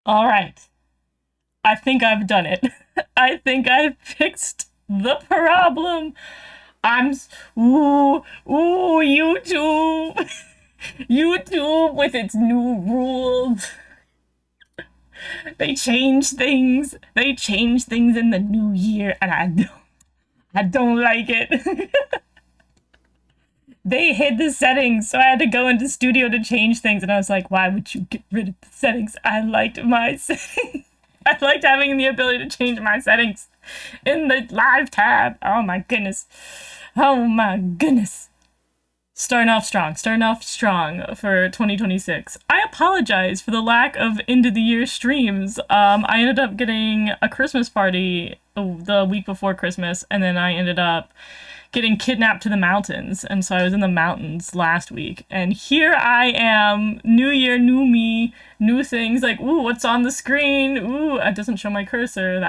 All right. I think I've done it. I think I've fixed the problem. I'm. Ooh, ooh, YouTube. YouTube with its new rules. They change things. They change things in the new year, and I don't like it. They hid the settings, so I had to go into Studio to change things, and I was like, why would you get rid of the settings? I liked my settings. I liked having the ability to change my settings in the live tab. Oh my goodness. Oh my goodness. Starting off strong for 2026. I apologize for the lack of end of the year streams. I ended up getting a Christmas party the week before Christmas, and then I ended up getting kidnapped to the mountains, and so I was in the mountains last week. And here I am, new year, new me, new things, like, ooh, what's on the screen? Ooh, it doesn't show my cursor.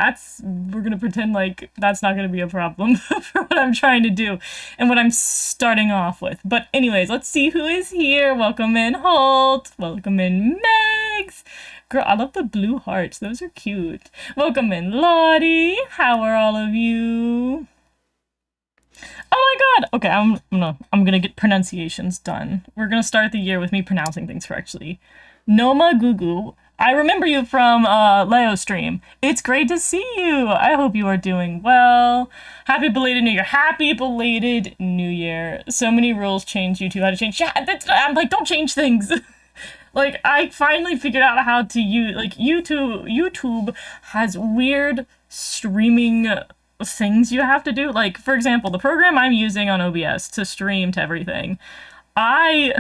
We're gonna pretend like that's not gonna be a problem for what I'm trying to do and what I'm starting off with. But anyways, let's see who is here. Welcome in Holt. Welcome in Megs. Girl, I love the blue hearts. Those are cute. Welcome in Lottie. How are all of you? Oh my god! Okay, I'm gonna get pronunciations done. We're gonna start the year with me pronouncing things correctly. Noma Gugu. I remember you from Leo's stream. It's great to see you. I hope you are doing well. Happy belated New Year. Happy belated New Year. So many rules change YouTube how to change. Yeah, I'm like, don't change things. Like, I finally figured out how to use, like, YouTube has weird streaming things you have to do. Like, for example, the program I'm using on OBS to stream to everything, I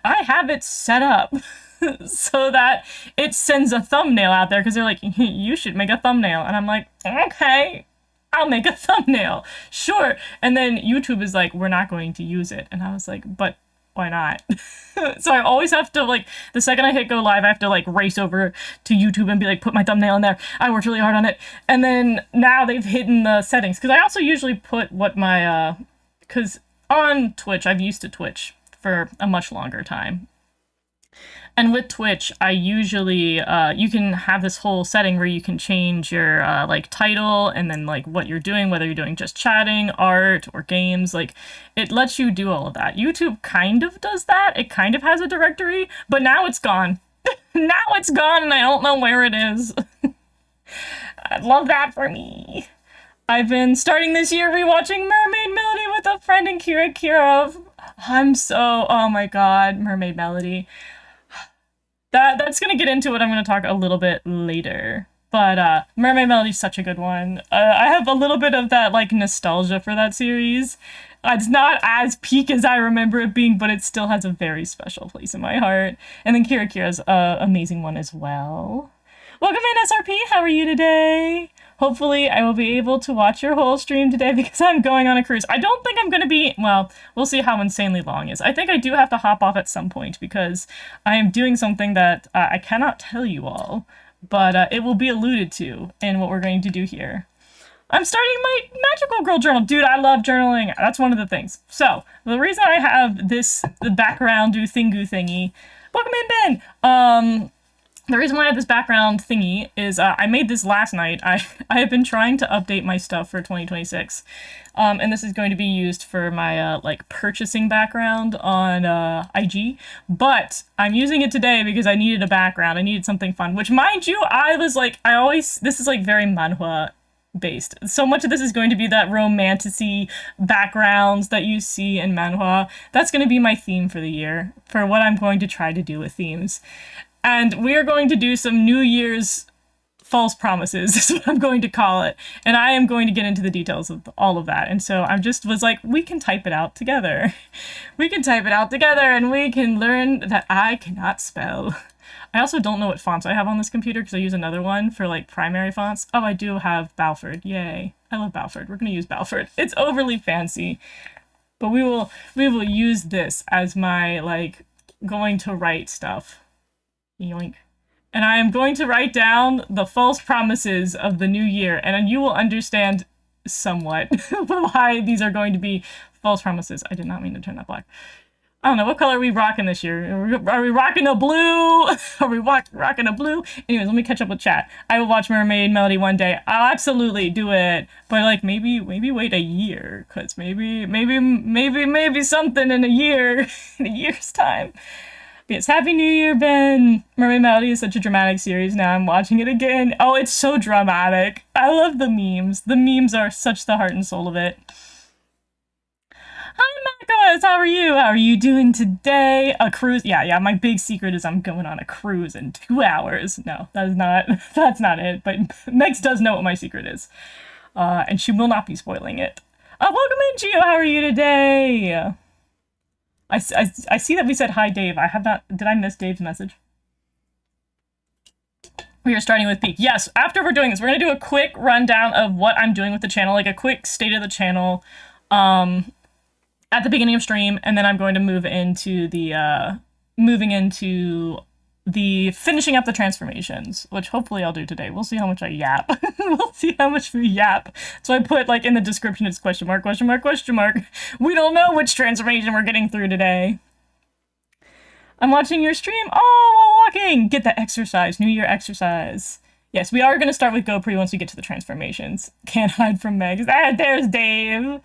have it set up so that it sends a thumbnail out there because they're like, you should make a thumbnail. And I'm like, okay, I'll make a thumbnail. Sure. And then YouTube is like, we're not going to use it. And I was like, but why not? So I always have to, like, the second I hit go live, I have to, like, race over to YouTube and be like, put my thumbnail in there. I worked really hard on it. And then now they've hidden the settings. Because I also usually put what my, because on Twitch, I've used to Twitch for a much longer time. And with Twitch, I usually, you can have this whole setting where you can change your, like, title and then, like, what you're doing, whether you're doing just chatting, art, or games. Like, it lets you do all of that. YouTube kind of does that. It kind of has a directory, but now it's gone. Now it's gone, and I don't know where it is. I love that for me. I've been starting this year rewatching Mermaid Melody with a friend and Kira. Oh my god, Mermaid Melody. That's gonna get into what I'm gonna talk a little bit later. But Mermaid Melody's such a good one. I have a little bit of that, like, nostalgia for that series. It's not as peak as I remember it being, but it still has a very special place in my heart. And then Kira's an amazing one as well. Welcome in, SRP. How are you today? Hopefully I will be able to watch your whole stream today because I'm going on a cruise. I don't think I'm going to be, well, we'll see how insanely long it is. I think I do have to hop off at some point because I am doing something that I cannot tell you all, but it will be alluded to in what we're going to do here. I'm starting my Magical Girl journal. Dude, I love journaling. That's one of the things. So, the reason I have the background do thingu thingy, welcome in, Ben! The reason why I have this background thingy is I made this last night. I have been trying to update my stuff for 2026, and this is going to be used for my like purchasing background on IG. But I'm using it today because I needed a background. I needed something fun. Which, mind you, this is like very manhwa based. So much of this is going to be that romantic-y backgrounds that you see in manhwa. That's going to be my theme for the year, for what I'm going to try to do with themes. And we are going to do some New Year's false promises, is what I'm going to call it. And I am going to get into the details of all of that. And so I just was like, we can type it out together. We can type it out together and we can learn that I cannot spell. I also don't know what fonts I have on this computer because I use another one for, like, primary fonts. Oh, I do have Balford. Yay. I love Balford. We're going to use Balford. It's overly fancy. But we will use this as my, like, going to write stuff. Yoink. And I am going to write down the false promises of the new year, and you will understand somewhat why these are going to be false promises. I did not mean to turn that black. I don't know, what color are we rocking this year? Are we rocking a blue? Are we rocking a blue? Anyways, let me catch up with chat. I will watch Mermaid Melody one day. I'll absolutely do it. But like maybe wait a year. Cause maybe something in a year, in a year's time. Yes, Happy New Year, Ben! Mermaid Melody is such a dramatic series now. I'm watching it again. Oh, it's so dramatic. I love the memes. The memes are such the heart and soul of it. Hi, Marcos! How are you? How are you doing today? A cruise? Yeah, my big secret is I'm going on a cruise in 2 hours. No, that is not, that's not it. But Megs does know what my secret is. And she will not be spoiling it. Welcome in, Gio! How are you today? I see that we said hi, Dave. I have not... Did I miss Dave's message? We are starting with peak. Yes, after we're doing this, we're going to do a quick rundown of what I'm doing with the channel, like a quick state of the channel at the beginning of stream, and then I'm going to move into the... finishing up the transformations, which hopefully I'll do today. We'll see how much I yap. We'll see how much we yap. So I put, like, in the description, it's question mark, question mark, question mark. We don't know which transformation we're getting through today. I'm watching your stream. Oh, while walking! Get that exercise. New Year exercise. Yes, we are going to start with GoPre once we get to the transformations. Can't hide from Megs. Ah, there's Dave!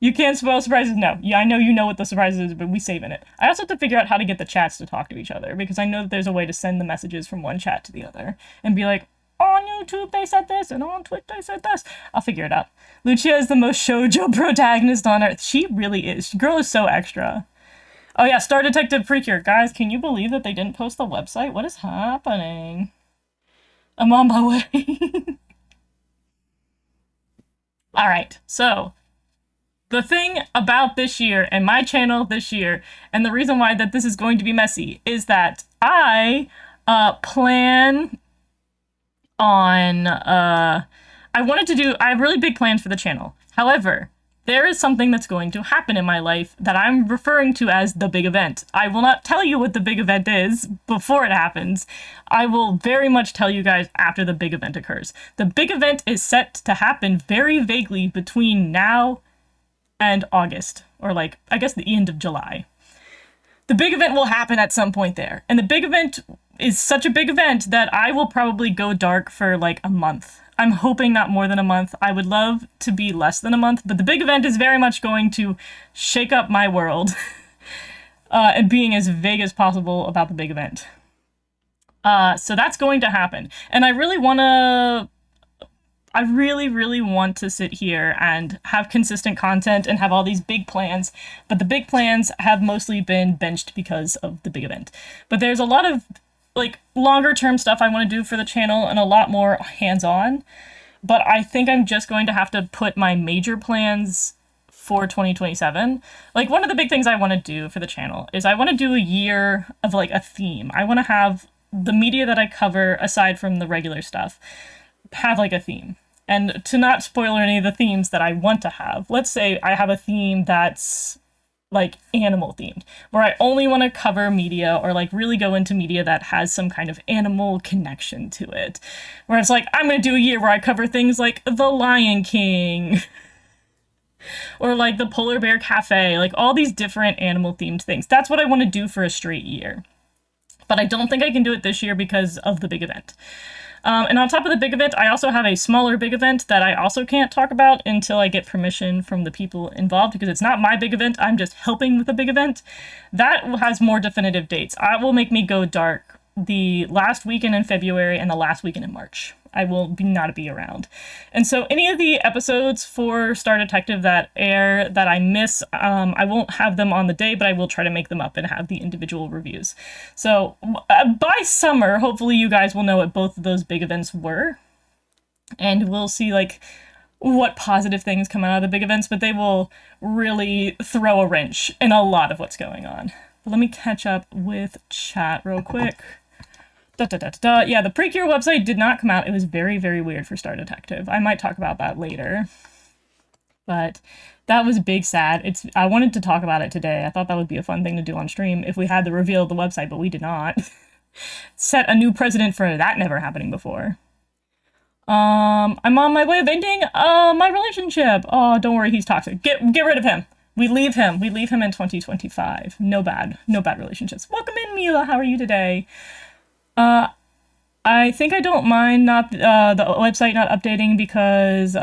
You can't spoil surprises? No. Yeah, I know you know what the surprises is, but we saving it. I also have to figure out how to get the chats to talk to each other, because I know that there's a way to send the messages from one chat to the other, and be like, on YouTube they said this, and on Twitch they said this. I'll figure it out. Lucia is the most shoujo protagonist on earth. She really is. Girl is so extra. Oh yeah, Star Detective Precure. Guys, can you believe that they didn't post the website? What is happening? I'm on my way. Alright, so... the thing about this year and my channel this year, and the reason why that this is going to be messy, is that I plan on, I have really big plans for the channel. However, there is something that's going to happen in my life that I'm referring to as the big event. I will not tell you what the big event is before it happens. I will very much tell you guys after the big event occurs. The big event is set to happen very vaguely between now and August, or like, I guess the end of July. The big event will happen at some point there. And the big event is such a big event that I will probably go dark for like a month. I'm hoping not more than a month. I would love to be less than a month, but the big event is very much going to shake up my world and being as vague as possible about the big event. So that's going to happen. And I really, really want to sit here and have consistent content and have all these big plans, but the big plans have mostly been benched because of the big event. But there's a lot of, like, longer term stuff I want to do for the channel and a lot more hands-on, but I think I'm just going to have to put my major plans for 2027. Like, one of the big things I want to do for the channel is I want to do a year of, like, a theme. I want to have the media that I cover, aside from the regular stuff, have, like, a theme. And to not spoil any of the themes that I want to have, let's say I have a theme that's like animal themed, where I only want to cover media or like really go into media that has some kind of animal connection to it. Where it's like, I'm going to do a year where I cover things like The Lion King or like the Polar Bear Cafe, like all these different animal themed things. That's what I want to do for a straight year. But I don't think I can do it this year because of the big event. And on top of the big event, I also have a smaller big event that I also can't talk about until I get permission from the people involved, because it's not my big event, I'm just helping with the big event. That has more definitive dates. I will make me go dark the last weekend in February and the last weekend in March. I will not be around. And so any of the episodes for Star Detective that air that I miss, I won't have them on the day, but I will try to make them up and have the individual reviews. So by summer, hopefully you guys will know what both of those big events were. And we'll see like what positive things come out of the big events, but they will really throw a wrench in a lot of what's going on. But let me catch up with chat real quick. Yeah, the Precure website did not come out. It was very, very weird for Star Detective. I might talk about that later. But that was big sad. I wanted to talk about it today. I thought that would be a fun thing to do on stream if we had the reveal of the website, but we did not. Set a new precedent for that never happening before. I'm on my way of ending my relationship. Oh, don't worry, he's toxic. Get rid of him. We leave him. We leave him in 2025. No bad relationships. Welcome in, Mila. How are you today? I think I don't mind not the website not updating because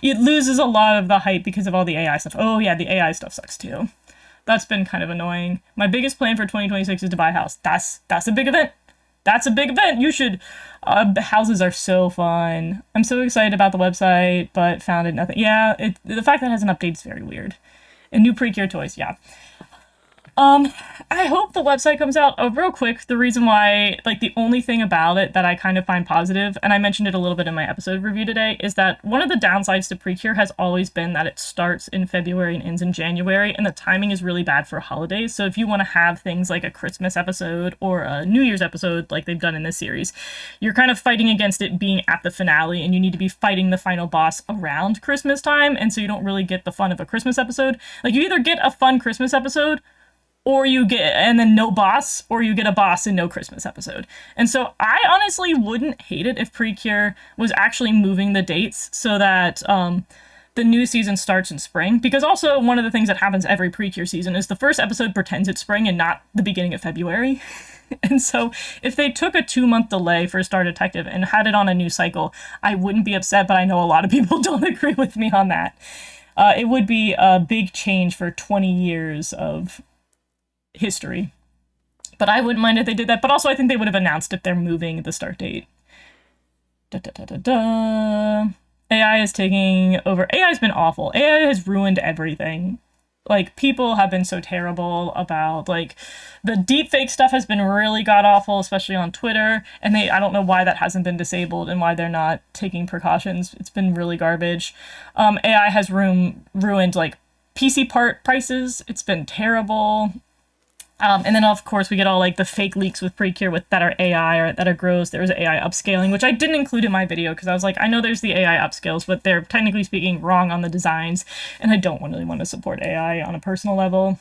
it loses a lot of the hype because of all the AI stuff. Oh yeah, the AI stuff sucks too. That's been kind of annoying. My biggest plan for 2026 is to buy a house. That's a big event. That's a big event. You should. Houses are so fun. I'm so excited about the website, but found it nothing. Yeah, the fact that it hasn't updated is very weird. And new Precure toys, yeah. I hope the website comes out. Oh, real quick, the reason why, like, the only thing about it that I kind of find positive, and I mentioned it a little bit in my episode review today, is that one of the downsides to Precure has always been that it starts in February and ends in January, and the timing is really bad for holidays. So if you want to have things like a Christmas episode or a New Year's episode, like they've done in this series, you're kind of fighting against it being at the finale, and you need to be fighting the final boss around Christmas time, and so you don't really get the fun of a Christmas episode. Like, you either get a fun Christmas episode, or you get, and then no boss, or you get a boss and no Christmas episode. And so I honestly wouldn't hate it if Precure was actually moving the dates so that the new season starts in spring. Because also one of the things that happens every Precure season is the first episode pretends it's spring and not the beginning of February. And so if they took a 2-month delay for Star Detective and had it on a new cycle, I wouldn't be upset, but I know a lot of people don't agree with me on that. It would be a big change for 20 years of history. But I wouldn't mind if they did that. But also I think they would have announced if they're moving the start date. AI is taking over. AI's been awful. AI has ruined everything. Like, people have been so terrible about, like, the deepfake stuff has been really god-awful, especially on Twitter, and I don't know why that hasn't been disabled and why they're not taking precautions. It's been really garbage. AI has ruined, like, PC part prices. It's been terrible. And then, of course, we get all, like, the fake leaks with Precure that are AI or that are gross. There was AI upscaling, which I didn't include in my video because I was like, I know there's the AI upscales, but they're technically speaking wrong on the designs, and I don't really want to support AI on a personal level.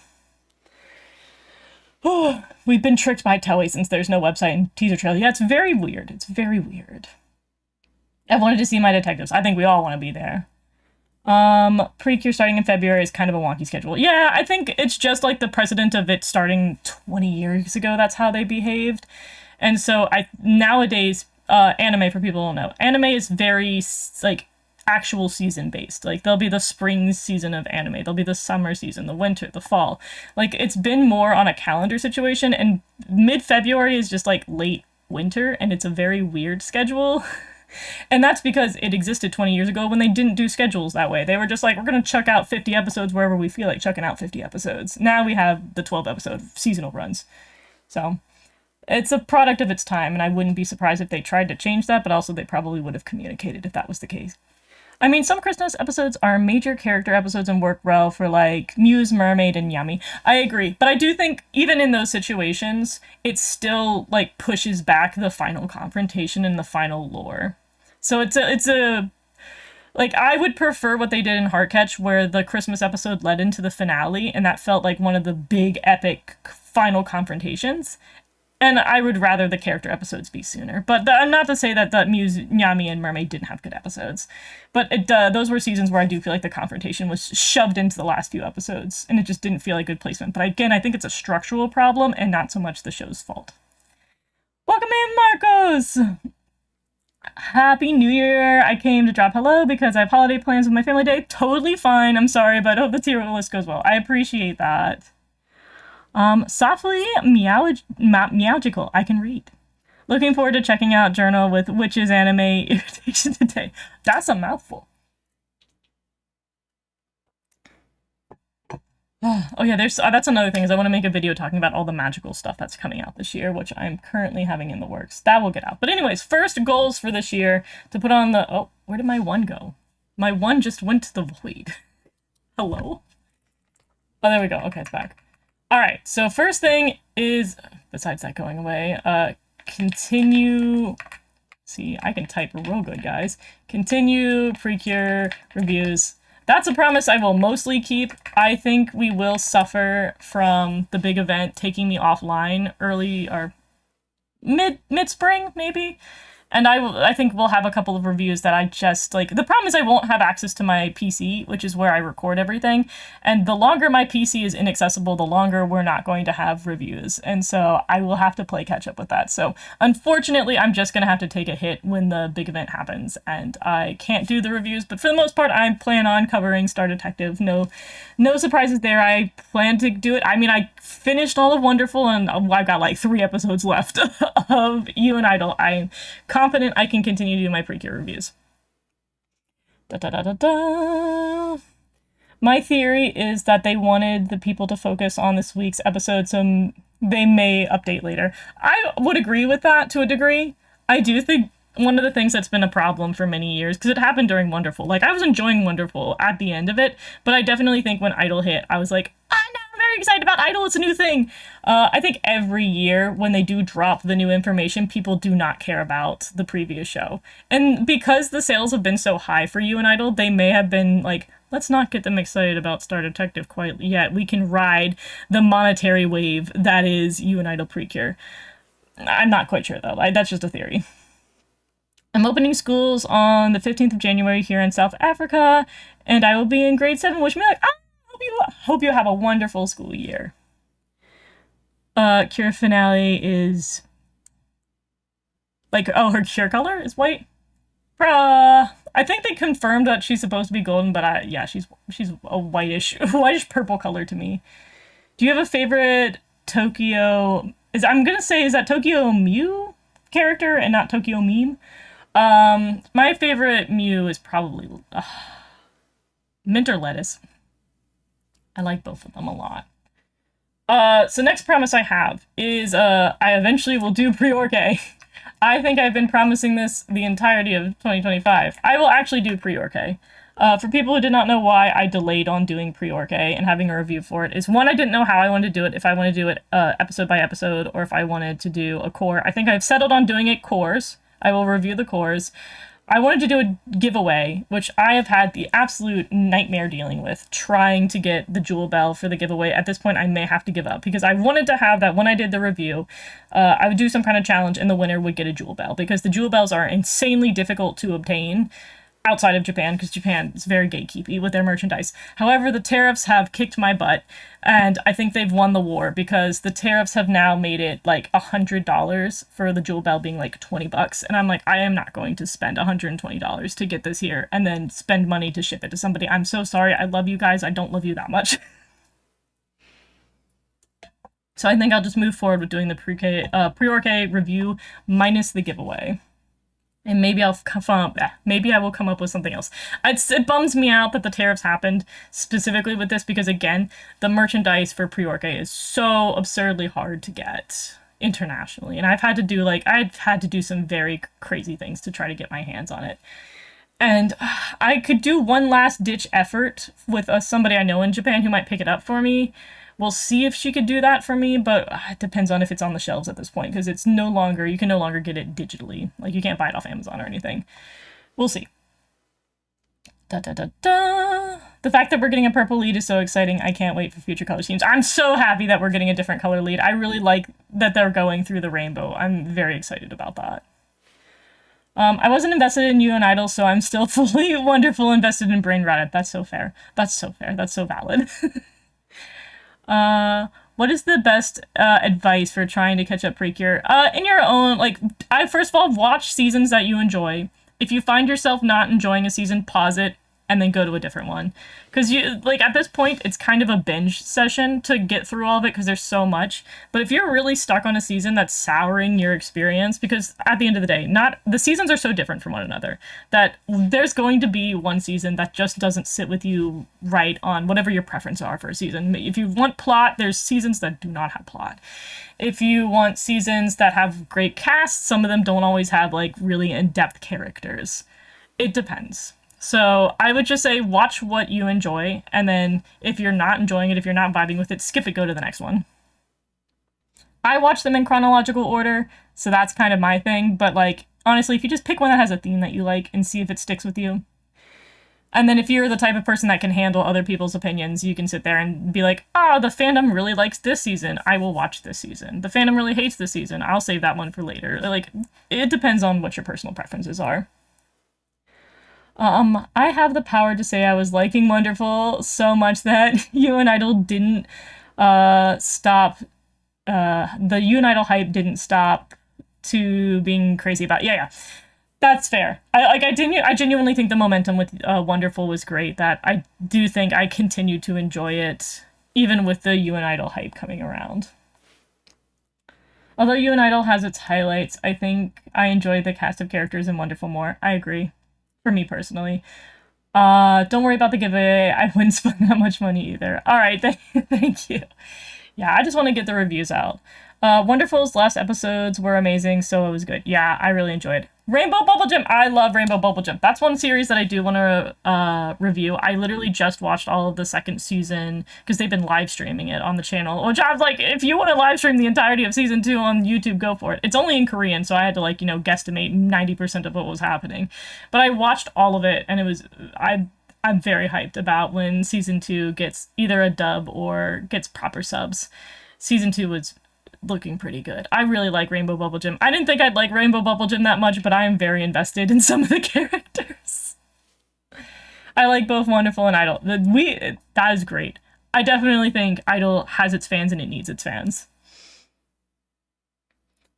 Oh, we've been tricked by Telly since there's no website and teaser trailer. Yeah, it's very weird. It's very weird. I wanted to see my detectives. I think we all want to be there. Precure starting in February is kind of a wonky schedule. Yeah, I think it's just like the precedent of it starting 20 years ago. That's how they behaved. And so nowadays, anime, for people who don't know, anime is very, like, actual season based. Like, there'll be the spring season of anime, there'll be the summer season, the winter, the fall. Like, it's been more on a calendar situation, and mid-February is just like late winter, and it's a very weird schedule. And that's because it existed 20 years ago when they didn't do schedules that way. They were just like, we're going to chuck out 50 episodes wherever we feel like chucking out 50 episodes. Now we have the 12-episode seasonal runs. So it's a product of its time, and I wouldn't be surprised if they tried to change that, but also they probably would have communicated if that was the case. I mean, some Christmas episodes are major character episodes and work well for, like, Muse, Mermaid, and Yami. I agree. But I do think, even in those situations, it still, like, pushes back the final confrontation and the final lore. So it's a like, I would prefer what they did in Heartcatch, where the Christmas episode led into the finale, and that felt like one of the big, epic final confrontations. And I would rather the character episodes be sooner. But not to say that Muse, Nyami, and Mermaid didn't have good episodes. But those were seasons where I do feel like the confrontation was shoved into the last few episodes, and it just didn't feel like good placement. But again, I think it's a structural problem and not so much the show's fault. Welcome in, Marcos! Happy New Year! I came to drop hello because I have holiday plans with my family day. Totally fine. I'm sorry, but I hope the tier list goes well. I appreciate that. Softly meowgical. I can read. Looking forward to checking out Journal with Witches Anime Irritation today. That's a mouthful. Oh yeah, that's another thing, is I want to make a video talking about all the magical stuff that's coming out this year, which I'm currently having in the works. That will get out. But anyways, first goals for this year, to put on the... Oh, where did my one go? My one just went to the void. Hello? Oh, there we go. Okay, it's back. Alright, so first thing is, besides that going away, continue... See, I can type real good, guys. Continue Precure reviews. That's a promise I will mostly keep. I think we will suffer from the big event taking me offline early or mid-spring, maybe. And I think we'll have a couple of reviews that I just, like, the problem is I won't have access to my PC, which is where I record everything. And the longer my PC is inaccessible, the longer we're not going to have reviews. And so I will have to play catch up with that. So unfortunately, I'm just going to have to take a hit when the big event happens. And I can't do the reviews. But for the most part, I plan on covering Star Detective. No surprises there. I plan to do it. I mean, I finished all of Wonderful, and I've got like 3 episodes left of You and Idol. I'm confident I can continue to do my Precure reviews. Da da da da da. My theory is that they wanted the people to focus on this week's episode, so they may update later. I would agree with that to a degree. I do think one of the things that's been a problem for many years, because it happened during Wonderful. Like, I was enjoying Wonderful at the end of it, but I definitely think when Idol hit, I was like, I'm very excited about Idol, it's a new thing. I think every year when they do drop the new information, people do not care about the previous show. And because the sales have been so high for You and Idol, they may have been like, let's not get them excited about Star Detective quite yet. We can ride the monetary wave that is You and Idol Precure. I'm not quite sure, though. That's just a theory. I'm opening schools on the 15th of January here in South Africa, and I will be in grade 7. Wish me luck. Hope you have a wonderful school year. Cure finale is like, oh, her cure color is white. I think they confirmed that she's supposed to be golden, but yeah, she's a whitish purple color to me. Do you have a favorite Tokyo? I'm gonna say, is that Tokyo Mew character and not Tokyo Meme? My favorite Mew is probably mint or lettuce. I like both of them a lot. So next promise I have is I eventually will do Pre-Orca. I think I've been promising this the entirety of 2025. I will actually do Pre-Orca. For people who did not know why I delayed on doing Pre-Orca and having a review for it, is one, I didn't know how I wanted to do it, if I wanted to do it episode by episode, or if I wanted to do a core. I think I've settled on doing it cores. I will review the cores. I wanted to do a giveaway, which I have had the absolute nightmare dealing with, trying to get the Jewel Bell for the giveaway. At this point, I may have to give up, because I wanted to have that when I did the review. I would do some kind of challenge, and the winner would get a Jewel Bell, because the Jewel Bells are insanely difficult to obtain outside of Japan, because Japan is very gatekeepy with their merchandise. However, the tariffs have kicked my butt, and I think they've won the war, because the tariffs have now made it like $100 for the Jewel Bell being like $20, and I'm like, I am not going to spend $120 to get this here and then spend money to ship it to somebody. I'm so sorry. I love you guys. I don't love you that much. So I think I'll just move forward with doing the Pre-Orca review minus the giveaway. And maybe I will come up with something else. It bums me out that the tariffs happened specifically with this, because again, the merchandise for Pre-Orca is so absurdly hard to get internationally, and I've had to do some very crazy things to try to get my hands on it. And I could do one last ditch effort with somebody I know in Japan who might pick it up for me. We'll see if she could do that for me, but it depends on if it's on the shelves at this point, because you can no longer get it digitally. Like, you can't buy it off Amazon or anything. We'll see. Da da da da. The fact that we're getting a purple lead is so exciting. I can't wait for future color schemes. I'm so happy that we're getting a different color lead. I really like that they're going through the rainbow. I'm very excited about that. I wasn't invested in You and Idol, so I'm still fully Wonderful invested in Brain Rotted. That's so fair. That's so fair. That's so valid. What is the best advice for trying to catch up Precure? In your own, I first of all, watch seasons that you enjoy. If you find yourself not enjoying a season, pause it and then go to a different one. Because at this point, it's kind of a binge session to get through all of it, because there's so much. But if you're really stuck on a season that's souring your experience, because at the end of the day, the seasons are so different from one another, that there's going to be one season that just doesn't sit with you right on whatever your preferences are for a season. If you want plot, there's seasons that do not have plot. If you want seasons that have great casts, some of them don't always have really in-depth characters. It depends. So I would just say watch what you enjoy, and then if you're not enjoying it, if you're not vibing with it, skip it, go to the next one. I watch them in chronological order, so that's kind of my thing, but honestly, if you just pick one that has a theme that you like and see if it sticks with you. And then if you're the type of person that can handle other people's opinions, you can sit there and be like, oh, the fandom really likes this season. I will watch this season. The fandom really hates this season. I'll save that one for later. Like, it depends on what your personal preferences are. I have the power to say I was liking Wonderful so much that You and Idol didn't stop. The You and Idol hype didn't stop to being crazy about. Yeah. That's fair. I genuinely think the momentum with Wonderful was great. That I do think I continue to enjoy it, even with the You and Idol hype coming around. Although You and Idol has its highlights, I think I enjoy the cast of characters in Wonderful more. I agree. For me personally. Don't worry about the giveaway. I wouldn't spend that much money either. Alright, thank you. Yeah, I just want to get the reviews out. Wonderful's last episodes were amazing, so it was good. Yeah, I really enjoyed. Rainbow Bubble Gym! I love Rainbow Bubble Gym. That's one series that I do want to review. I literally just watched all of the second season, because they've been live streaming it on the channel, which I was like, if you want to live stream the entirety of season 2 on YouTube, go for it. It's only in Korean, so I had to, like, guesstimate 90% of what was happening. But I watched all of it, and it was... I'm very hyped about when season 2 gets either a dub or gets proper subs. Season 2 was looking pretty good. I really like Rainbow Bubble Gym. I didn't think I'd like Rainbow Bubble Gym that much, but I am very invested in some of the characters. I like both Wonderful and Idol. That is great. I definitely think Idol has its fans and it needs its fans.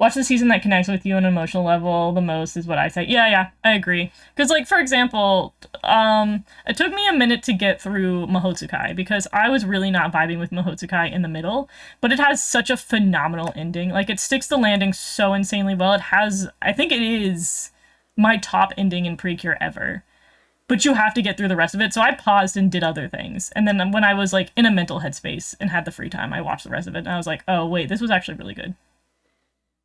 Watch the season that connects with you on an emotional level the most is what I say. Yeah, I agree. Because, like, for example, it took me a minute to get through Mahotsukai because I was really not vibing with Mahotsukai in the middle, but it has such a phenomenal ending. Like, it sticks the landing so insanely well. It has, I think it is my top ending in Precure ever. But you have to get through the rest of it, so I paused and did other things. And then when I was, like, in a mental headspace and had the free time, I watched the rest of it, and I was like, oh, wait, this was actually really good.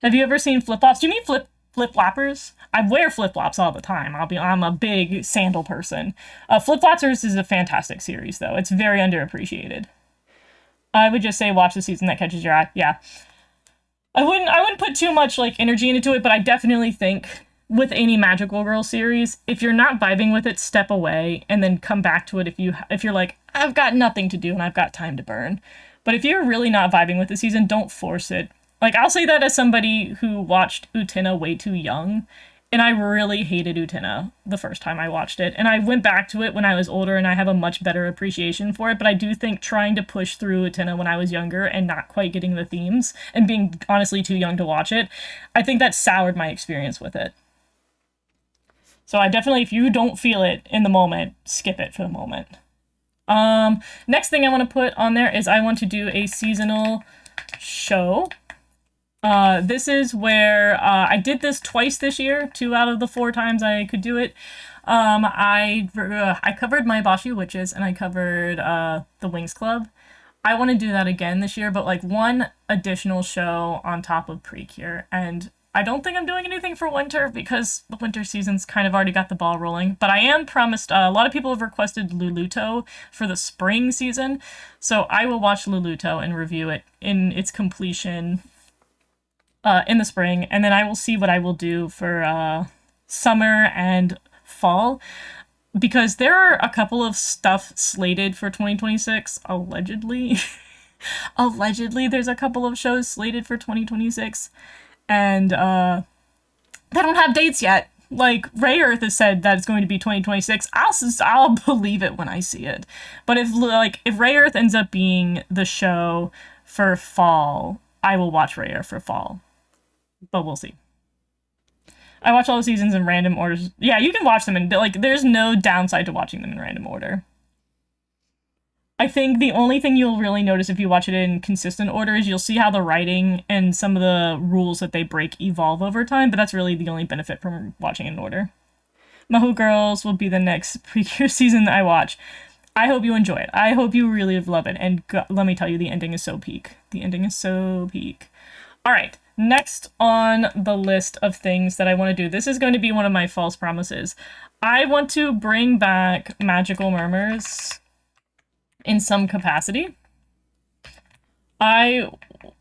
Have you ever seen flip-flops? Do you mean flip-floppers? I wear flip-flops all the time. I'm a big sandal person. Flip-floppers is a fantastic series, though. It's very underappreciated. I would just say watch the season that catches your eye. Yeah. I wouldn't put too much, like, energy into it, but I definitely think with any Magical Girl series, if you're not vibing with it, step away and then come back to it if you're like, I've got nothing to do and I've got time to burn. But if you're really not vibing with the season, don't force it. Like, I'll say that as somebody who watched Utena way too young, and I really hated Utena the first time I watched it, and I went back to it when I was older, and I have a much better appreciation for it, but I do think trying to push through Utena when I was younger and not quite getting the themes, and being honestly too young to watch it, I think that soured my experience with it. So I definitely, if you don't feel it in the moment, skip it for the moment. Next thing I want to put on there is I want to do a seasonal show. This is where I did this twice this year, 2 out of the 4 times I could do it. I covered My Bashi Witches and I covered the Wings Club. I want to do that again this year, but like one additional show on top of Precure. And I don't think I'm doing anything for winter because the winter season's kind of already got the ball rolling. But I am promised, a lot of people have requested Luluto for the spring season. So I will watch Luluto and review it in its completion in the spring, and then I will see what I will do for summer and fall, because there are a couple of stuff slated for 2026, allegedly. Allegedly, there's a couple of shows slated for 2026, and they don't have dates yet. Like, Ray Earth has said that it's going to be 2026. I'll believe it when I see it. But if Ray Earth ends up being the show for fall, I will watch Ray Earth for fall. But we'll see. I watch all the seasons in random orders. Yeah, you can watch them, and like, there's no downside to watching them in random order. I think the only thing you'll really notice if you watch it in consistent order is you'll see how the writing and some of the rules that they break evolve over time, but that's really the only benefit from watching in order. Mahu Girls will be the next Precure season that I watch. I hope you enjoy it. I hope you really love it, and let me tell you, the ending is so peak. The ending is so peak. Alright, next on the list of things that I want to do. This is going to be one of my false promises. I want to bring back Magical Murmurs in some capacity. I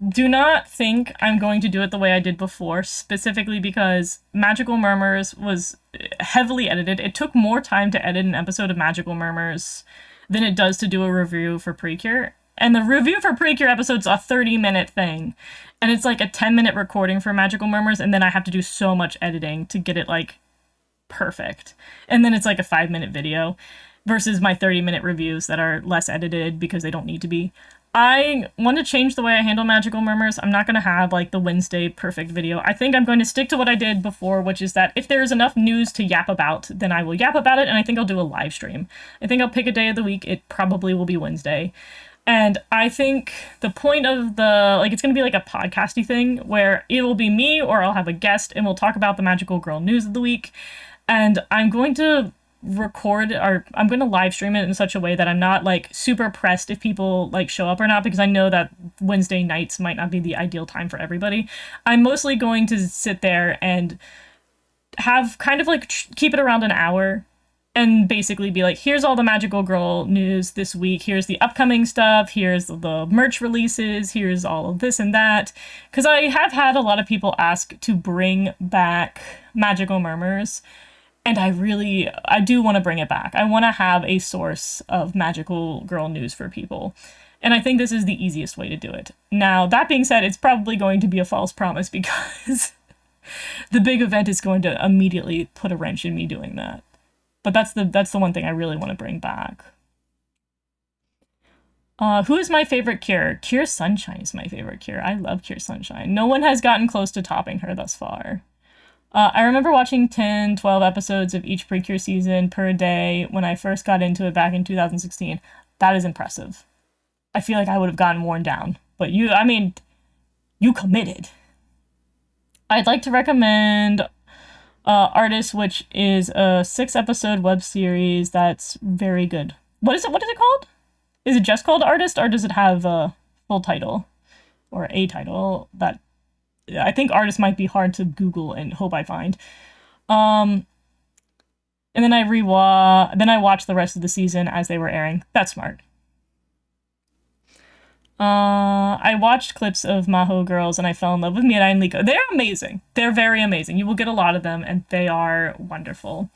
do not think I'm going to do it the way I did before, specifically because Magical Murmurs was heavily edited. It took more time to edit an episode of Magical Murmurs than it does to do a review for Precure. And the review for Precure episode's a 30-minute thing. And it's like a 10-minute recording for Magical Murmurs, and then I have to do so much editing to get it, like, perfect. And then it's like a 5-minute video versus my 30-minute reviews that are less edited because they don't need to be. I want to change the way I handle Magical Murmurs. I'm not going to have, like, the Wednesday perfect video. I think I'm going to stick to what I did before, which is that if there's enough news to yap about, then I will yap about it, and I think I'll do a live stream. I think I'll pick a day of the week. It probably will be Wednesday. And I think the point of it's going to be like a podcasty thing where it will be me or I'll have a guest and we'll talk about the magical girl news of the week. And I'm going to I'm going to live stream it in such a way that I'm not like super pressed if people like show up or not, because I know that Wednesday nights might not be the ideal time for everybody. I'm mostly going to sit there and have kind of like keep it around an hour and basically be like, here's all the magical girl news this week, here's the upcoming stuff, here's the merch releases, here's all of this and that. Because I have had a lot of people ask to bring back Magical Murmurs, and I do want to bring it back. I want to have a source of magical girl news for people. And I think this is the easiest way to do it. Now, that being said, it's probably going to be a false promise because the big event is going to immediately put a wrench in me doing that. But that's the one thing I really want to bring back. Who is my favorite Cure? Cure Sunshine is my favorite Cure. I love Cure Sunshine. No one has gotten close to topping her thus far. I remember watching 10, 12 episodes of each Precure season per day when I first got into it back in 2016. That is impressive. I feel like I would have gotten worn down. But you committed. I'd like to recommend Artist, which is a 6-episode web series that's very good. What is it called? Is it just called Artist, or does it have a full title? Or a title? That I think Artist might be hard to Google and hope I find. And then I watched the rest of the season as they were airing. That's smart. I watched clips of Maho Girls and I fell in love with Mirai and Liko. They're amazing. They're very amazing. You will get a lot of them and they are wonderful.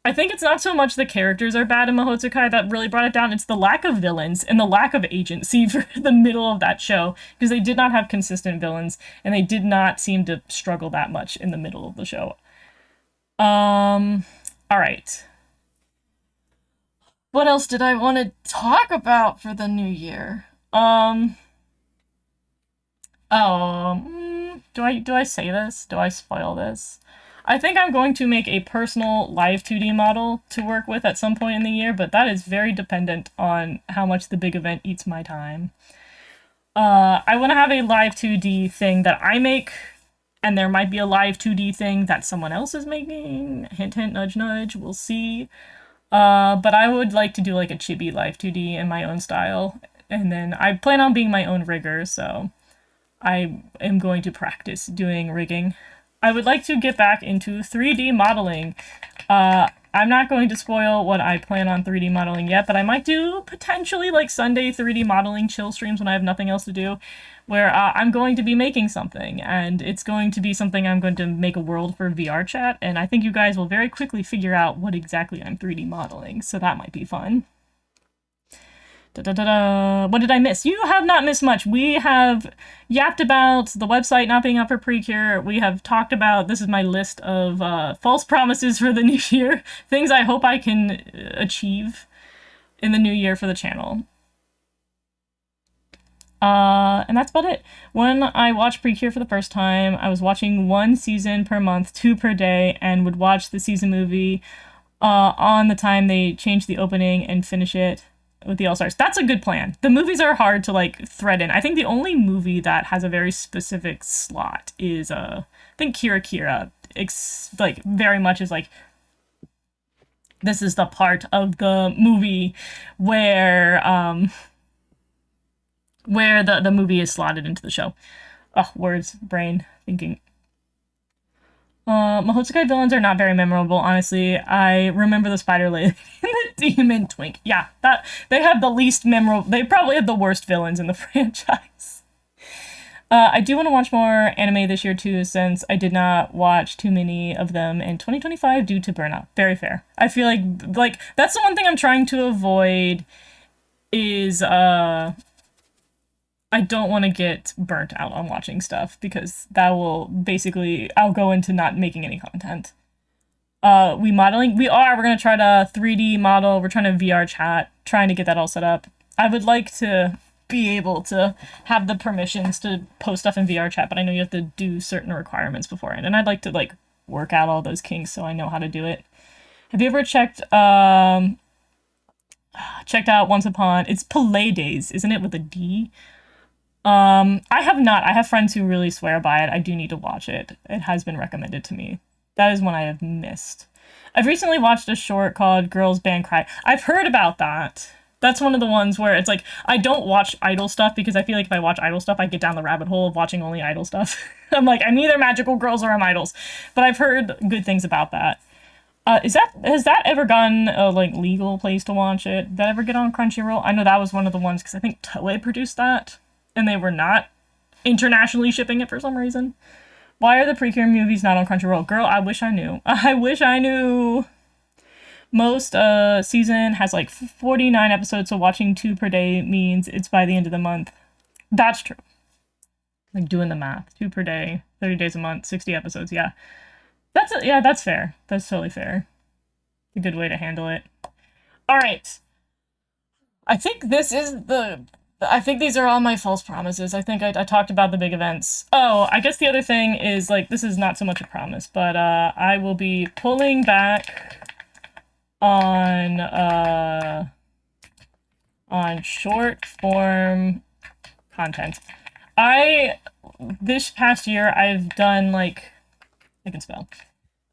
I think it's not so much the characters are bad in Mahotsukai that really brought it down. It's the lack of villains and the lack of agency for the middle of that show, because they did not have consistent villains and they did not seem to struggle that much in the middle of the show. All right. What else did I want to talk about for the new year? Do I say this? Do I spoil this? I think I'm going to make a personal live 2D model to work with at some point in the year, but that is very dependent on how much the big event eats my time. I want to have a live 2D thing that I make, and there might be a live 2D thing that someone else is making. Hint, hint, nudge, nudge. We'll see. But I would like to do like a chibi live 2D in my own style. And then I plan on being my own rigger, so I am going to practice doing rigging. I would like to get back into 3D modeling. I'm not going to spoil what I plan on 3D modeling yet, but I might do potentially like Sunday 3D modeling chill streams when I have nothing else to do, where I'm going to be making something, and it's going to be something I'm going to make a world for VR chat, and I think you guys will very quickly figure out what exactly I'm 3D modeling, so that might be fun. What did I miss? You have not missed much. We have yapped about the website not being up for Precure. We have talked about, this is my list of false promises for the new year. Things I hope I can achieve in the new year for the channel. And that's about it. When I watched Precure for the first time, I was watching 1 season per month, 2 per day, and would watch the season movie on the time they changed the opening and finish it with the All-Stars. That's a good plan. The movies are hard to like thread in. I think the only movie that has a very specific slot is I think Kira Kira. Like very much is like, this is the part of the movie where the movie is slotted into the show. Oh, words, brain, thinking. Mahotsukai villains are not very memorable, honestly. I remember the spider lady in the Demon Twink. Yeah, that they have the least memorable. They probably have the worst villains in the franchise. I do want to watch more anime this year too, since I did not watch too many of them in 2025 due to burnout. Very fair. I feel like that's the one thing I'm trying to avoid is I don't want to get burnt out on watching stuff because that will basically I'll go into not making any content. We modeling. We're gonna try to 3D model. We're trying to VR chat, trying to get that all set up. I would like to be able to have the permissions to post stuff in VR chat, but I know you have to do certain requirements beforehand, and I'd like to like work out all those kinks so I know how to do it. Have you ever checked out Once Upon? It's Play Days, isn't it, with a D? I have not. I have friends who really swear by it. I do need to watch it. It has been recommended to me. That is one I have missed. I've recently watched a short called Girls Band Cry. I've heard about that. That's one of the ones where it's like, I don't watch idol stuff because I feel like if I watch idol stuff, I get down the rabbit hole of watching only idol stuff. I'm like, I'm either magical girls or I'm idols. But I've heard good things about that. Has that ever gotten a like legal place to watch it? Did that ever get on Crunchyroll? I know that was one of the ones because I think Toei produced that and they were not internationally shipping it for some reason. Why are the Precure movies not on Crunchyroll? Girl, I wish I knew. I wish I knew. Most season has like 49 episodes, so watching 2 per day means it's by the end of the month. That's true. Like doing the math. 2 per day, 30 days a month, 60 episodes, yeah. That's fair. That's totally fair. A good way to handle it. Alright. I think these are all my false promises. I think I talked about the big events. Oh, I guess the other thing is, like, this is not so much a promise, but I will be pulling back on short form content. This past year, I've done, like, I can spell.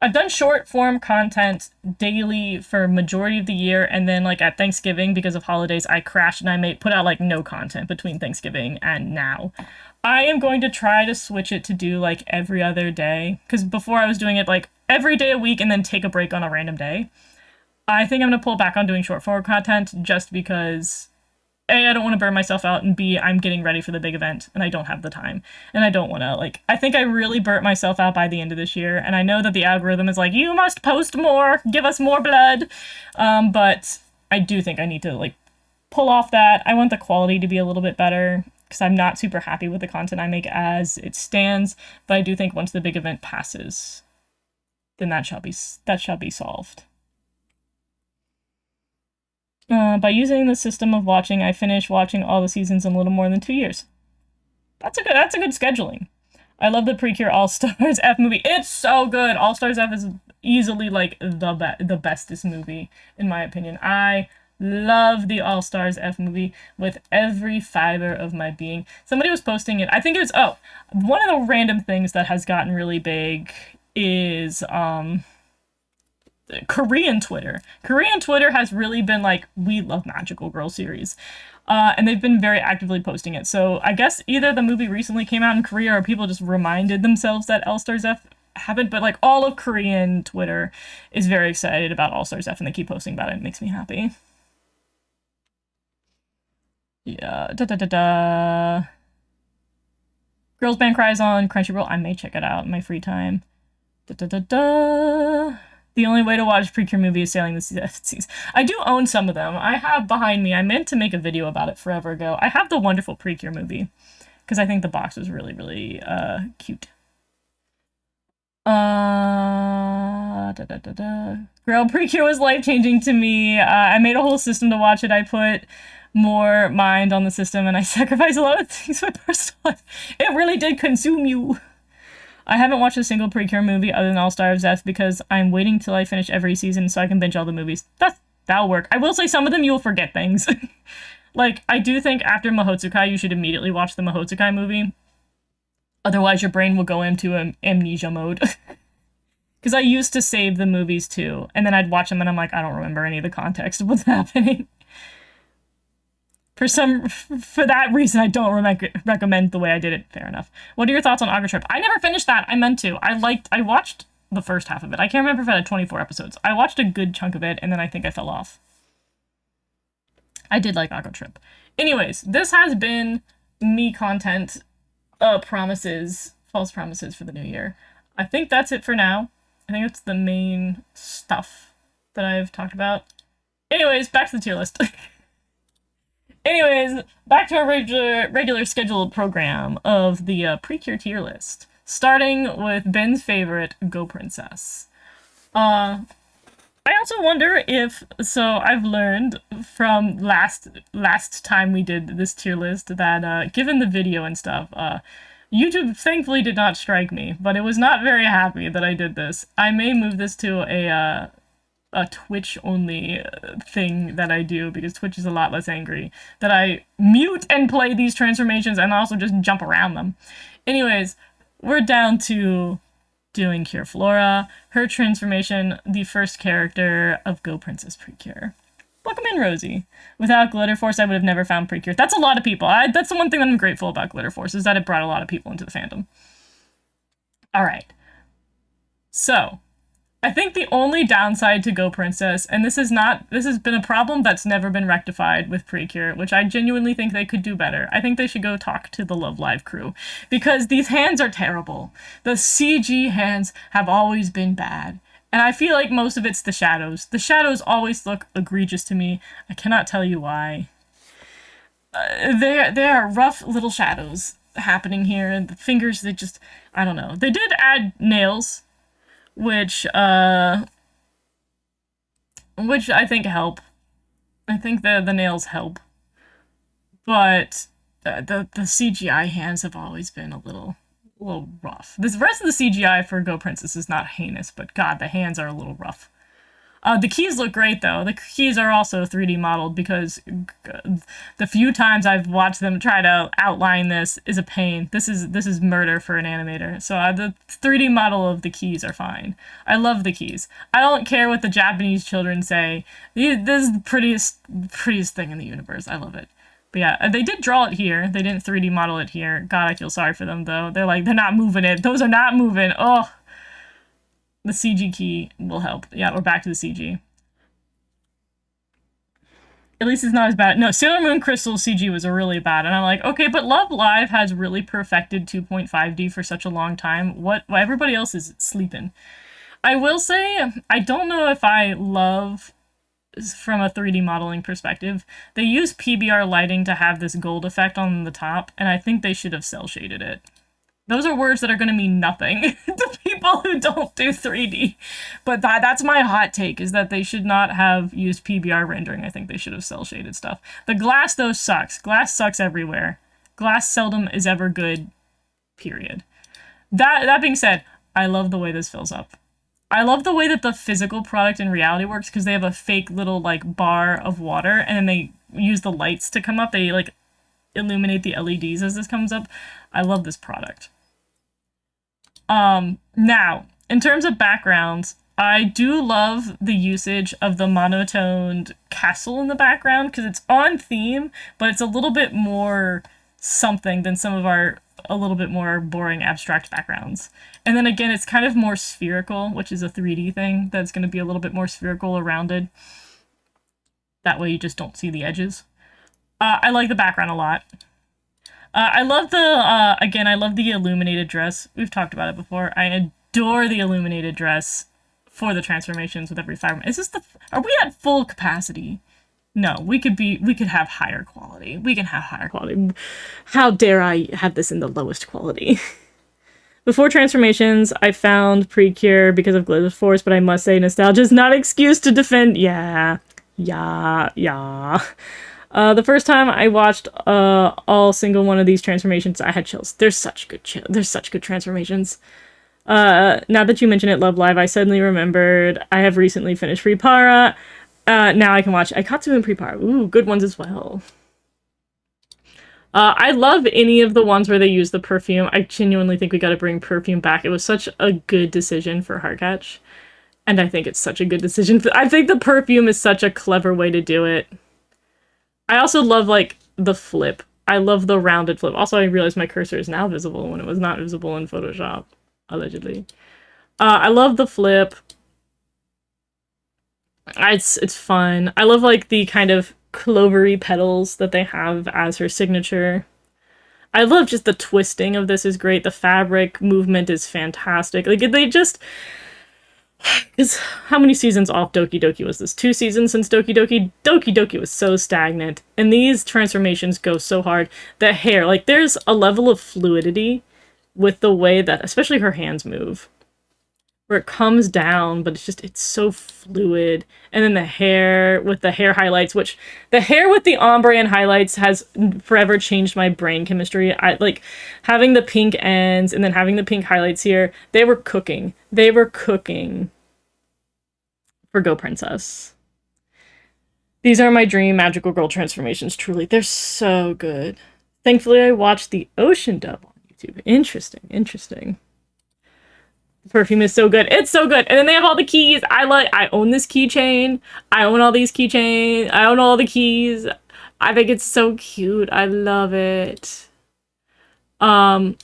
I've done short form content daily for majority of the year, and then like at Thanksgiving because of holidays I crashed and I put out like no content between Thanksgiving and now. I am going to try to switch it to do like every other day because before I was doing it like every day a week and then take a break on a random day. I think I'm going to pull back on doing short form content just because A, I don't want to burn myself out, and B, I'm getting ready for the big event, and I don't have the time. And I don't want to, like, I think I really burnt myself out by the end of this year, and I know that the algorithm is like, you must post more, give us more blood, but I do think I need to, like, pull off that. I want the quality to be a little bit better, because I'm not super happy with the content I make as it stands, but I do think once the big event passes, then that shall be solved. By using the system of watching, I finished watching all the seasons in a little more than 2 years. That's a good scheduling. I love the Precure All Stars F movie. It's so good. All Stars F is easily like the bestest movie in my opinion. I love the All Stars F movie with every fiber of my being. Somebody was posting it. I think it was one of the random things that has gotten really big is Korean Twitter. Korean Twitter has really been like, we love Magical Girl series. And they've been very actively posting it. So I guess either the movie recently came out in Korea or people just reminded themselves that All Stars F happened. But like all of Korean Twitter is very excited about All Stars F and they keep posting about it. It makes me happy. Yeah. Girls Band Cries on Crunchyroll. I may check it out in my free time. The only way to watch Precure movie is Sailing the Seas. I do own some of them. I have behind me. I meant to make a video about it forever ago. I have the wonderful Precure movie because I think the box was really, really cute. Girl, Precure was life-changing to me. I made a whole system to watch it. I put more mind on the system and I sacrificed a lot of things for personal life. It really did consume you. I haven't watched a single Precure movie other than All Stars F because I'm waiting till I finish every season so I can binge all the movies. That'll work. I will say some of them you will forget things. Like, I do think after Mahotsukai you should immediately watch the Mahotsukai movie. Otherwise your brain will go into amnesia mode. Because I used to save the movies too, and then I'd watch them and I'm like, I don't remember any of the context of what's happening. For that reason, I don't recommend the way I did it. Fair enough. What are your thoughts on Aga Trip? I never finished that. I meant to. I watched the first half of it. I can't remember if it had 24 episodes. I watched a good chunk of it, and then I think I fell off. I did like Aqua Trip. Anyways, this has been me content promises, false promises for the new year. I think that's it for now. I think that's the main stuff that I've talked about. Anyways, back to the tier list. Anyways, back to our regular scheduled program of the Precure tier list. Starting with Ben's favorite, Go Princess. I also wonder if, so I've learned from last time we did this tier list that given the video and stuff, YouTube thankfully did not strike me, but it was not very happy that I did this. I may move this to a Twitch only thing that I do, because Twitch is a lot less angry that I mute and play these transformations and also just jump around them. Anyways, we're down to doing Cure Flora, her transformation, the first character of Go Princess Precure. Welcome in, Rosie. Without Glitter Force, I would have never found Precure. That's a lot of people. That's the one thing that I'm grateful about Glitter Force, is that it brought a lot of people into the fandom. Alright. So, I think the only downside to Go Princess, and this has been a problem that's never been rectified with Precure, which I genuinely think they could do better. I think they should go talk to the Love Live crew, because these hands are terrible. The CG hands have always been bad, and I feel like most of it's the shadows. The shadows always look egregious to me. I cannot tell you why. There are rough little shadows happening here, and the fingers, they just, I don't know. They did add nails, which I think help. I think the nails help. But the CGI hands have always been a little rough. The rest of the CGI for Go Princess is not heinous, but god, the hands are a little rough. The keys look great, though. The keys are also 3D modeled, because the few times I've watched them try to outline this is a pain. This is murder for an animator. So the 3D model of the keys are fine. I love the keys. I don't care what the Japanese children say. This is the prettiest thing in the universe. I love it. But yeah, they did draw it here. They didn't 3D model it here. God, I feel sorry for them, though. They're not moving it. Those are not moving. Oh. The CG key will help. Yeah, we're back to the CG. At least it's not as bad. No, Sailor Moon Crystal CG was really bad. And I'm like, okay, but Love Live has really perfected 2.5D for such a long time. Why everybody else is sleeping? I will say, I don't know if I love, from a 3D modeling perspective, they use PBR lighting to have this gold effect on the top, and I think they should have cel shaded it. Those are words that are going to mean nothing to people who don't do 3D. But that's my hot take, is that they should not have used PBR rendering. I think they should have cel-shaded stuff. The glass, though, sucks. Glass sucks everywhere. Glass seldom is ever good, period. That being said, I love the way this fills up. I love the way that the physical product in reality works, because they have a fake little, like, bar of water, and then they use the lights to come up. They, like, illuminate the LEDs as this comes up. I love this product. Now, in terms of backgrounds, I do love the usage of the monotoned castle in the background, because it's on theme, but it's a little bit more something than some of our a little bit more boring abstract backgrounds. And then again, it's kind of more spherical, which is a 3D thing that's going to be a little bit more spherical or rounded. That way you just don't see the edges. I like the background a lot. I love the illuminated dress. We've talked about it before. I adore the illuminated dress for the transformations with every fiber. Are we at full capacity? No, we could have higher quality. We can have higher quality. How dare I have this in the lowest quality? Before transformations, I found Precure because of Glitter Force, but I must say nostalgia is not an excuse to defend. Yeah. The first time I watched all single one of these transformations, I had chills. There's such good transformations. Now that you mention it, Love Live, I suddenly remembered I have recently finished Prepara. Now I can watch Aikatsu and Prepara. Ooh, good ones as well. I love any of the ones where they use the perfume. I genuinely think we gotta bring perfume back. It was such a good decision for Heartcatch. And I think it's such a good decision. I think the perfume is such a clever way to do it. I also love, like, the flip. I love the rounded flip. Also, I realized my cursor is now visible when it was not visible in Photoshop, allegedly. I love the flip. It's fun. I love, like, the kind of clovery petals that they have as her signature. I love just the twisting of this is great. The fabric movement is fantastic. Like, they just... Because how many seasons off Doki Doki was this? 2 seasons since Doki Doki? Doki Doki was so stagnant. And these transformations go so hard. The hair, like, there's a level of fluidity with the way that, especially her hands move. Where it comes down, but it's so fluid. And then the hair with the hair highlights, which the hair with the ombre and highlights has forever changed my brain chemistry. I like having the pink ends and then having the pink highlights here. They were cooking. They were cooking for Go Princess. These are my dream magical girl transformations, truly. They're so good. Thankfully, I watched the Ocean dub on YouTube. Interesting, interesting. The perfume is so good. It's so good. And then they have all the keys. I own this keychain. I own all these keychains. I own all the keys. I think it's so cute. I love it. But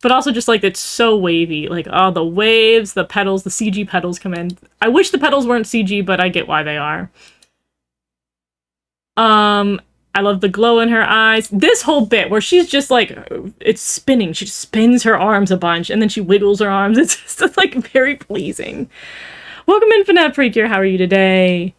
also just like it's so wavy. Like, oh, the waves, the petals, the CG petals come in. I wish the petals weren't CG, but I get why they are. I love the glow in her eyes. This whole bit where she's just like, it's spinning. She just spins her arms a bunch and then she wiggles her arms. It's just like very pleasing. Welcome in, Finette Precure. How are you today?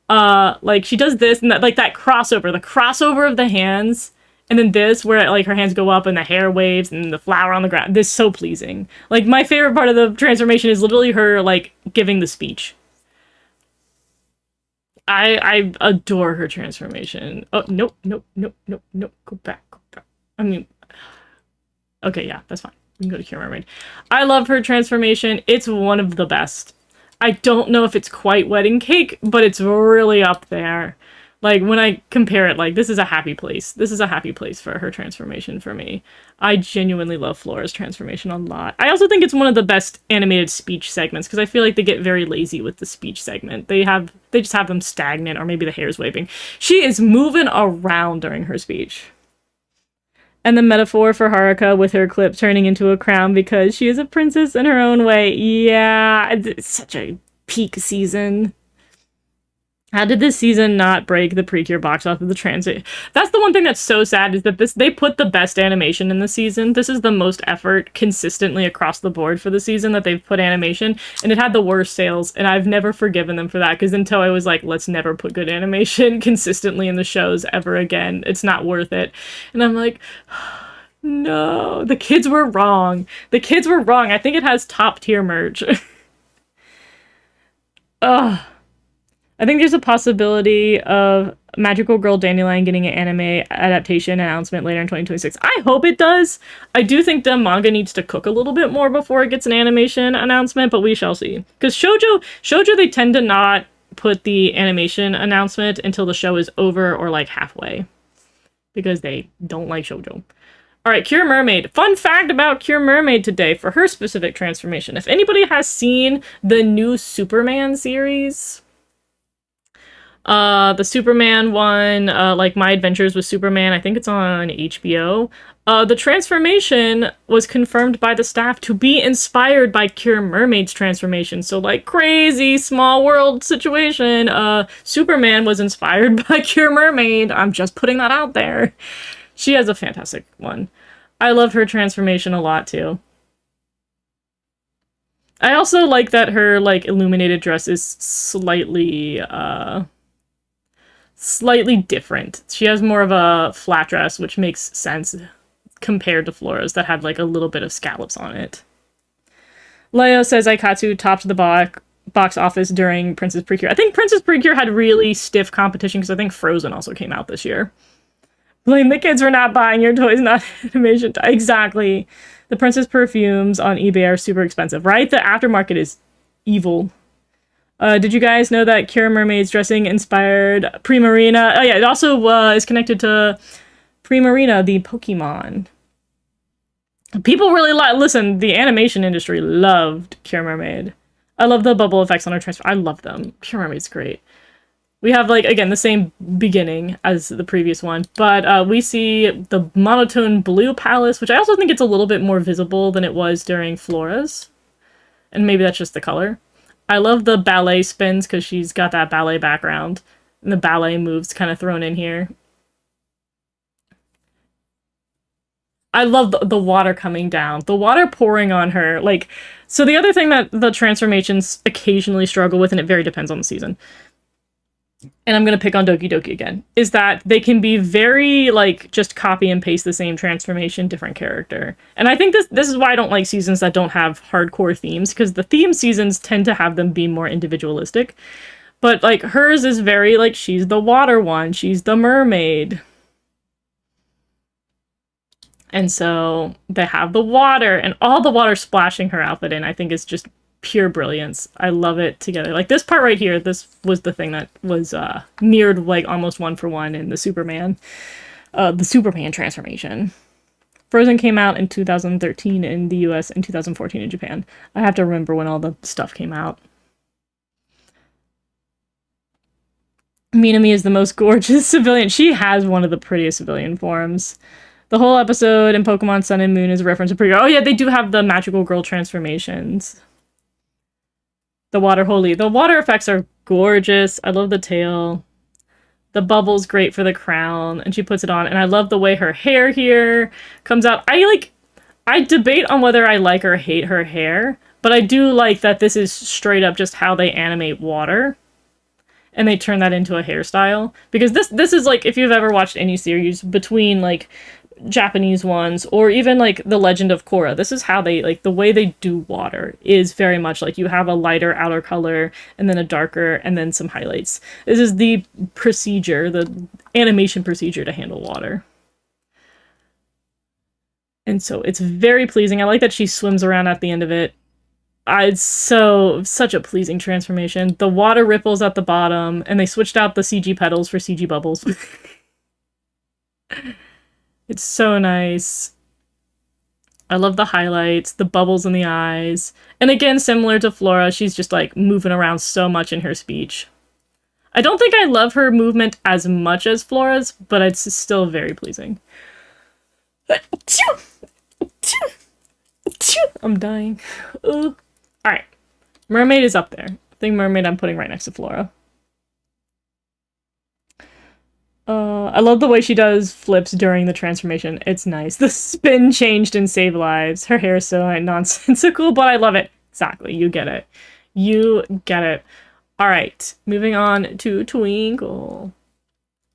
Like she does this and that, like that crossover, the crossover of the hands. And then this where like her hands go up and the hair waves and the flower on the ground. This is so pleasing. Like my favorite part of the transformation is literally her like giving the speech. I adore her transformation. Oh, nope. Go back. I mean, okay, yeah, that's fine. We can go to Cure Mermaid. I love her transformation. It's one of the best. I don't know if it's quite Wedding Cake, but it's really up there. Like, when I compare it, like, this is a happy place. This is a happy place for her transformation for me. I genuinely love Flora's transformation a lot. I also think it's one of the best animated speech segments, because I feel like they get very lazy with the speech segment. They just have them stagnant, or maybe the hair's waving. She is moving around during her speech. And the metaphor for Haruka with her clip turning into a crown because she is a princess in her own way. Yeah, it's such a peak season. How did this season not break the Precure box off of the transit? That's the one thing that's so sad is that they put the best animation in the season. This is the most effort consistently across the board for the season that they've put animation, and it had the worst sales, and I've never forgiven them for that, because until I was like, let's never put good animation consistently in the shows ever again. It's not worth it. And I'm like, no, the kids were wrong. The kids were wrong. I think it has top tier merch. Ugh. I think there's a possibility of Magical Girl Dandelion getting an anime adaptation announcement later in 2026. I hope it does. I do think the manga needs to cook a little bit more before it gets an animation announcement, but we shall see. Because shoujo, they tend to not put the animation announcement until the show is over or like halfway. Because they don't like shoujo. Alright, Cure Mermaid. Fun fact about Cure Mermaid today for her specific transformation. If anybody has seen the new Superman series... the Superman one, like My Adventures with Superman, I think it's on HBO. The transformation was confirmed by the staff to be inspired by Cure Mermaid's transformation. So, like, crazy small world situation. Superman was inspired by Cure Mermaid. I'm just putting that out there. She has a fantastic one. I love her transformation a lot, too. I also like that her, like, illuminated dress is slightly different. She has more of a flat dress, which makes sense compared to Flora's that had like a little bit of scallops on it. Leo says Aikatsu topped the box office during Princess Precure. I think Princess Precure had really stiff competition because I think Frozen also came out this year. Blame the kids for not buying your toys, not animation. Exactly. The Princess perfumes on eBay are super expensive, right? The aftermarket is evil. Did you guys know that Cure Mermaid's dressing inspired Primarina? Oh yeah, it also is connected to Primarina, the Pokemon. People really listen, the animation industry loved Cure Mermaid. I love the bubble effects on her transfer. I love them. Cure Mermaid's great. We have, like, again, the same beginning as the previous one, but we see the monotone blue palace, which I also think it's a little bit more visible than it was during Flora's. And maybe that's just the color. I love the ballet spins because she's got that ballet background. and the ballet moves kind of thrown in here. I love the water coming down, the water pouring on her. Like, so the other thing that the transformations occasionally struggle with, and it very depends on the season, and I'm gonna pick on Doki Doki again, is that they can be very, like, just copy and paste the same transformation, different character. And I think this is why I don't like seasons that don't have hardcore themes, because the theme seasons tend to have them be more individualistic. But, like, hers is very, like, she's the water one, she's the mermaid. And so they have the water, and all the water splashing her outfit in, I think, is just pure brilliance. I love it together. Like, this part right here, this was the thing that was mirrored, like, almost one for one in the Superman transformation. Frozen came out in 2013 in the US and 2014 in Japan. I have to remember when all the stuff came out. Minami is the most gorgeous civilian. She has one of the prettiest civilian forms. The whole episode in Pokemon Sun and Moon is a reference to Precure. Oh yeah, they do have the magical girl transformations. The water holy. The water effects are gorgeous. I love the tail. The bubble's great for the crown, and she puts it on. And I love the way her hair here comes out. I debate on whether I like or hate her hair, but I do like that this is straight up just how they animate water. And they turn that into a hairstyle. Because this is, like, if you've ever watched any series between, like, Japanese ones, or even, like, The Legend of Korra, this is how they, like, the way they do water is very much like you have a lighter outer color, and then a darker, and then some highlights. This is the procedure, the animation procedure to handle water. And so it's very pleasing. I like that she swims around at the end of it. It's such a pleasing transformation. The water ripples at the bottom, and they switched out the CG petals for CG bubbles. It's so nice. I love the highlights, the bubbles in the eyes. And again, similar to Flora, she's just, like, moving around so much in her speech. I don't think I love her movement as much as Flora's, but it's still very pleasing. I'm dying. Alright. Mermaid is up there. I think Mermaid I'm putting right next to Flora. I love the way she does flips during the transformation. It's nice. The spin changed and saved lives. Her hair is so nonsensical, but I love it. Exactly. You get it. You get it. Alright. Moving on to Twinkle.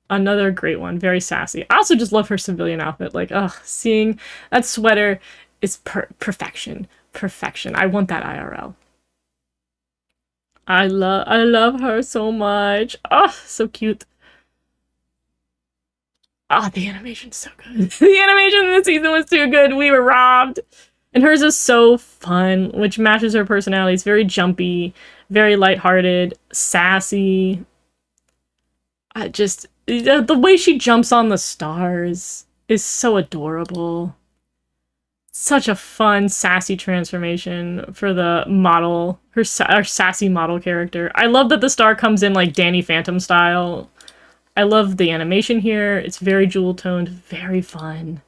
Another great one. Very sassy. I also just love her civilian outfit. Like, ugh, seeing that sweater is perfection. Perfection. I want that IRL. I love her so much. Oh, so cute. Ah, the animation's so good. The animation in this season was too good. We were robbed. And hers is so fun, which matches her personality. It's very jumpy, very lighthearted, sassy. The way she jumps on the stars is so adorable. Such a fun, sassy transformation for the model, our sassy model character. I love that the star comes in, like, Danny Phantom style. I love the animation here. It's very jewel-toned, very fun.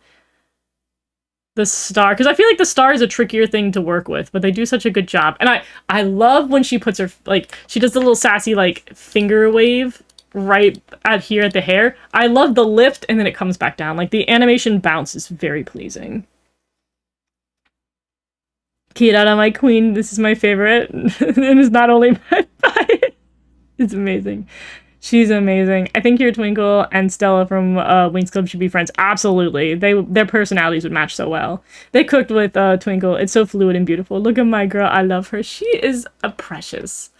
The star, because I feel like the star is a trickier thing to work with, but they do such a good job. And I love when she puts her, like, she does the little sassy, like, finger wave right at here at the hair. I love the lift, and then it comes back down. Like, the animation bounce is very pleasing. Kirara, my queen, this is my favorite. And it's not only my it's amazing. She's amazing. I think your Twinkle and Stella from Winx Club should be friends. Absolutely. Their personalities would match so well. They cooked with Twinkle. It's so fluid and beautiful. Look at my girl. I love her. She is a precious.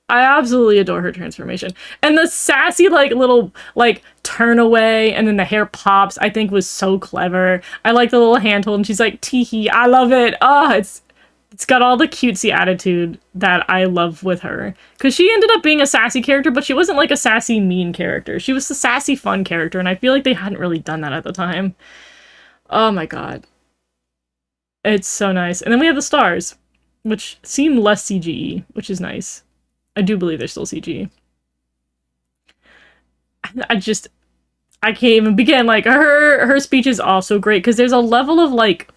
I absolutely adore her transformation. And the sassy, like, little, like, turn away and then the hair pops, I think was so clever. I like the little hand hold and she's like, tee-hee. I love it. Oh, it's got all the cutesy attitude that I love with her. Because she ended up being a sassy character, but she wasn't like a sassy, mean character. She was the sassy, fun character, and I feel like they hadn't really done that at the time. Oh my god. It's so nice. And then we have the stars, which seem less CGE, which is nice. I do believe they're still CG. I can't even begin. Like, her speech is also great, because there's a level of, like,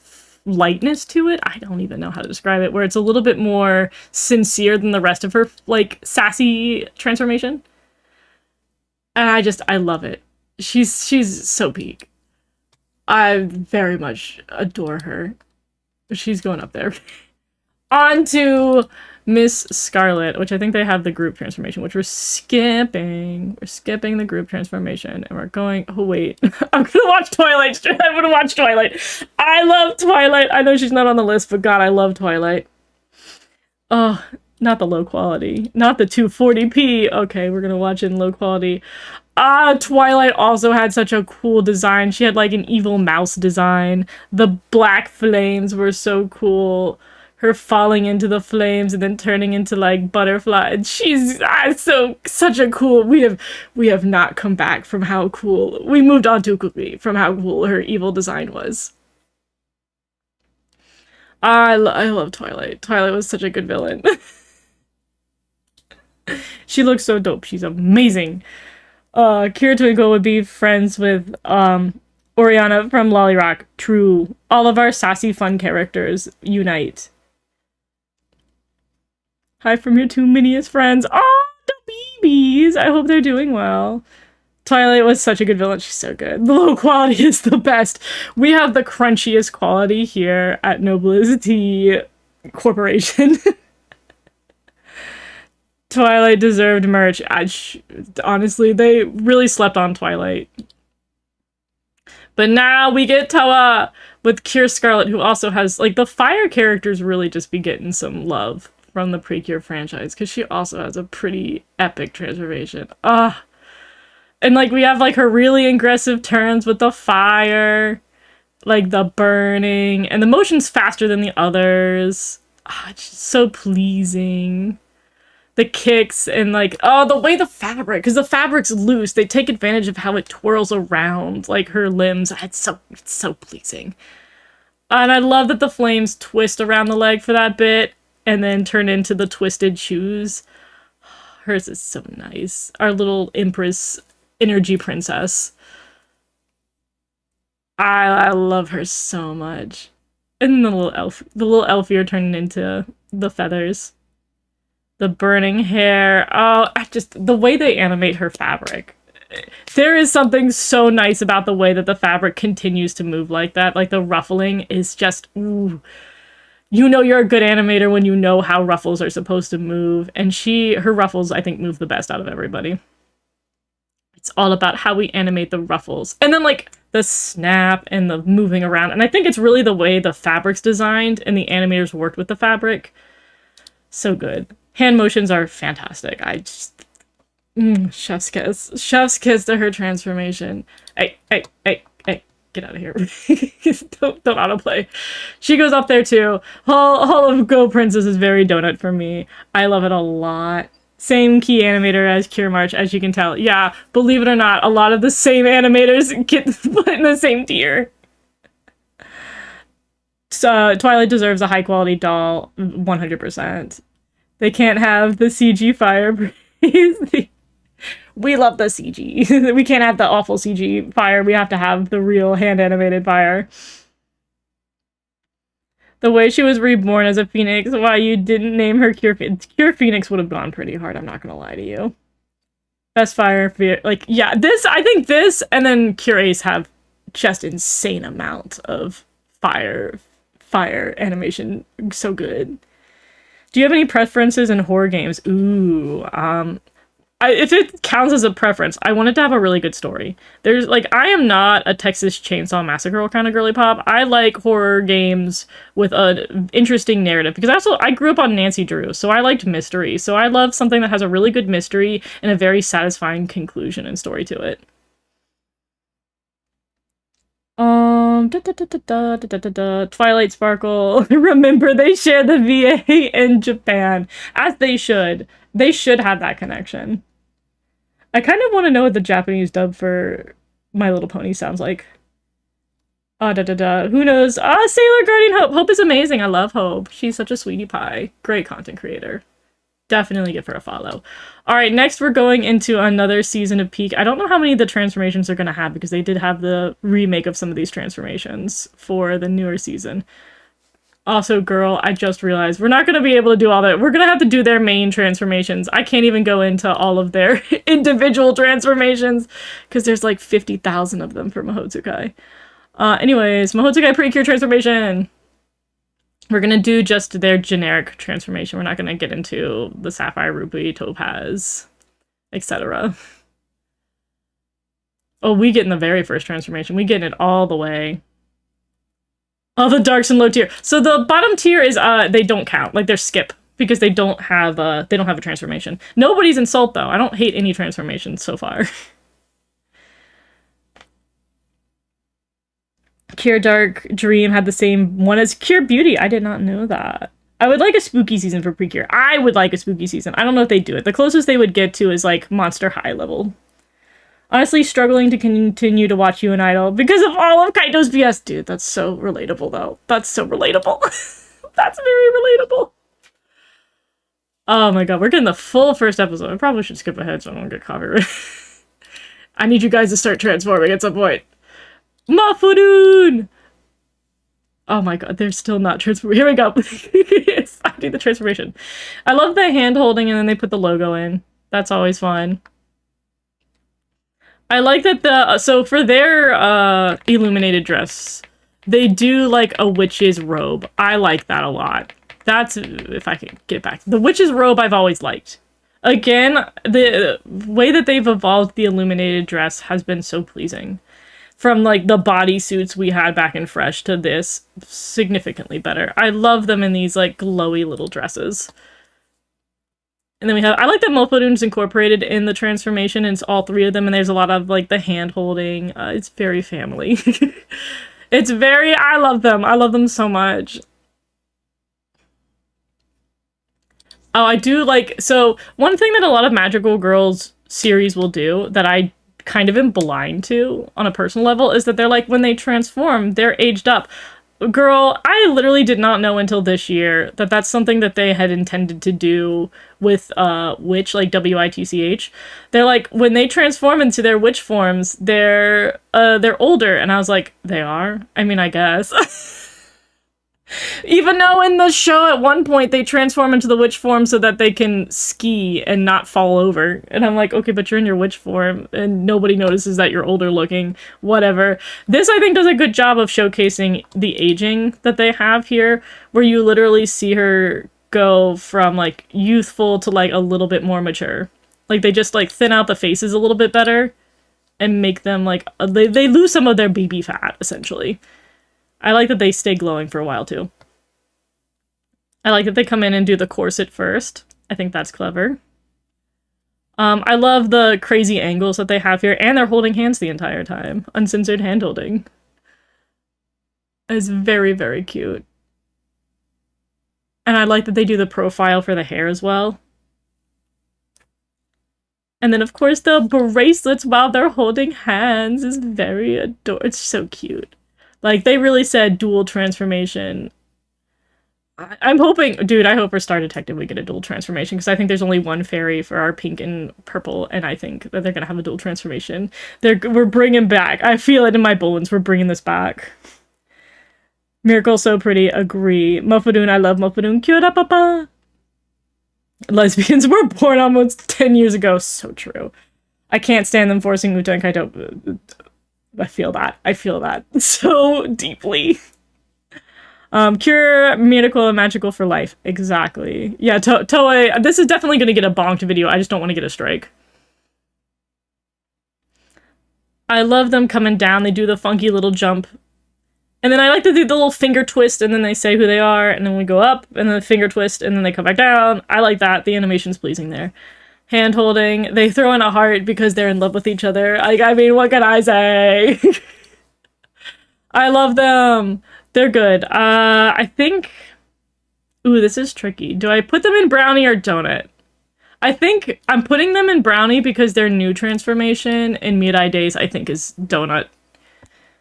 lightness to it. I don't even know how to describe it, where it's a little bit more sincere than the rest of her, like, sassy transformation. And I love it. She's so peak. I very much adore her. She's going up there. On to Miss Scarlet, which I think they have the group transformation, which we're skipping. We're skipping the group transformation, and we're going... Oh, wait. I'm gonna watch Twilight. I'm gonna watch Twilight. I love Twilight. I know she's not on the list, but God, I love Twilight. Oh, not the low quality. Not the 240p. Okay, we're gonna watch it in low quality. Twilight also had such a cool design. She had, like, an evil mouse design. The black flames were so cool. Her falling into the flames and then turning into, like, butterfly. She's such a cool... We have not come back from how cool... We moved on too quickly from how cool her evil design was. I love Twilight. Twilight was such a good villain. She looks so dope. She's amazing. Kira Twinkle would be friends with, Oriana from Lolly Rock. True. All of our sassy fun characters unite. Hi from your two miniest friends. Oh, the babies! I hope they're doing well. Twilight was such a good villain. She's so good. The low quality is the best. We have the crunchiest quality here at Nobility Corporation. Twilight deserved merch. Honestly, they really slept on Twilight. But now we get Toa with Kira Scarlet, who also has, like, the fire characters really just be getting some love from the Precure franchise, because she also has a pretty epic transformation. And, like, we have, like, her really aggressive turns with the fire, like, the burning, and the motion's faster than the others. It's just so pleasing. The kicks and, like, the way the fabric, because the fabric's loose, they take advantage of how it twirls around, like, her limbs. It's so pleasing. And I love that the flames twist around the leg for that bit, and then turn into the twisted shoes. Hers is so nice. Our little Empress energy princess. I love her so much. And the little elf ear turning into the feathers. The burning hair. Oh, the way they animate her fabric. There is something so nice about the way that the fabric continues to move like that. Like, the ruffling is just, ooh. You know you're a good animator when you know how ruffles are supposed to move. And her ruffles, I think, move the best out of everybody. It's all about how we animate the ruffles. And then, like, the snap and the moving around. And I think it's really the way the fabric's designed and the animators worked with the fabric. So good. Hand motions are fantastic. I just... chef's kiss. Chef's kiss to her transformation. Hey. Get out of here. don't autoplay. She goes up there too. Hall of Go Princess is very donut for me. I love it a lot. Same key animator as Cure March, as you can tell. Yeah, believe it or not, a lot of the same animators get put in the same tier. Twilight deserves a high quality doll, 100%. They can't have the CG fire breeze. We love the CG. We can't have the awful CG fire. We have to have the real hand-animated fire. The way she was reborn as a phoenix, why you didn't name her Cure Phoenix. Cure Phoenix would have gone pretty hard, I'm not gonna lie to you. Best fire, like, yeah, I think this and then Cure Ace have just insane amount of fire animation. So good. Do you have any preferences in horror games? Ooh, if it counts as a preference, I wanted to have a really good story. There's, like, I am not a Texas Chainsaw Massacre kind of girly pop. I like horror games with an interesting narrative, because I grew up on Nancy Drew, so I liked mystery. So I love something that has a really good mystery and a very satisfying conclusion and story to it. Twilight Sparkle. Remember, they share the VA in Japan, as they should. They should have that connection. I kind of want to know what the Japanese dub for My Little Pony sounds like. Who knows? Sailor Guardian Hope. Hope is amazing. I love Hope. She's such a sweetie pie. Great content creator. Definitely give her a follow. Alright, next we're going into another season of Peak. I don't know how many of the transformations they're going to have, because they did have the remake of some of these transformations for the newer season. Also, girl, I just realized we're not going to be able to do all that. We're going to have to do their main transformations. I can't even go into all of their individual transformations because there's like 50,000 of them for Mahotsukai. Anyways, Mahotsukai Precure transformation. We're going to do just their generic transformation. We're not going to get into the Sapphire, Ruby, Topaz, etc. Oh, we get in the very first transformation. We get it all the way. All the darks and low tier. So the bottom tier is they don't count. Like they're skip because they don't have a transformation. Nobody's insult though. I don't hate any transformations so far. Cure Dark Dream had the same one as Cure Beauty. I did not know that. I would like a spooky season for Precure. I would like a spooky season. I don't know if they do it. The closest they would get to is like Monster High level. Honestly, struggling to continue to watch You and Idol because of all of Kaito's BS. Dude, that's so relatable, though. That's so relatable. That's very relatable. Oh my god, we're getting the full first episode. I probably should skip ahead so I don't get copyrighted. I need you guys to start transforming at some point. Mafudun! Oh my god, they're still not transforming. Here we go. Yes, I need the transformation. I love the hand holding and then they put the logo in. That's always fun. I like that so for their illuminated dress, they do like a witch's robe. I like that a lot. That's, if I can get back. The witch's robe I've always liked. Again, the way that they've evolved the illuminated dress has been so pleasing. From like the bodysuits we had back in Fresh to this, significantly better. I love them in these like glowy little dresses. And then we have, I like that Mofodun's incorporated in the transformation, and it's all three of them, and there's a lot of, like, the hand-holding. It's very family. It's very, I love them. I love them so much. Oh, I do like, so, one thing that a lot of Magical Girls series will do, that I kind of am blind to, on a personal level, is that they're like, when they transform, they're aged up. Girl, I literally did not know until this year that that's something that they had intended to do with witch, like W-I-T-C-H. They're like, when they transform into their witch forms, they're older, and I was like, they are? I mean, I guess. Even though in the show at one point they transform into the witch form so that they can ski and not fall over. And I'm like, okay, but you're in your witch form and nobody notices that you're older looking, whatever. This, I think, does a good job of showcasing the aging that they have here, where you literally see her go from, like, youthful to, like, a little bit more mature. Like, they just, like, thin out the faces a little bit better and make them, like, they lose some of their baby fat, essentially. I like that they stay glowing for a while, too. I like that they come in and do the corset first. I think that's clever. I love the crazy angles that they have here, and they're holding hands the entire time. Uncensored hand-holding. It's very, very cute. And I like that they do the profile for the hair as well. And then, of course, the bracelets while they're holding hands is very adorable. It's so cute. Like, they really said dual transformation. I'm hoping, dude, I hope for Star Detective we get a dual transformation, because I think there's only one fairy for our pink and purple, and I think that they're gonna have a dual transformation. We're bringing back. I feel it in my bones. We're bringing this back. Miracle so pretty. Agree. Mofodun, I love Mofodun. Kyora papa. Lesbians were born almost 10 years ago. So true. I can't stand them forcing Uta and Kaito. I feel that. I feel that so deeply. Cure, miracle, and magical for life. Exactly. Yeah, Toei, this is definitely going to get a bonked video. I just don't want to get a strike. I love them coming down. They do the funky little jump. And then I like to do the little finger twist, and then they say who they are, and then we go up, and then the finger twist, and then they come back down. I like that. The animation's pleasing there. Hand holding. They throw in a heart because they're in love with each other. Like, I mean, what can I say? I love them. They're good. I think... Ooh, this is tricky. Do I put them in brownie or donut? I think I'm putting them in brownie because their new transformation in Mirai Days, I think, is donut.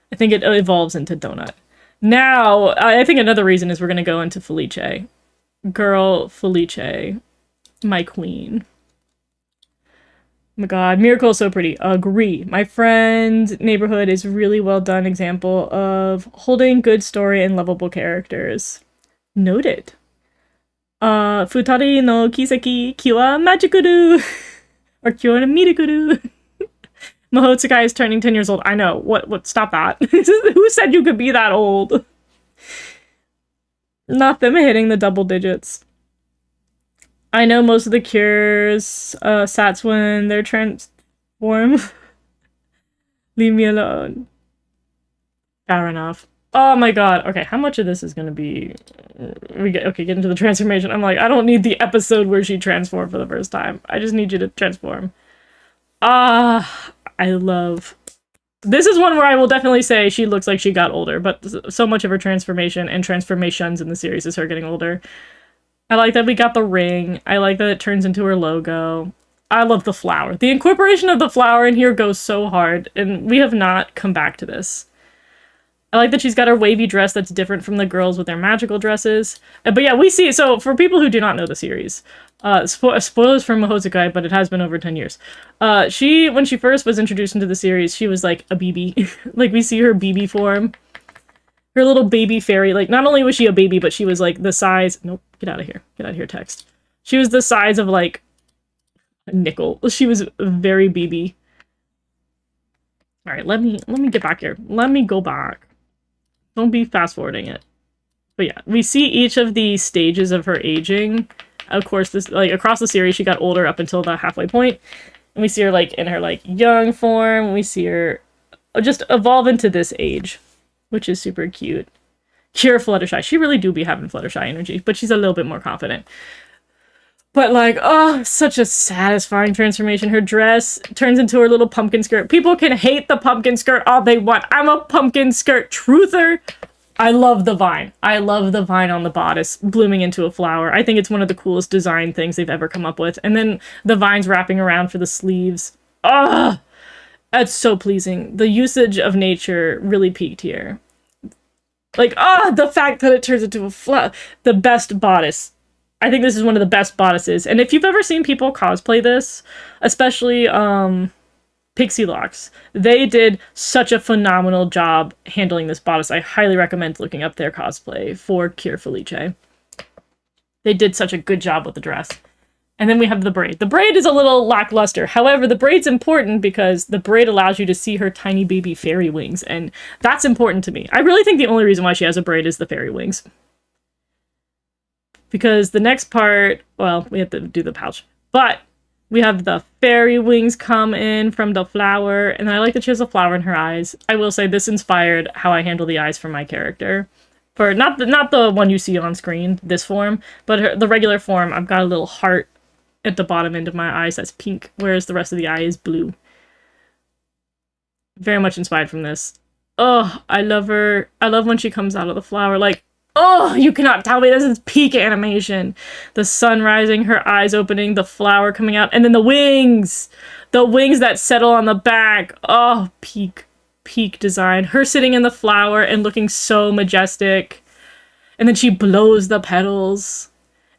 I think it evolves into donut. Now, I think another reason is we're going to go into Felice. Girl, Felice. My queen. Oh my god, Miracle is so pretty. Agree. My friend Neighborhood is really well done example of holding good story and lovable characters. Noted. Futari no kiseki kiwa magikuru. Or kiwa mirikuru. Mahotsukai is turning 10 years old. I know. What? Stop that. Who said you could be that old? Not them hitting the double digits. I know most of the cures, sats when they're transform. Leave me alone. Fair enough. Oh my god. Okay, how much of this is gonna be... get into the transformation. I'm like, I don't need the episode where she transformed for the first time. I just need you to transform. I love... This is one where I will definitely say she looks like she got older, but so much of her transformation and transformations in the series is her getting older. I like that we got the ring. I like that it turns into her logo. I love the flower. The incorporation of the flower in here goes so hard, and we have not come back to this. I like that she's got her wavy dress that's different from the girls with their magical dresses. But yeah, we see... So, for people who do not know the series, spoilers for Mahotsukai, but it has been over 10 years. When she first was introduced into the series, she was like a BB. Like, we see her BB form. Her little baby fairy. Like, not only was she a baby, but she was like the size... Nope, get out of here. Get out of here, text. She was the size of like a nickel. She was very BB. Alright, let me get back here. Let me go back. Don't be fast forwarding it. But yeah, we see each of the stages of her aging. Of course, this like across the series, she got older up until the halfway point. And we see her like in her like young form. We see her just evolve into this age, which is super cute. Cure Fluttershy. She really do be having Fluttershy energy, but she's a little bit more confident. But like, oh, such a satisfying transformation. Her dress turns into her little pumpkin skirt. People can hate the pumpkin skirt all they want. I'm a pumpkin skirt truther. I love the vine. I love the vine on the bodice blooming into a flower. I think it's one of the coolest design things they've ever come up with. And then the vines wrapping around for the sleeves. Ugh! That's so pleasing. The usage of nature really peaked here. Like, the fact that it turns into a flower. The best bodice. I think this is one of the best bodices. And if you've ever seen people cosplay this, especially Pixie Locks, they did such a phenomenal job handling this bodice. I highly recommend looking up their cosplay for Cure Felice. They did such a good job with the dress. And then we have the braid. The braid is a little lackluster. However, the braid's important because the braid allows you to see her tiny baby fairy wings. And that's important to me. I really think the only reason why she has a braid is the fairy wings. Because the next part, well, we have to do the pouch. But we have the fairy wings come in from the flower. And I like that she has a flower in her eyes. I will say this inspired how I handle the eyes for my character. For not the one you see on screen, this form, but the regular form, I've got a little heart at the bottom end of my eyes that's pink, whereas the rest of the eye is blue. Very much inspired from this. Oh, I love her. I love when she comes out of the flower. Like, oh, you cannot tell me this is peak animation. The sun rising, her eyes opening, the flower coming out, and then the wings! The wings that settle on the back. Oh, peak design. Her sitting in the flower and looking so majestic. And then she blows the petals.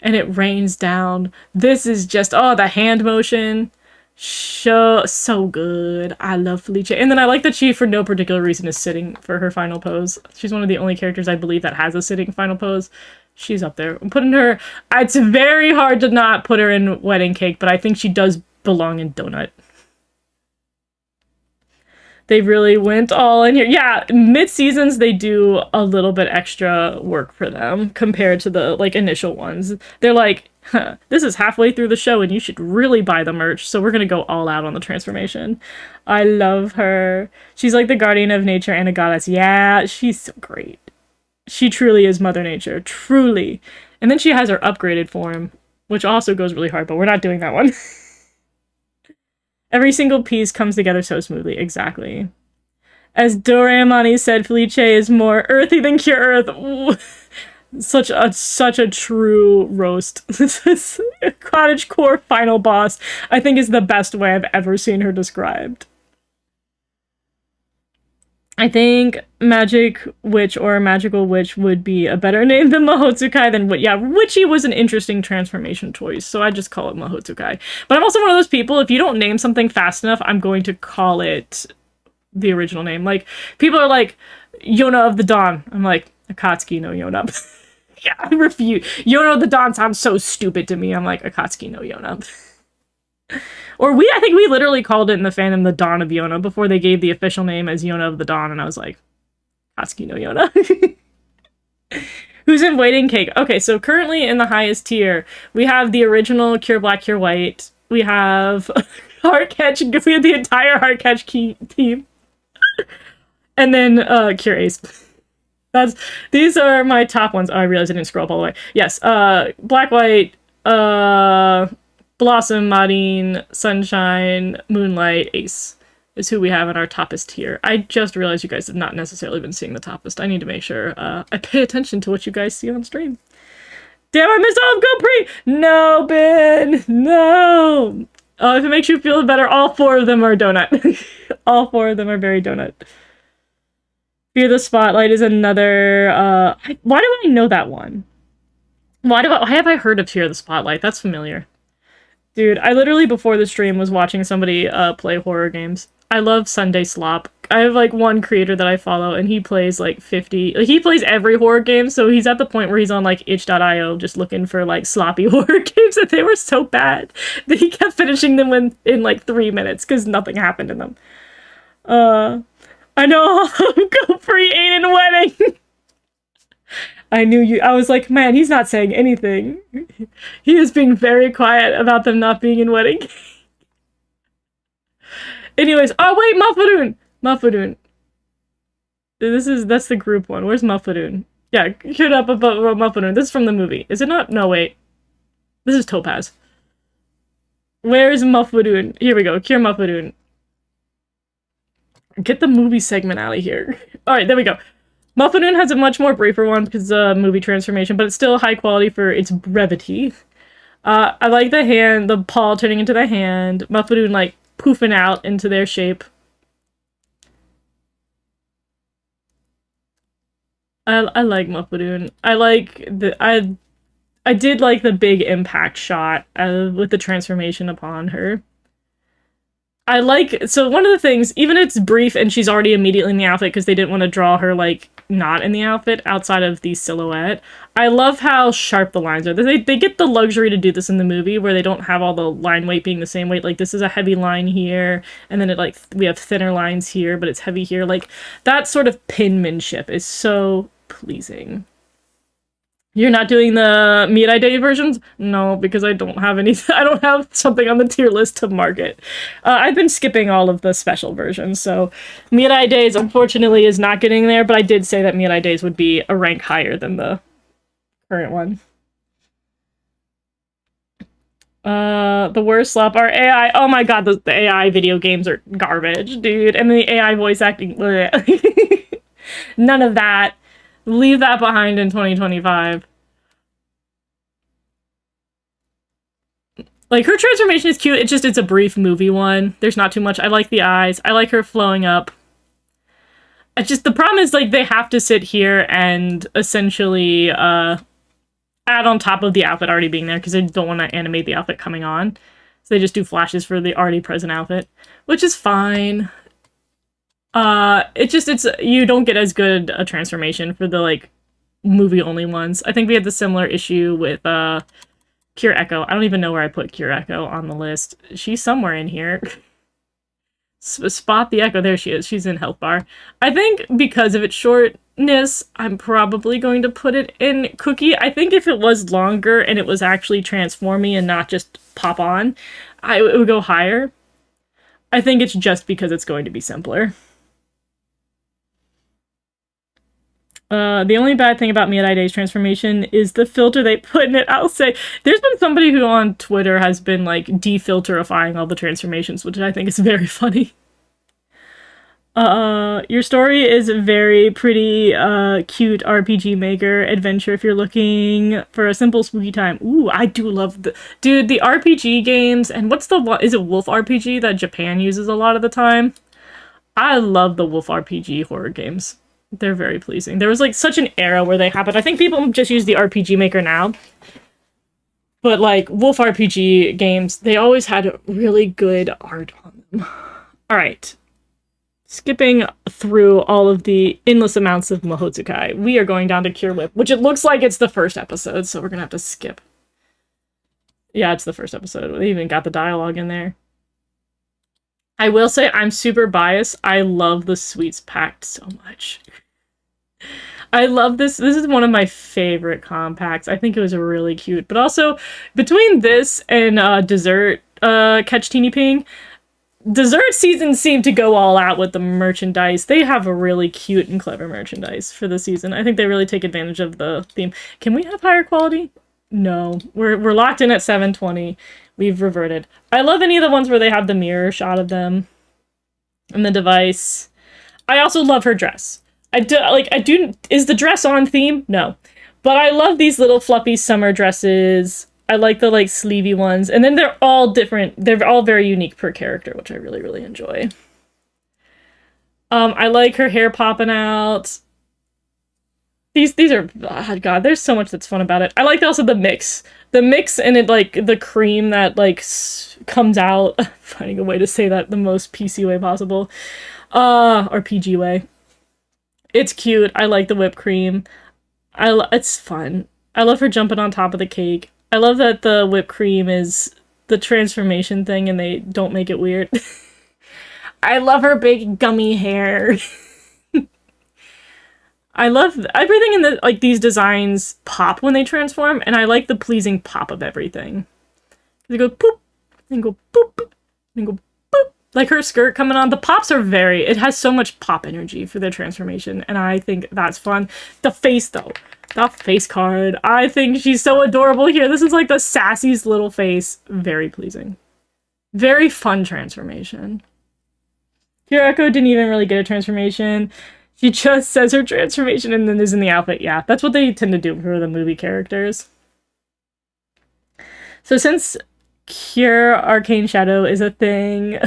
And it rains down. This is just, oh, the hand motion. So good. I love Felice. And then I like that she, for no particular reason, is sitting for her final pose. She's one of the only characters I believe that has a sitting final pose. She's up there. I'm putting her... It's very hard to not put her in Wedding Cake, but I think she does belong in Donut. They really went all in here. Yeah, mid-seasons, they do a little bit extra work for them compared to the, like, initial ones. They're like, huh, this is halfway through the show and you should really buy the merch, so we're gonna go all out on the transformation. I love her. She's like the guardian of nature and a goddess. Yeah, she's so great. She truly is Mother Nature. Truly. And then she has her upgraded form, which also goes really hard, but we're not doing that one. Every single piece comes together so smoothly. Exactly. As Doraemon said, Felice is more earthy than Cure Earth. Ooh. Such a true roast. This is Cottagecore final boss, I think, is the best way I've ever seen her described. I think Magic Witch or Magical Witch would be a better name than Mahotsukai than yeah, Witchy was an interesting transformation choice, so I just call it Mahotsukai. But I'm also one of those people, if you don't name something fast enough, I'm going to call it the original name. Like, people are like, Yona of the Dawn. I'm like, Akatsuki no Yona. Yeah, I refuse. Yona the Dawn sounds so stupid to me. I'm like, Akatsuki no Yona. Or I think we literally called it in the fandom the Dawn of Yona before they gave the official name as Yona of the Dawn, and I was like, Akatsuki no Yona. Who's in Waiting Cake? Okay, so currently in the highest tier, we have the original Cure Black, Cure White. We have Heart Catch. We have the entire Heart Catch team. And then Cure Ace. These are my top ones. Oh, I realized I didn't scroll up all the way. Yes, Black, White, Blossom, Marin, Sunshine, Moonlight, Ace is who we have in our toppest tier. I just realized you guys have not necessarily been seeing the toppest. I need to make sure I pay attention to what you guys see on stream. Damn, I missed all of Go Pre! No, Ben! No! If it makes you feel better, all 4 of them are donut. All 4 of them are very donut. Fear the Spotlight is another, why do I know that one? Why have I heard of Fear the Spotlight? That's familiar. Dude, I literally before the stream was watching somebody play horror games. I love Sunday Slop. I have like one creator that I follow and he plays like 50, like he plays every horror game, so he's at the point where he's on like itch.io just looking for like sloppy horror games, and they were so bad that he kept finishing them in like 3 minutes because nothing happened in them. I know Go Free ain't in Wedding. I knew you. I was like, man, he's not saying anything. He is being very quiet about them not being in Wedding. Anyways, oh wait, Mafadoon. That's the group one. Where's Mafadoon? Yeah, queued up about Mafadoon. This is from the movie. Is it not? No, wait. This is Topaz. Where's Mafadoon? Here we go. Cure Mafadoon. Get the movie segment out of here. Alright, there we go. Mafadoon has a much more briefer one because movie transformation, but it's still high quality for its brevity. I like the hand, the paw turning into the hand. Mafadoon, like, poofing out into their shape. I like Mafadoon. I like I did like the big impact shot with the transformation upon her. I like, so one of the things, even if it's brief and she's already immediately in the outfit because they didn't want to draw her, like, not in the outfit outside of the silhouette, I love how sharp the lines are. They get the luxury to do this in the movie where they don't have all the line weight being the same weight. Like, this is a heavy line here, and then we have thinner lines here, but it's heavy here. Like, that sort of penmanship is so pleasing. You're not doing the Mirai Day versions? No, because I don't have any. I don't have something on the tier list to market. I've been skipping all of the special versions, so Mirai Days, unfortunately, is not getting there, but I did say that Mirai Days would be a rank higher than the current one. The worst slop are AI. Oh my god, the AI video games are garbage, dude. And the AI voice acting. None of that. Leave that behind in 2025. Like, her transformation is cute, it's a brief movie one. There's not too much. I like the eyes. I like her flowing up. It's just, the problem is, like, they have to sit here and essentially, add on top of the outfit already being there, because they don't want to animate the outfit coming on. So they just do flashes for the already present outfit, which is fine. You don't get as good a transformation for the, like, movie-only ones. I think we had the similar issue with, Cure Echo. I don't even know where I put Cure Echo on the list. She's somewhere in here. Spot the Echo. There she is. She's in Health Bar. I think because of its shortness, I'm probably going to put it in Cookie. I think if it was longer and it was actually transforming and not just pop on, it would go higher. I think it's just because it's going to be simpler. The only bad thing about Mirai Day's transformation is the filter they put in it. I'll say, there's been somebody who on Twitter has been, like, defilterifying all the transformations, which I think is very funny. Your story is a very pretty, cute RPG maker adventure if you're looking for a simple spooky time. Ooh, I do love dude, the RPG games, and what's the one, is it Wolf RPG that Japan uses a lot of the time? I love the Wolf RPG horror games. They're very pleasing. There was, like, such an era where they happened. I think people just use the RPG Maker now. But, like, Wolf RPG games, they always had really good art on them. Alright. skipping through all of the endless amounts of Mahotsukai, we are going down to Cure Whip, which it looks like it's the first episode, so we're gonna have to skip. Yeah, it's the first episode. They even got the dialogue in there. I will say I'm super biased. I love the Sweets Pact so much. I love this. This is one of my favorite compacts. I think it was really cute. But also, between this and Dessert Catch Teeny Ping, Dessert season seemed to go all out with the merchandise. They have a really cute and clever merchandise for the season. I think they really take advantage of the theme. Can we have higher quality? No. We're locked in at 720. We've reverted. I love any of the ones where they have the mirror shot of them and the device. I also love her dress. Is the dress on theme? No. But I love these little fluffy summer dresses. I like the sleevey ones, and then they're all different. They're all very unique per character, which I really, really enjoy. I like her hair popping out. These are, oh God, there's so much that's fun about it. I like also the mix and it the cream that comes out. Finding a way to say that the most PC way possible, or PG way. It's cute. I like the whipped cream. It's fun. I love her jumping on top of the cake. I love that the whipped cream is the transformation thing and they don't make it weird. I love her big gummy hair. I love everything in the these designs pop when they transform, and I like the pleasing pop of everything. They go poop, and go poop, and go boop. Like her skirt coming on. The pops are it has so much pop energy for their transformation, and I think that's fun. The face though. The face card. I think she's so adorable here. This is like the sassiest little face. Very pleasing. Very fun transformation. Hirako didn't even really get a transformation. She just says her transformation and then is in the outfit. Yeah, that's what they tend to do for the movie characters. So since Cure Arcane Shadow is a thing,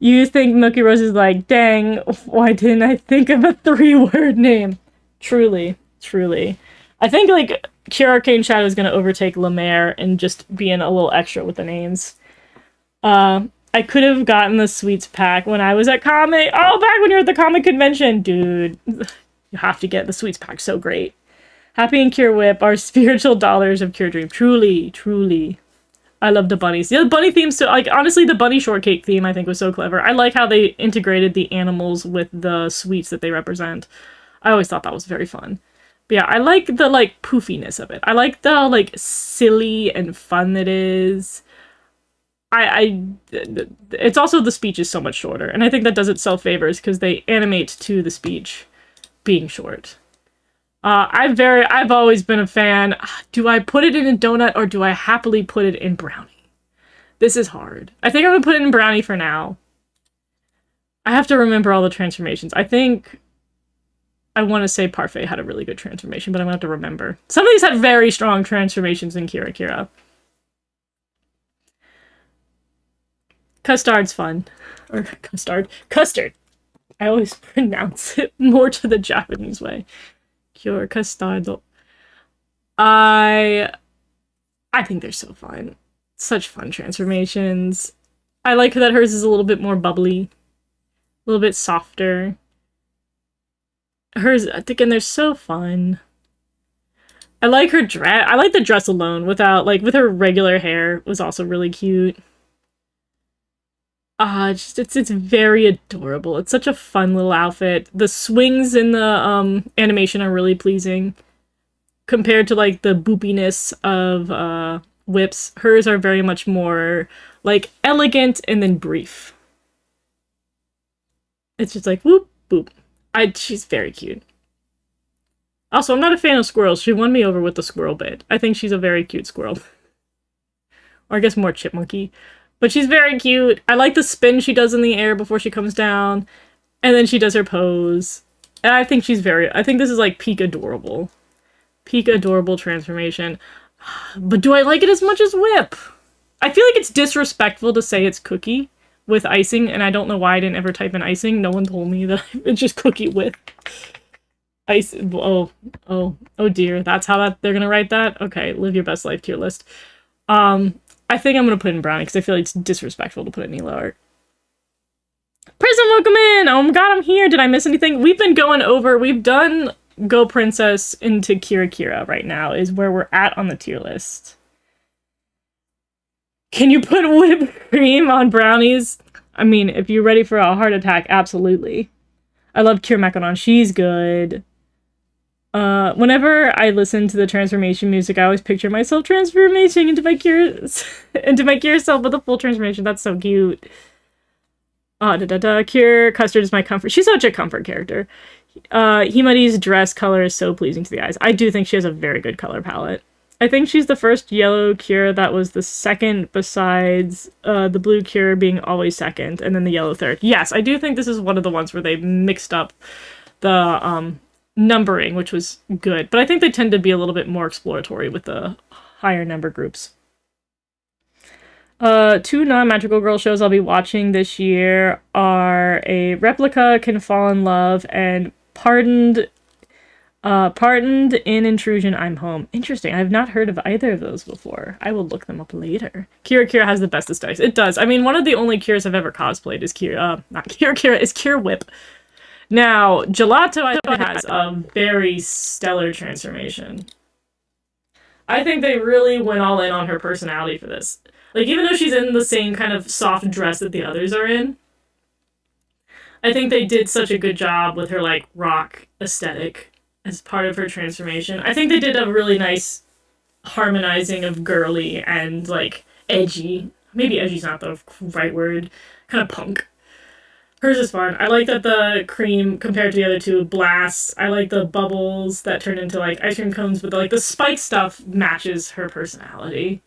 you think Milky Rose is like, dang, why didn't I think of a 3-word name? Truly. Truly. I think Cure Arcane Shadow is going to overtake Lemaire and just being a little extra with the names. I could have gotten the Sweets Pack when I was at Comic. Oh, back when you were at the Comic Convention. Dude, you have to get the Sweets Pack. So great. Happy and Cure Whip are spiritual dollars of Cure Dream. Truly, truly. I love the bunnies. Yeah, the bunny themes, so, honestly, the bunny shortcake theme I think was so clever. I like how they integrated the animals with the sweets that they represent. I always thought that was very fun. But yeah, I like the, poofiness of it. I like the, silly and fun that is. It's also the speech is so much shorter, and I think that does itself favors because they animate to the speech being short. I've always been a fan. Do I put it in a donut or do I happily put it in brownie? This is hard. I think I'm gonna put it in brownie for now. I have to remember all the transformations. I think I want to say Parfait had a really good transformation, but I'm gonna have to remember. Some of these had very strong transformations in Kira Kira. Custard's fun. Or custard. I always pronounce it more to the Japanese way. Cure Custardo. I think they're so fun. Such fun transformations. I like that hers is a little bit more bubbly. A little bit softer. Hers, again, they're so fun. I like her dress. I like the dress alone without, with her regular hair was also really cute. It's very adorable. It's such a fun little outfit. The swings in the animation are really pleasing. Compared to the boopiness of Whip's, hers are very much more elegant and then brief. It's just whoop boop. She's very cute. Also, I'm not a fan of squirrels. She won me over with the squirrel bit. I think she's a very cute squirrel. Or I guess more chipmunky. But she's very cute. I like the spin she does in the air before she comes down. And then she does her pose. And I think she's I think this is peak adorable. Peak adorable transformation. But do I like it as much as Whip? I feel like it's disrespectful to say it's Cookie with icing. And I don't know why I didn't ever type in icing. No one told me that it's just Cookie with ice. Oh dear. That's how they're gonna write that? Okay, live your best life, tier list. I think I'm going to put it in brownie because I feel like it's disrespectful to put it any lower. Prism, welcome in! Oh my god, I'm here. Did I miss anything? We've been going over, we've done Go Princess into Kira right now is where we're at on the tier list. Can you put whipped cream on brownies? I mean, if you're ready for a heart attack, absolutely. I love Kira Makanon. She's good. Whenever I listen to the transformation music, I always picture myself transforming into my Kira self with a full transformation. That's so cute. Cure Custard is my comfort. She's such a comfort character. Himari's dress color is so pleasing to the eyes. I do think she has a very good color palette. I think she's the first yellow Cure that was the second, besides the blue Cure being always second, and then the yellow third. Yes, I do think this is one of the ones where they mixed up the numbering, which was good. But I think they tend to be a little bit more exploratory with the higher number groups. 2 non-magical girl shows I'll be watching this year are A Replica Can Fall in Love and Pardoned in Intrusion, I'm Home. Interesting. I have not heard of either of those before. I will look them up later. Kira has the best aesthetics. It does. I mean, one of the only Cures I've ever cosplayed is is Cure Whip. Now, Gelato I think has a very stellar transformation. I think they really went all in on her personality for this. Like, even though she's in the same kind of soft dress that the others are in, I think they did such a good job with her, like, rock aesthetic as part of her transformation. I think they did a really nice harmonizing of girly and, like, edgy. Maybe edgy's not the right word. Kind of punk. Hers is fun. I like that the cream, compared to the other two, blasts. I like the bubbles that turn into, like, ice cream cones, but, the spike stuff matches her personality.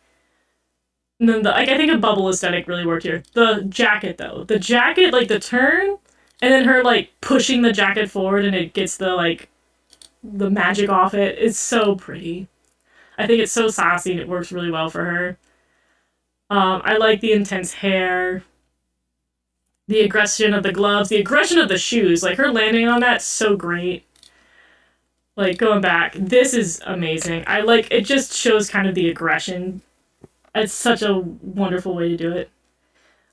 And then I think a bubble aesthetic really worked here. The jacket, though. The jacket, like, the turn, and then her, like, pushing the jacket forward and it gets the magic off it. It's so pretty. I think it's so sassy and it works really well for her. I like the intense hair. The aggression of the gloves. The aggression of the shoes. Like, her landing on that, so great. Like, going back, this is amazing. It just shows kind of the aggression. It's such a wonderful way to do it.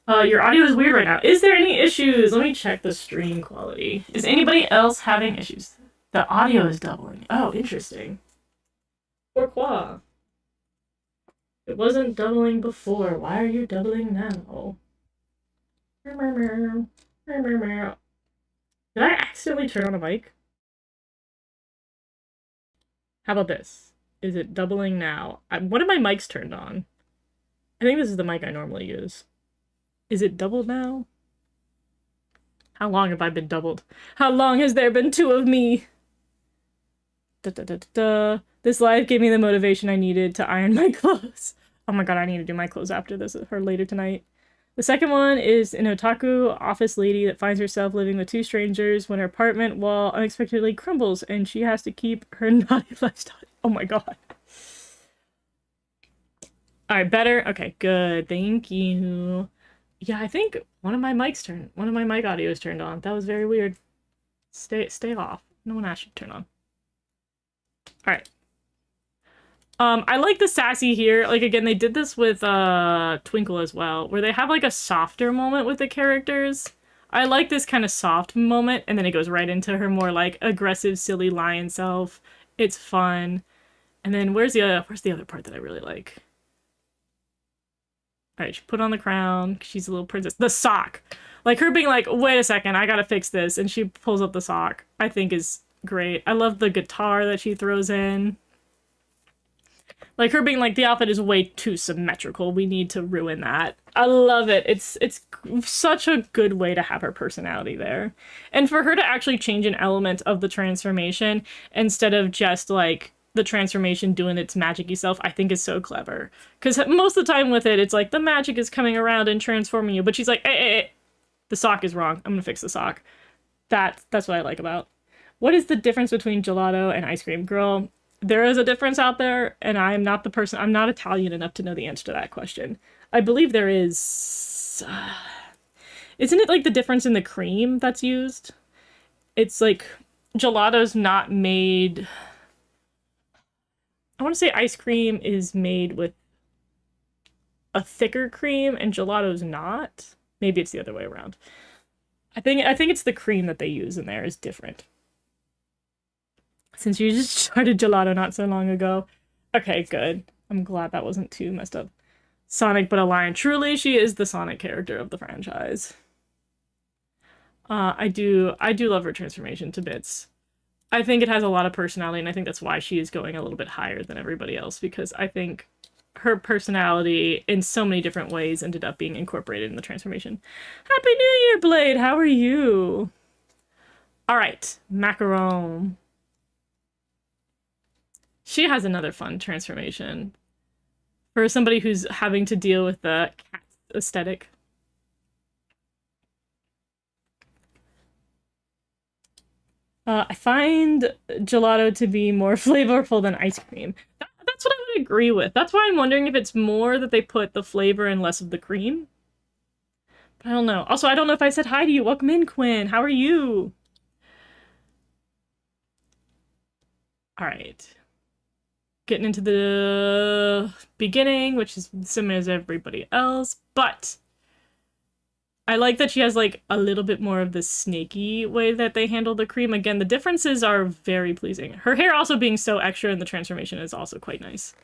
Your audio is weird right now. Is there any issues? Let me check the stream quality. Is anybody else having issues? The audio is doubling. Oh, interesting. Pourquoi? It wasn't doubling before. Why are you doubling now? Did I accidentally turn on a mic? How about this? Is it doubling now? One of my mics turned on. I think this is the mic I normally use. Is it doubled now? How long have I been doubled? How long has there been 2 of me? This live gave me the motivation I needed to iron my clothes. Oh my god, I need to do my clothes after this or later tonight. The second one is an otaku office lady that finds herself living with 2 strangers when her apartment wall unexpectedly crumbles and she has to keep her naughty lifestyle. Oh my god. Alright, better? Okay, good. Thank you. Yeah, I think one of my mic audio is turned on. That was very weird. Stay off. No one asked you to turn on. Alright. I like the sassy here. Like, again, they did this with Twinkle as well, where they have, like, a softer moment with the characters. I like this kind of soft moment, and then it goes right into her more, like, aggressive, silly lion self. It's fun. And then where's the other part that I really like? Alright, she put on the crown. She's a little princess. The sock! Like, her being like, wait a second, I gotta fix this, and she pulls up the sock, I think is great. I love the guitar that she throws in. Like, her being like, the outfit is way too symmetrical. We need to ruin that. I love it. It's such a good way to have her personality there. And for her to actually change an element of the transformation instead of just, like, the transformation doing its magic-y self, I think is so clever. Because most of the time with it, it's like, the magic is coming around and transforming you. But she's like, hey, the sock is wrong. I'm gonna fix the sock. That's what I like about. What is the difference between gelato and ice cream? Girl, there is a difference out there, and I'm not Italian enough to know the answer to that question. I believe there is... isn't it, like, the difference in the cream that's used? It's, like, gelato's not made... I want to say ice cream is made with a thicker cream, and gelato's not. Maybe it's the other way around. I think it's the cream that they use in there is different. Since you just started gelato not so long ago. Okay, good. I'm glad that wasn't too messed up. Sonic but a lion. Truly, she is the Sonic character of the franchise. I do love her transformation to bits. I think it has a lot of personality, and I think that's why she is going a little bit higher than everybody else, because I think her personality in so many different ways ended up being incorporated in the transformation. Happy New Year, Blade! How are you? Alright, Macaron. She has another fun transformation. For somebody who's having to deal with the cat aesthetic. I find gelato to be more flavorful than ice cream. That's what I would agree with. That's why I'm wondering if it's more that they put the flavor and less of the cream. But I don't know. Also, I don't know if I said hi to you. Welcome in, Quinn. How are you? Alright. Getting into the beginning, which is similar as everybody else, but I like that she has like a little bit more of the snaky way that they handle the cream. Again, the differences are very pleasing. Her hair also being so extra in the transformation is also quite nice.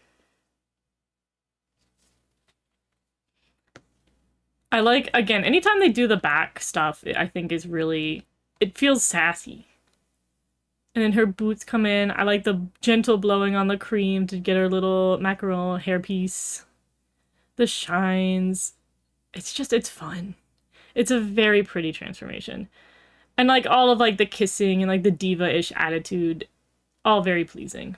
I like, again, anytime they do the back stuff, I think is really, it feels sassy. And then her boots come in. I like the gentle blowing on the cream to get her little macaron hairpiece. The shines. It's fun. It's a very pretty transformation. And like all of like the kissing and like the diva-ish attitude, all very pleasing.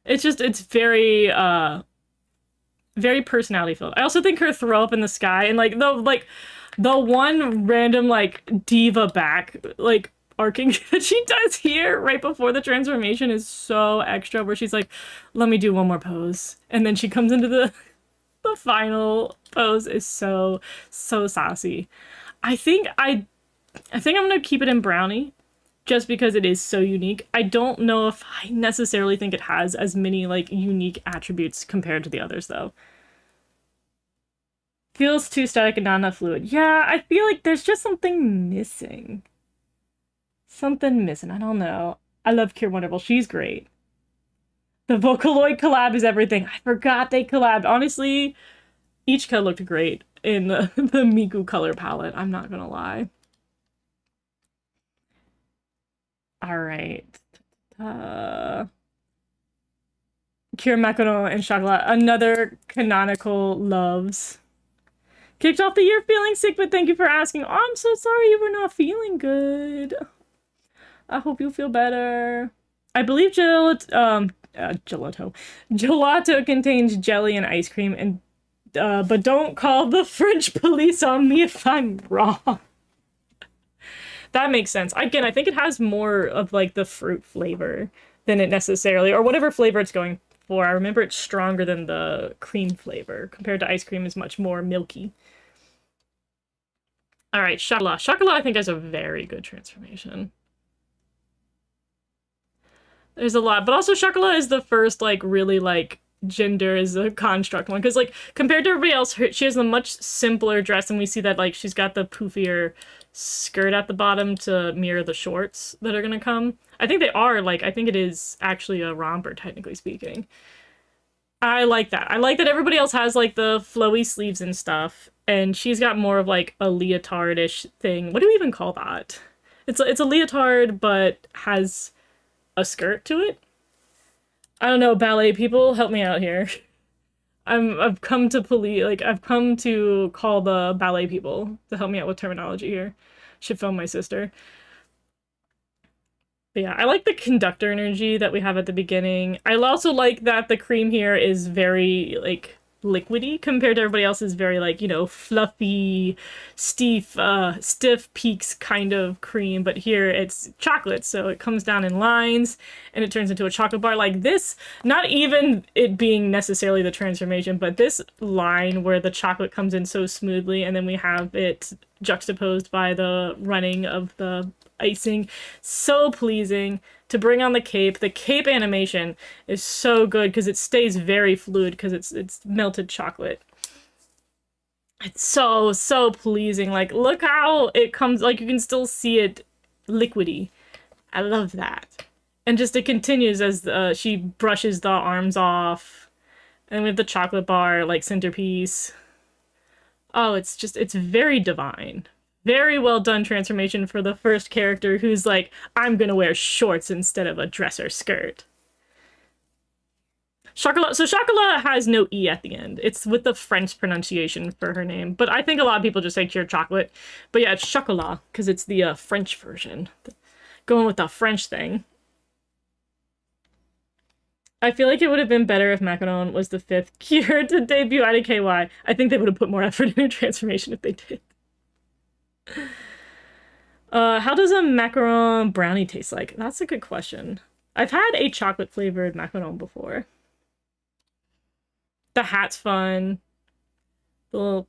It's very personality filled. I also think her throw up in the sky and the one random like diva back like arcing that she does here right before the transformation is so extra, where she's like, let me do one more pose. And then she comes into the final pose is so saucy. I think I'm gonna keep it in brownie just because it is so unique. I don't know if I necessarily think it has as many like unique attributes compared to the others though. Feels too static and not enough fluid. Yeah, I feel like there's just something missing. Something missing. I don't know. I love Cure Wonderful. She's great. The Vocaloid collab is everything. I forgot they collabed. Honestly, each cut looked great in the Miku color palette. I'm not gonna lie. Alright. Cure Macaron and Chocolat. Another canonical loves. Kicked off the year feeling sick, but thank you for asking. Oh, I'm so sorry you were not feeling good. I hope you feel better. I believe gelato contains jelly and ice cream, and but don't call the French police on me if I'm wrong. That makes sense. Again, I think it has more of like the fruit flavor than it necessarily, or whatever flavor it's going for. I remember it's stronger than the cream flavor compared to ice cream is much more milky. All right, Chocolat. Chocolat I think has a very good transformation. There's a lot, but also Chocolat is the first like really like gender is a construct one, because like compared to everybody else, she has a much simpler dress, and we see that like she's got the poofier skirt at the bottom to mirror the shorts that are gonna come. I think they are like, I think it is actually a romper technically speaking. I like that. I like that everybody else has like the flowy sleeves and stuff, and she's got more of like a leotard-ish thing. What do we even call that? It's a leotard but has a skirt to it. I don't know, ballet people, help me out here. I've come to call the ballet people to help me out with terminology here. Should phone my sister. But yeah, I like the conductor energy that we have at the beginning. I also like that the cream here is very like liquidy compared to everybody else's very like, you know, fluffy, stiff peaks kind of cream, but here it's chocolate, so it comes down in lines and it turns into a chocolate bar like this. Not even it being necessarily the transformation, but this line where the chocolate comes in so smoothly and then we have it juxtaposed by the running of the icing. So pleasing. To bring on the cape animation is so good because it stays very fluid because it's melted chocolate. It's so, so pleasing. Like, look how it comes, like, you can still see it liquidy. I love that. And just it continues as she brushes the arms off. And we have the chocolate bar, like, centerpiece. Oh, it's very divine. Very well done transformation for the first character who's like, I'm gonna wear shorts instead of a dress or skirt. Chocolat. So Chocolat has no E at the end. It's with the French pronunciation for her name. But I think a lot of people just say pure chocolate. But yeah, it's Chocolat because it's the French version. Going with the French thing. I feel like it would have been better if Macaron was the fifth cure to debut out of KY. I think they would have put more effort into transformation if they did. How does a macaron brownie taste like? That's a good question. I've had a chocolate flavored macaron before. The hat's fun. The little...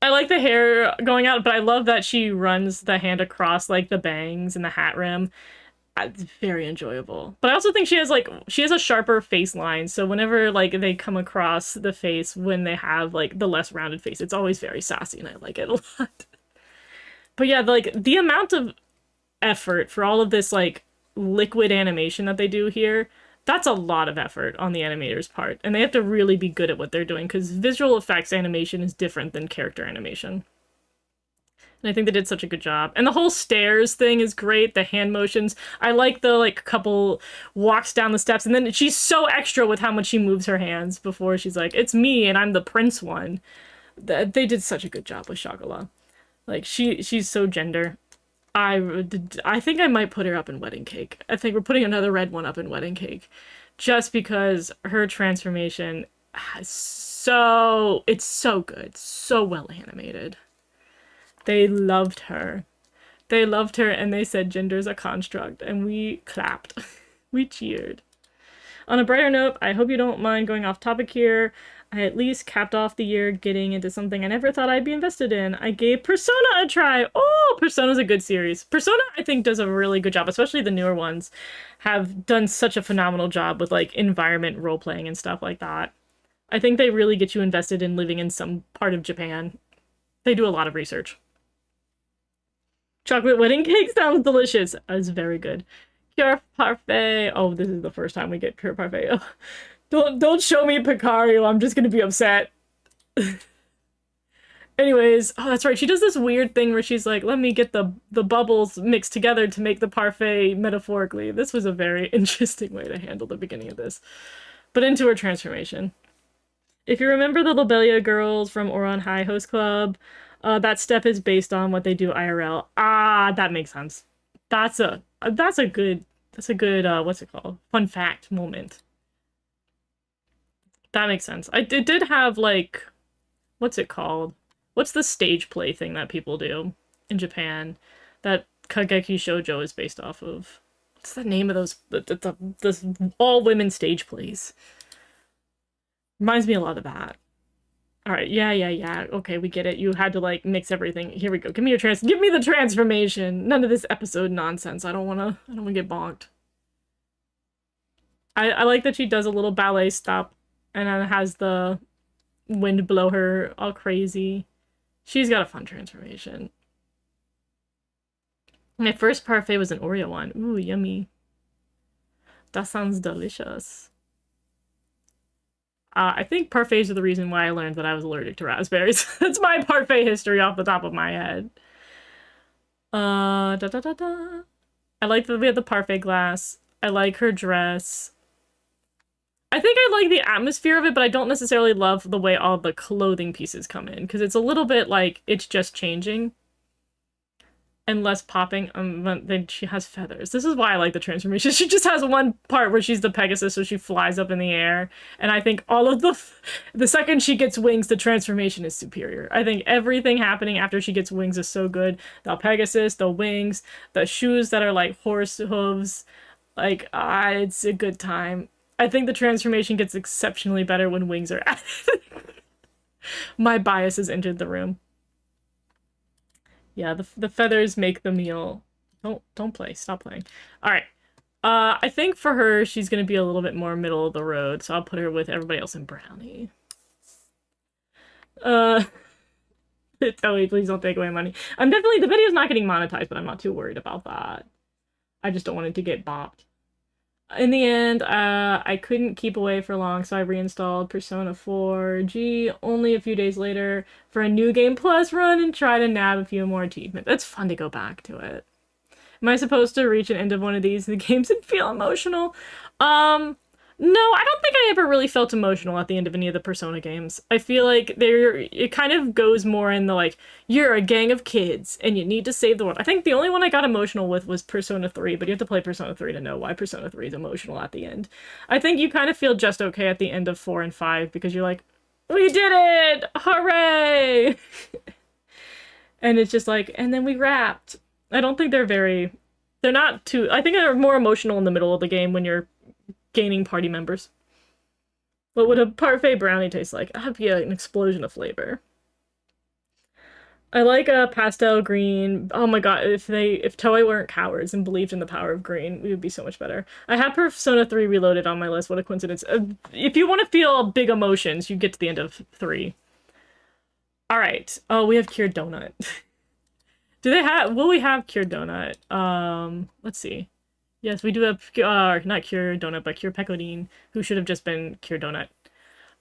I like the hair going out, but I love that she runs the hand across like the bangs and the hat rim. It's very enjoyable. But I also think she has a sharper face line, so whenever like they come across the face when they have like the less rounded face, it's always very sassy and I like it a lot. But yeah, like the amount of effort for all of this like liquid animation that they do here, that's a lot of effort on the animator's part. And they have to really be good at what they're doing because visual effects animation is different than character animation. And I think they did such a good job. And the whole stairs thing is great. The hand motions. I like the like couple walks down the steps and then she's so extra with how much she moves her hands before she's like, it's me and I'm the prince one. They did such a good job with Chocolat. Like she's so gender. I think I might put her up in Wedding Cake. I think we're putting another red one up in Wedding Cake. Just because her transformation is it's so good. So well animated. They loved her. They loved her and they said gender's a construct and we clapped. We cheered. On a brighter note, I hope you don't mind going off topic here. I at least capped off the year getting into something I never thought I'd be invested in. I gave Persona a try. Oh, Persona's a good series. Persona, I think, does a really good job, especially the newer ones have done such a phenomenal job with like environment role-playing and stuff like that. I think they really get you invested in living in some part of Japan. They do a lot of research. Chocolate wedding cake sounds delicious. It's very good. Pure parfait. Oh, this is the first time we get pure parfait. Don't show me Picario. I'm just gonna be upset. Anyways, oh, that's right. She does this weird thing where she's like, let me get the bubbles mixed together to make the parfait metaphorically. This was a very interesting way to handle the beginning of this. But into her transformation. If you remember the Lobelia girls from Oron High Host Club, that step is based on what they do IRL. Ah, that makes sense. That's a good what's it called? Fun fact moment. That makes sense. It did have like, what's it called? What's the stage play thing that people do in Japan that Kageki Shoujo is based off of? What's the name of those this all women stage plays? Reminds me a lot of that. All right, yeah. Okay, we get it. You had to like mix everything. Here we go. Give me the transformation. None of this episode nonsense. I don't wanna get bonked. I like that she does a little ballet stop and then has the wind blow her all crazy. She's got a fun transformation. My first parfait was an Oreo one. Ooh, yummy. That sounds delicious. I think parfaits are the reason why I learned that I was allergic to raspberries. That's my parfait history off the top of my head. Da da da da. I like that we have the parfait glass. I like her dress. I think I like the atmosphere of it, but I don't necessarily love the way all the clothing pieces come in, because it's a little bit like it's just changing and less popping. Then she has feathers. This is why I like the transformation. She just has one part where she's the Pegasus, so she flies up in the air, and I think all of the second she gets wings, the transformation is superior. I think everything happening after she gets wings is so good. The Pegasus, the wings, the shoes that are like horse hooves, like it's a good time. I think the transformation gets exceptionally better when wings are added. My bias has entered the room. Yeah, the feathers make the meal. Don't play. Stop playing. All right. I think for her, she's gonna be a little bit more middle of the road, so I'll put her with everybody else in brownie. Totally, please don't take away money. I'm definitely, the video's not getting monetized, but I'm not too worried about that. I just don't want it to get bopped. In the end, I couldn't keep away for long, so I reinstalled Persona 4G only a few days later for a New Game Plus run and try to nab a few more achievements. It's fun to go back to it. Am I supposed to reach an end of one of these games and feel emotional? No, I don't think I ever really felt emotional at the end of any of the Persona games. I feel like it kind of goes more in the like, you're a gang of kids and you need to save the world. I think the only one I got emotional with was Persona 3, but you have to play Persona 3 to know why Persona 3 is emotional at the end. I think you kind of feel just okay at the end of 4 and 5 because you're like, we did it! Hooray! And it's just like, and then we wrapped. I don't think they're not too, I think they're more emotional in the middle of the game when you're gaining party members. What would a parfait brownie taste like? That'd be an explosion of flavor. I like a pastel green. Oh my god, if Toei weren't cowards and believed in the power of green, we would be so much better. I have Persona 3 Reloaded on my list. What a coincidence. If you want to feel big emotions, you get to the end of 3. Alright. Oh, we have cured donut. Will we have cured donut? Let's see. Yes, we do have, not Cure Donut, but Cure Pecodine, who should have just been Cure Donut.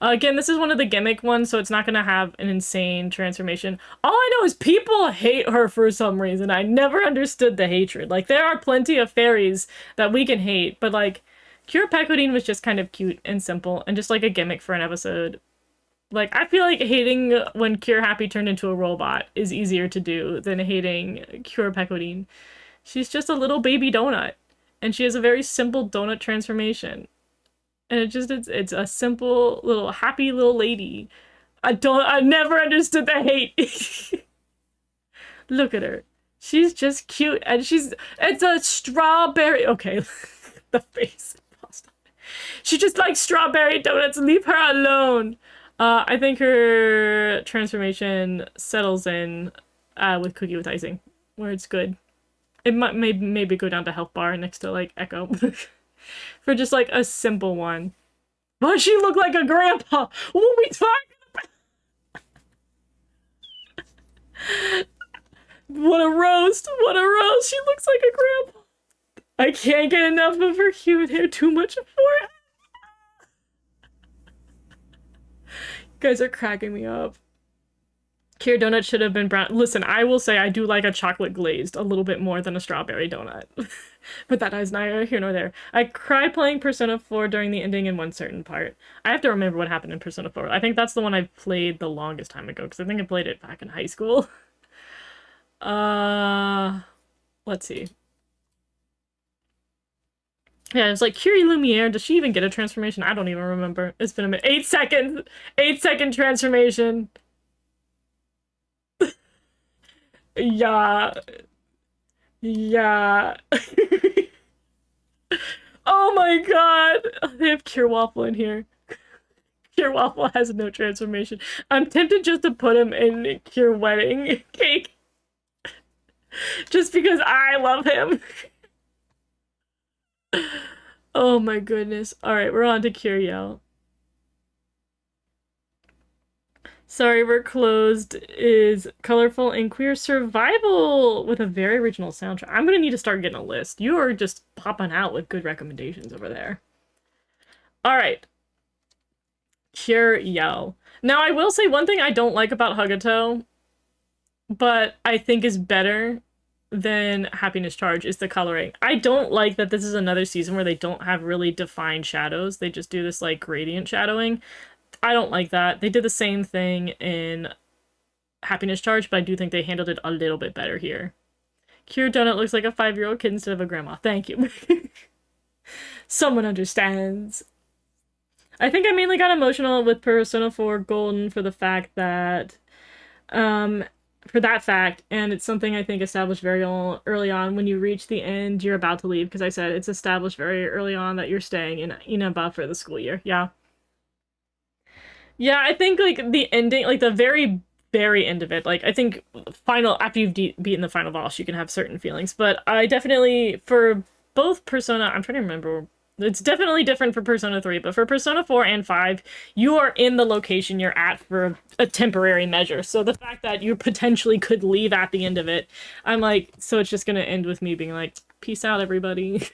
Again, this is one of the gimmick ones, so it's not gonna have an insane transformation. All I know is people hate her for some reason. I never understood the hatred. Like, there are plenty of fairies that we can hate, but, like, Cure Pecodine was just kind of cute and simple, and just, like, a gimmick for an episode. Like, I feel like hating when Cure Happy turned into a robot is easier to do than hating Cure Pecodine. She's just a little baby donut. And she has a very simple donut transformation. And it's a simple little happy little lady. I never understood the hate. Look at her. She's just cute and it's a strawberry. Okay. The face. She just likes strawberry donuts. Leave her alone. I think her transformation settles in with Cookie with Icing, where it's good. It might maybe go down to health bar next to like Echo for just like a simple one. Why does she look like a grandpa? What are we talking about? What a roast! What a roast! She looks like a grandpa. I can't get enough of her cute hair. Too much for it. You guys are cracking me up. Cure donut should have been brown. Listen, I will say I do like a chocolate glazed a little bit more than a strawberry donut. But that is neither here nor there. I cried playing Persona 4 during the ending in one certain part. I have to remember what happened in Persona 4. I think that's the one I played the longest time ago, because I think I played it back in high school. Let's see. Yeah, it's like Curie Lumiere. Does she even get a transformation? I don't even remember. It's been a minute. 8 seconds! 8-second transformation! Yeah. Yeah. Oh my god! They have Cure Waffle in here. Cure Waffle has no transformation. I'm tempted just to put him in Cure Wedding Cake. Just because I love him. Oh my goodness. Alright, we're on to Cure Yell. Sorry, We're Closed is colorful and queer survival with a very original soundtrack. I'm gonna need to start getting a list. You are just popping out with good recommendations over there. Alright. Cure Yell. Now, I will say one thing I don't like about Hagato, but I think is better than Happiness Charge, is the coloring. I don't like that this is another season where they don't have really defined shadows. They just do this, like, gradient shadowing. I don't like that. They did the same thing in Happiness Charge, but I do think they handled it a little bit better here. Cure Donut looks like a 5-year-old kid instead of a grandma. Thank you. Someone understands. I think I mainly got emotional with Persona 4 Golden for the fact that, and it's something I think established very early on. When you reach the end, you're about to leave, because I said it's established very early on that you're staying in Inaba for the school year. Yeah. Yeah, I think, like, the ending, like, the very, very end of it, like, I think after you've beaten the final boss, you can have certain feelings, but I definitely, for both Persona, I'm trying to remember It's definitely different for Persona 3, but for Persona 4 and 5, you are in the location you're at for a temporary measure. So the fact that you potentially could leave at the end of it, I'm like, so it's just gonna end with me being like, peace out, everybody.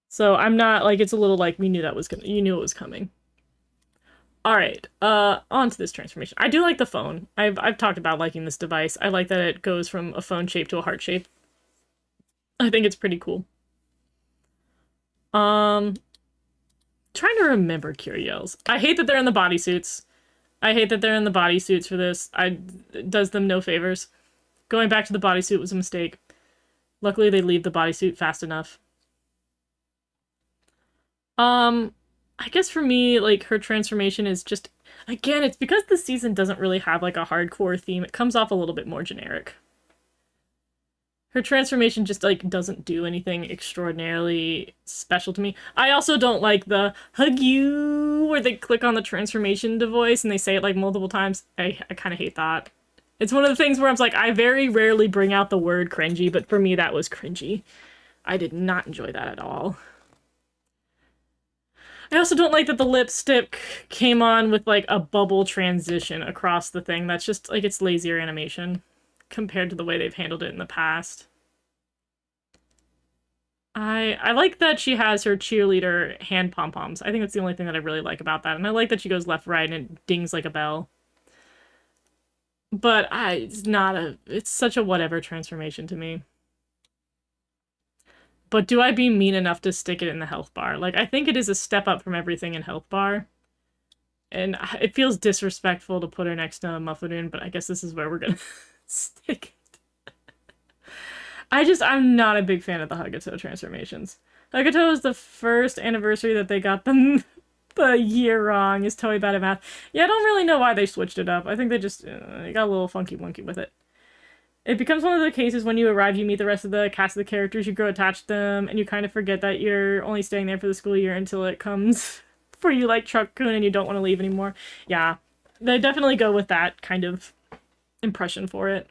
So I'm not, like, it's a little like, we knew that was gonna, you knew it was coming. Alright, on to this transformation. I do like the phone. I've talked about liking this device. I like that it goes from a phone shape to a heart shape. I think it's pretty cool. Trying to remember Curiel's. I hate that they're in the bodysuits. I hate that they're in the bodysuits for this. It does them no favors. Going back to the bodysuit was a mistake. Luckily, they leave the bodysuit fast enough. I guess for me, like, her transformation is just... Again, it's because the season doesn't really have, like, a hardcore theme. It comes off a little bit more generic. Her transformation just, like, doesn't do anything extraordinarily special to me. I also don't like the hug you, where they click on the transformation device and they say it, like, multiple times. I kind of hate that. It's one of the things where I'm like, I very rarely bring out the word cringy, but for me that was cringy. I did not enjoy that at all. I also don't like that the lipstick came on with, like, a bubble transition across the thing. That's just, like, it's lazier animation compared to the way they've handled it in the past. I like that she has her cheerleader hand pom-poms. I think that's the only thing that I really like about that. And I like that she goes left-right and it dings like a bell. But it's such a whatever transformation to me. But do I be mean enough to stick it in the health bar? Like, I think it is a step up from everything in health bar. And it feels disrespectful to put her next to Muffin, but I guess this is where we're gonna stick it. I'm not a big fan of the Hagato transformations. Hagato is the first anniversary that they got the year wrong. Is totally bad at math. Yeah, I don't really know why they switched it up. I think they just they got a little funky-wonky with it. It becomes one of the cases when you arrive, you meet the rest of the cast of the characters, you grow attached to them, and you kind of forget that you're only staying there for the school year until it comes for you like Truck-kun and you don't want to leave anymore. Yeah, they definitely go with that kind of impression for it.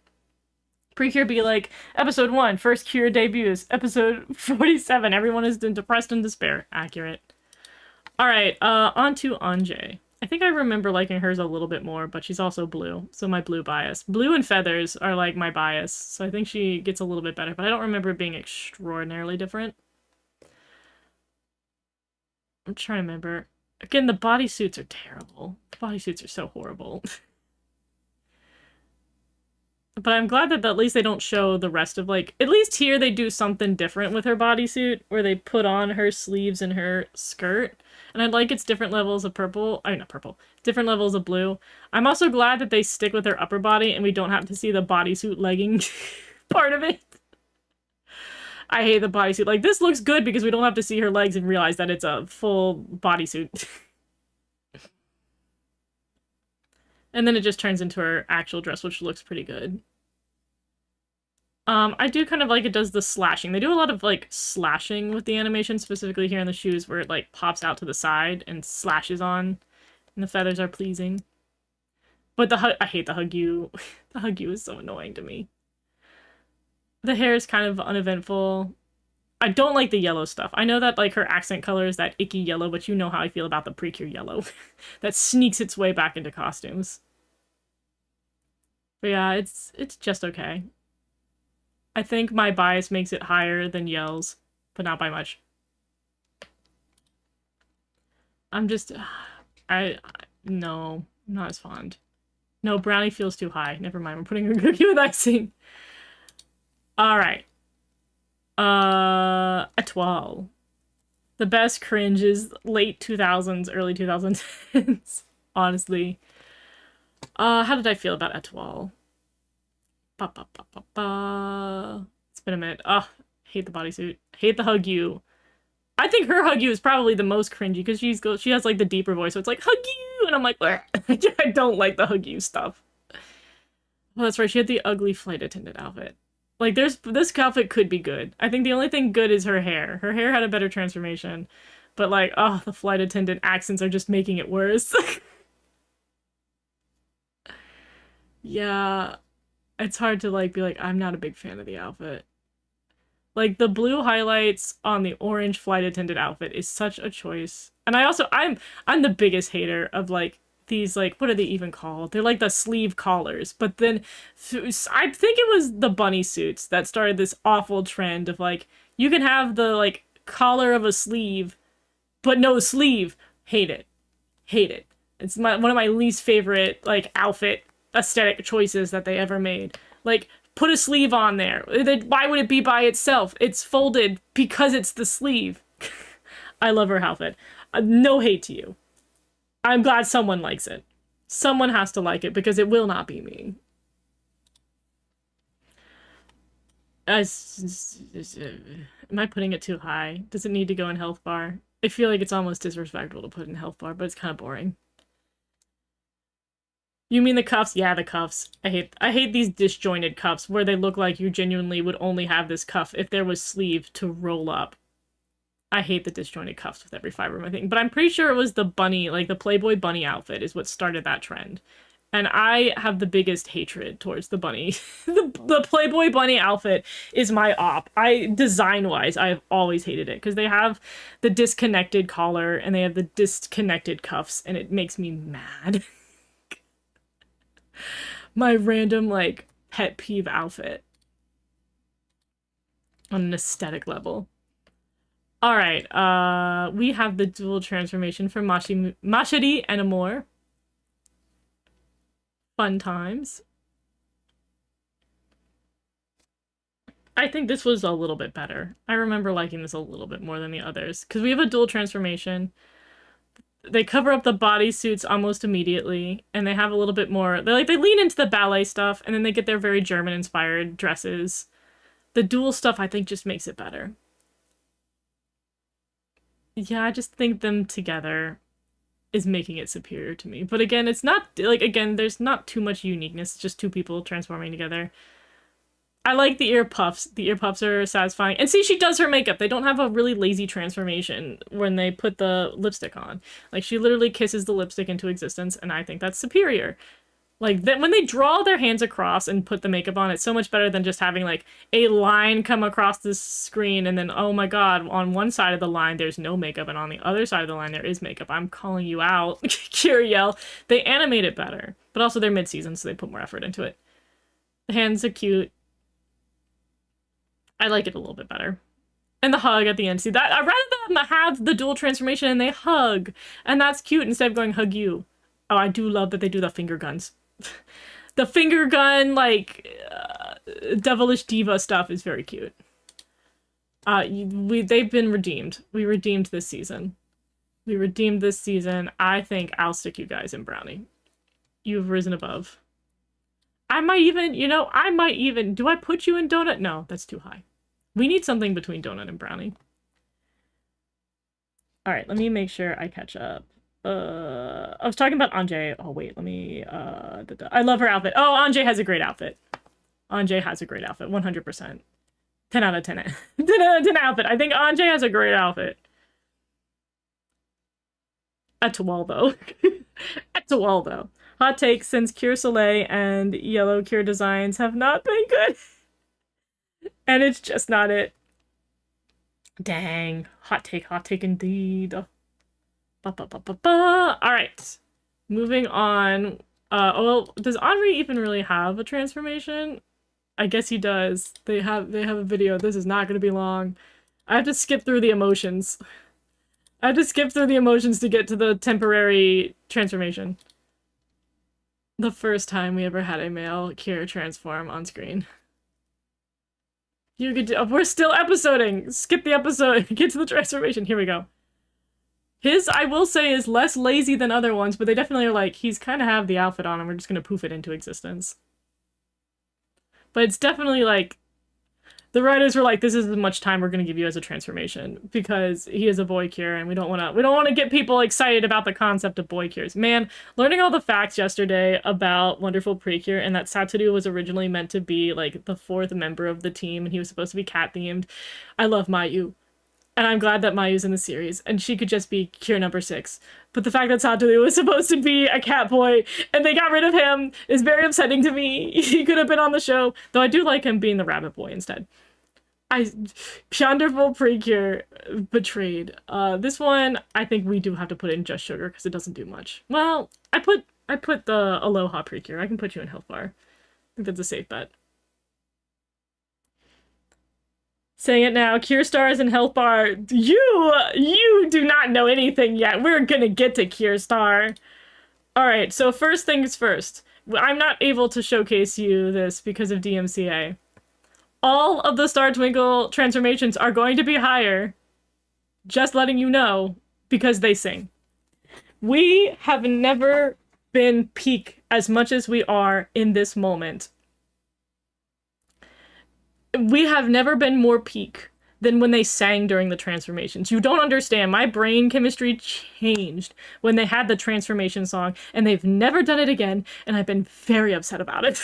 Precure be like, episode 1, first Cure debuts. Episode 47, everyone is depressed and despair. Accurate. Alright, on to Anjay. I think I remember liking hers a little bit more, but she's also blue, so my blue bias. Blue and feathers are like my bias, so I think she gets a little bit better, but I don't remember it being extraordinarily different. I'm trying to remember. Again, the bodysuits are terrible. The bodysuits are so horrible. But I'm glad that at least they don't show the rest of, like... At least here they do something different with her bodysuit, where they put on her sleeves and her skirt. And I like its different levels of purple. I mean, not purple. Different levels of blue. I'm also glad that they stick with her upper body and we don't have to see the bodysuit legging part of it. I hate the bodysuit. Like, this looks good because we don't have to see her legs and realize that it's a full bodysuit. And then it just turns into her actual dress, which looks pretty good. I do kind of like it does the slashing. They do a lot of, like, slashing with the animation, specifically here in the shoes, where it, like, pops out to the side and slashes on. And the feathers are pleasing. But I hate the hug you. The hug you is so annoying to me. The hair is kind of uneventful. I don't like the yellow stuff. I know that, like, her accent color is that icky yellow, but you know how I feel about the Precure yellow. That sneaks its way back into costumes. But yeah, it's just okay. I think my bias makes it higher than Yell's, but not by much. I'm just... no, I'm not as fond. No, brownie feels too high. Never mind, we're putting her cookie with icing. Alright. Etoile. The best cringe is late 2000s, early 2010s. Honestly. How did I feel about Etoile? It's been a minute. Hate the bodysuit. Hate the hug you. I think her hug you is probably the most cringy because she has like the deeper voice, so it's like hug you, and I'm like, I don't like the hug you stuff. Oh, that's right. She had the ugly flight attendant outfit. Like, this outfit could be good. I think the only thing good is her hair. Her hair had a better transformation, but like, the flight attendant accents are just making it worse. Yeah, it's hard to like be like, I'm not a big fan of the outfit. Like the blue highlights on the orange flight attendant outfit is such a choice. And I'm the biggest hater of like these, like, what are they even called? They're like the sleeve collars. But then I think it was the bunny suits that started this awful trend of like you can have the like collar of a sleeve but no sleeve. Hate it. Hate it. It's one of my least favorite like outfit aesthetic choices that they ever made. Like, put a sleeve on there. Why would it be by itself? It's folded because it's the sleeve. I love her outfit. No hate to you. I'm glad someone likes it. Someone has to like it because it will not be me. Am I putting it too high? Does it need to go in health bar? I feel like it's almost disrespectful to put in health bar, but it's kind of boring. You mean the cuffs? Yeah, the cuffs. I hate these disjointed cuffs where they look like you genuinely would only have this cuff if there was sleeve to roll up. I hate the disjointed cuffs with every fiber of my thing. But I'm pretty sure it was the bunny, like the Playboy bunny outfit is what started that trend. And I have the biggest hatred towards the bunny. the Playboy bunny outfit is my op. Design-wise, I've always hated it because they have the disconnected collar and they have the disconnected cuffs and it makes me mad. My random, like, pet peeve outfit. On an aesthetic level. Alright, we have the dual transformation for Mashiri and Amor. Fun times. I think this was a little bit better. I remember liking this a little bit more than the others. Because we have a dual transformation. They cover up the bodysuits almost immediately, and they have a little bit more. They lean into the ballet stuff, and then they get their very German-inspired dresses. The dual stuff, I think, just makes it better. Yeah, I just think them together is making it superior to me. But again, it's not, like, again, there's not too much uniqueness. It's just two people transforming together. I like the ear puffs. The ear puffs are satisfying. And see, she does her makeup. They don't have a really lazy transformation when they put the lipstick on. Like, she literally kisses the lipstick into existence, and I think that's superior. Like, when they draw their hands across and put the makeup on, it's so much better than just having, like, a line come across the screen and then, oh my god, on one side of the line there's no makeup, and on the other side of the line there is makeup. I'm calling you out, Kiriel. They animate it better. But also they're mid-season, so they put more effort into it. The hands are cute. I like it a little bit better. And the hug at the end. See, that I'd rather them have the dual transformation and they hug. And that's cute instead of going hug you. Oh, I do love that they do the finger guns. The finger gun, like, devilish diva stuff is very cute. They've been redeemed. We redeemed this season. We redeemed this season. I think I'll stick you guys in brownie. You've risen above. I might even, do I put you in donut? No, that's too high. We need something between donut and brownie. All right, let me make sure I catch up. I was talking about Anjay. Oh, wait, let me, I love her outfit. Oh, Anjay has a great outfit. Anjay has a great outfit, 100%. 10 out of 10. 10 out of 10 outfit. I think Anjay has a great outfit. Atualdo. Atualdo. Hot take, since Cure Soleil and Yellow Cure designs have not been good. And it's just not it. Dang. Hot take indeed. Alright. Moving on. Well, does Henri even really have a transformation? I guess he does. They have a video. This is not going to be long. I have to skip through the emotions. I have to skip through the emotions to get to the temporary transformation. The first time we ever had a male Cure transform on screen. You could do, we're still episoding. Skip the episode. Get to the transformation. Here we go. His, I will say, is less lazy than other ones, but they definitely are like, he's kind of have the outfit on and we're just going to poof it into existence. But it's definitely like, the writers were like, this is as much time we're going to give you as a transformation because he is a boy cure and we don't want to get people excited about the concept of boy cures. Man, learning all the facts yesterday about Wonderful Precure and that Satoru was originally meant to be like the fourth member of the team and he was supposed to be cat themed. I love Mayu. And I'm glad that Mayu's in the series, and she could just be Cure number 6. But the fact that Satoru was supposed to be a cat boy, and they got rid of him, is very upsetting to me. He could have been on the show, though I do like him being the rabbit boy instead. Ponderful Precure betrayed. This one I think we do have to put in Just Sugar because it doesn't do much. Well, I put the Aloha Precure. I can put you in Health Bar. I think that's a safe bet. Saying it now, Cure Stars and Health Bar. You do not know anything yet. We're gonna get to Cure Star. All right. So first things first. I'm not able to showcase you this because of DMCA. All of the Star Twinkle transformations are going to be higher. Just letting you know because they sing. We have never been peak as much as we are in this moment. We have never been more peak than when they sang during the transformations. You don't understand. My brain chemistry changed when they had the transformation song, and they've never done it again, and I've been very upset about it.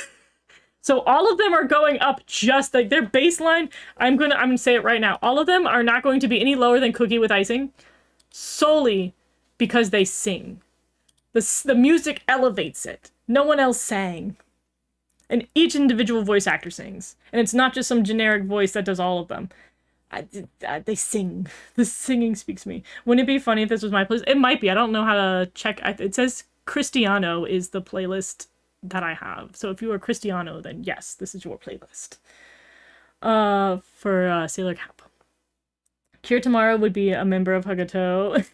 So all of them are going up just like their baseline. I'm gonna say it right now. All of them are not going to be any lower than Cookie with Icing, solely because they sing. The music elevates it. No one else sang. And each individual voice actor sings. And it's not just some generic voice that does all of them. They sing. The singing speaks to me. Wouldn't it be funny if this was my playlist? It might be. I don't know how to check. It says Cristiano is the playlist that I have. So if you are Cristiano, then yes, this is your playlist. For Sailor Cap. Cure Tomorrow would be a member of Hagato.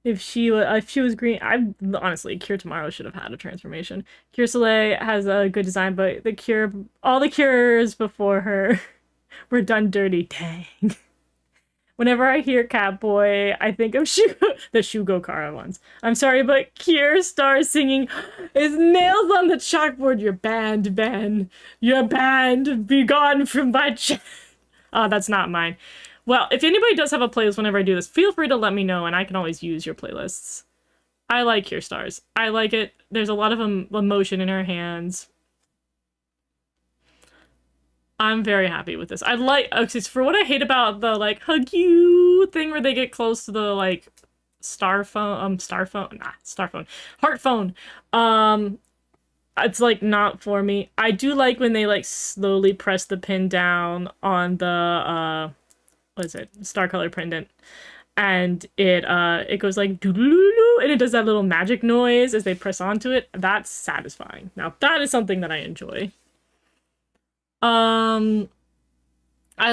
If she was green, I honestly, Cure Tomorrow should have had a transformation. Cure Soleil has a good design, but all the Cures before her were done dirty. Dang. Whenever I hear Catboy, I think of the Shugo Kara ones. I'm sorry, but Cure Star singing is nails on the chalkboard. You're banned, Ben. You're banned. Be gone from my Oh, that's not mine. Well, if anybody does have a playlist whenever I do this, feel free to let me know, and I can always use your playlists. I like Cure Stars. I like it. There's a lot of emotion in her hands. I'm very happy with this. For what I hate about the, like, hug you thing where they get close to the, like, heart phone. It's, like, not for me. I do like when they, like, slowly press the pin down on the, what is it? Star color pendant. And it goes like doo-doo-doo-doo, and it does that little magic noise as they press onto it. That's satisfying. Now, that is something that I enjoy. I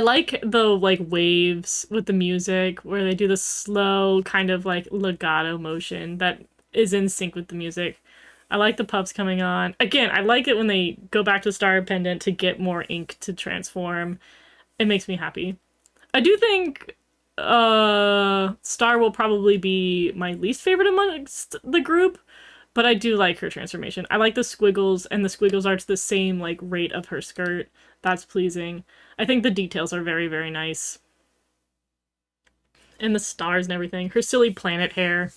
like the like waves with the music where they do the slow kind of like legato motion that is in sync with the music. I like the puffs coming on. Again, I like it when they go back to Star Pendant to get more ink to transform. It makes me happy. I do think Star will probably be my least favorite amongst the group, but I do like her transformation. I like the squiggles, and the squiggles are to the same like rate of her skirt. That's pleasing. I think the details are very, very nice. And the stars and everything. Her silly planet hair.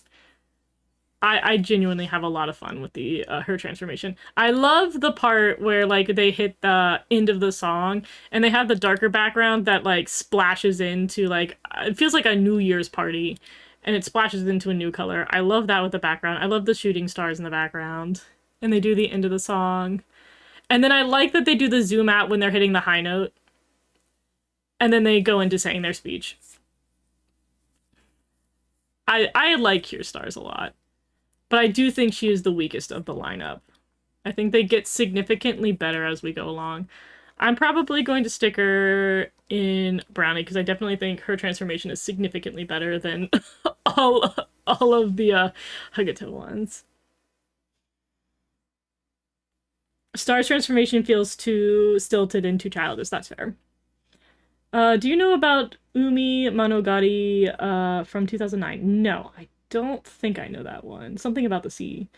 I genuinely have a lot of fun with the her transformation. I love the part where like they hit the end of the song and they have the darker background that like splashes into like it feels like a New Year's party and it splashes into a new color. I love that with the background. I love the shooting stars in the background. And they do the end of the song. And then I like that they do the zoom out when they're hitting the high note. And then they go into saying their speech. I like Cure Stars a lot. But I do think she is the weakest of the lineup. I think they get significantly better as we go along. I'm probably going to stick her in Brownie because I definitely think her transformation is significantly better than all of the Hagato ones. Star's transformation feels too stilted and too childish. That's fair. Do you know about Umi Monogatari from 2009? No, I don't think I know that one. Something about the sea.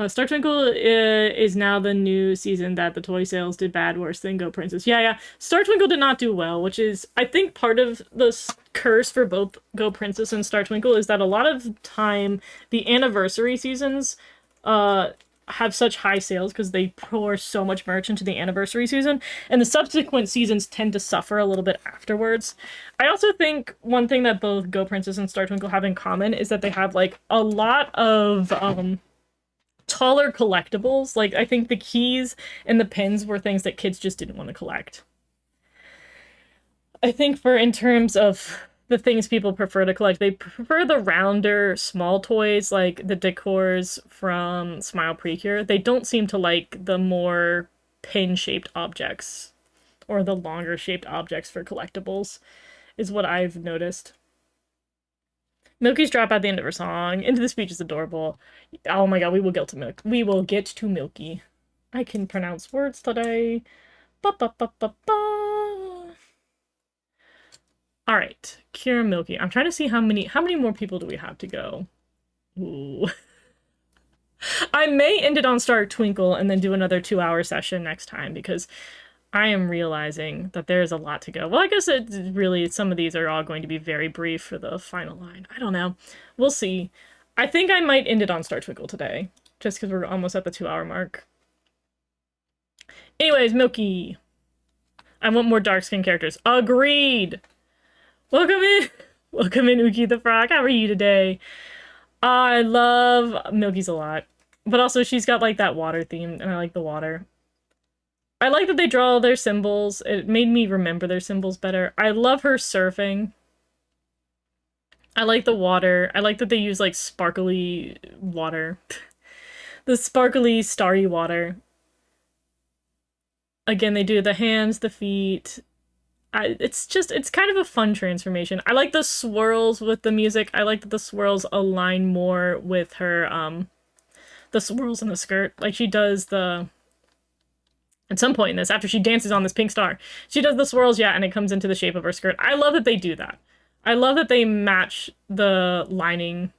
Star Twinkle is now the new season that the toy sales did bad, worse than Go Princess. Yeah. Star Twinkle did not do well, which is, I think, part of the curse for both Go Princess and Star Twinkle is that a lot of time the anniversary seasons have such high sales because they pour so much merch into the anniversary season, and the subsequent seasons tend to suffer a little bit afterwards. I also think one thing that both Go Princess and Star Twinkle have in common is that they have like a lot of taller collectibles. Like I think the keys and the pins were things that kids just didn't want to collect. I think for in terms of the things people prefer to collect, they prefer the rounder, small toys like the decors from Smile Precure. They don't seem to like the more pin-shaped objects or the longer shaped objects for collectibles, is what I've noticed. Milky's drop at the end of her song. Into the Speech is adorable. Oh my god, we will get to Milk. We will get to Milky. I can pronounce words today. Ba ba ba ba ba. All right, Cure Milky. I'm trying to see how many more people do we have to go. Ooh. I may end it on Star Twinkle and then do another 2-hour session next time because I am realizing that there's a lot to go. Well, I guess some of these are all going to be very brief for the final line. I don't know. We'll see. I think I might end it on Star Twinkle today, just because we're almost at the 2-hour mark. Anyways, Milky. I want more dark skin characters. Agreed! Welcome in! Welcome in, Uki the Frog. How are you today? I love Milky's a lot. But also, she's got, like, that water theme, and I like the water. I like that they draw their symbols. It made me remember their symbols better. I love her surfing. I like the water. I like that they use, like, sparkly water. The sparkly, starry water. Again, they do the hands, the feet. It's kind of a fun transformation. I like the swirls with the music. I like that the swirls align more with her, the swirls in the skirt. Like, she does at some point in this, after she dances on this pink star, she does the swirls, yeah, and it comes into the shape of her skirt. I love that they do that. I love that they match the lining.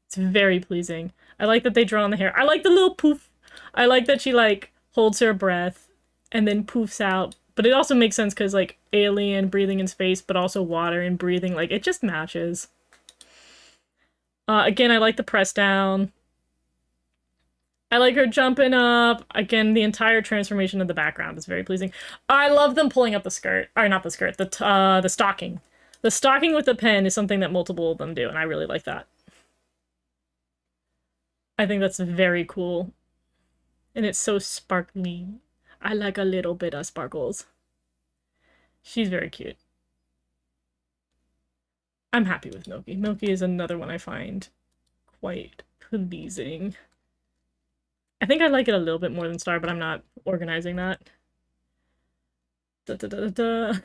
It's very pleasing. I like that they draw on the hair. I like the little poof. I like that she, like, holds her breath and then poofs out. But it also makes sense because, like, alien breathing in space, but also water and breathing. Like, it just matches. Again, I like the press down. I like her jumping up. Again, the entire transformation of the background is very pleasing. I love them pulling up the skirt. Or not the skirt, the stocking. The stocking with the pen is something that multiple of them do, and I really like that. I think that's very cool. And it's so sparkly. I like a little bit of sparkles. She's very cute. I'm happy with Milky. Milky is another one I find quite pleasing. I think I like it a little bit more than Star, but I'm not organizing that. Da, da, da, da, da.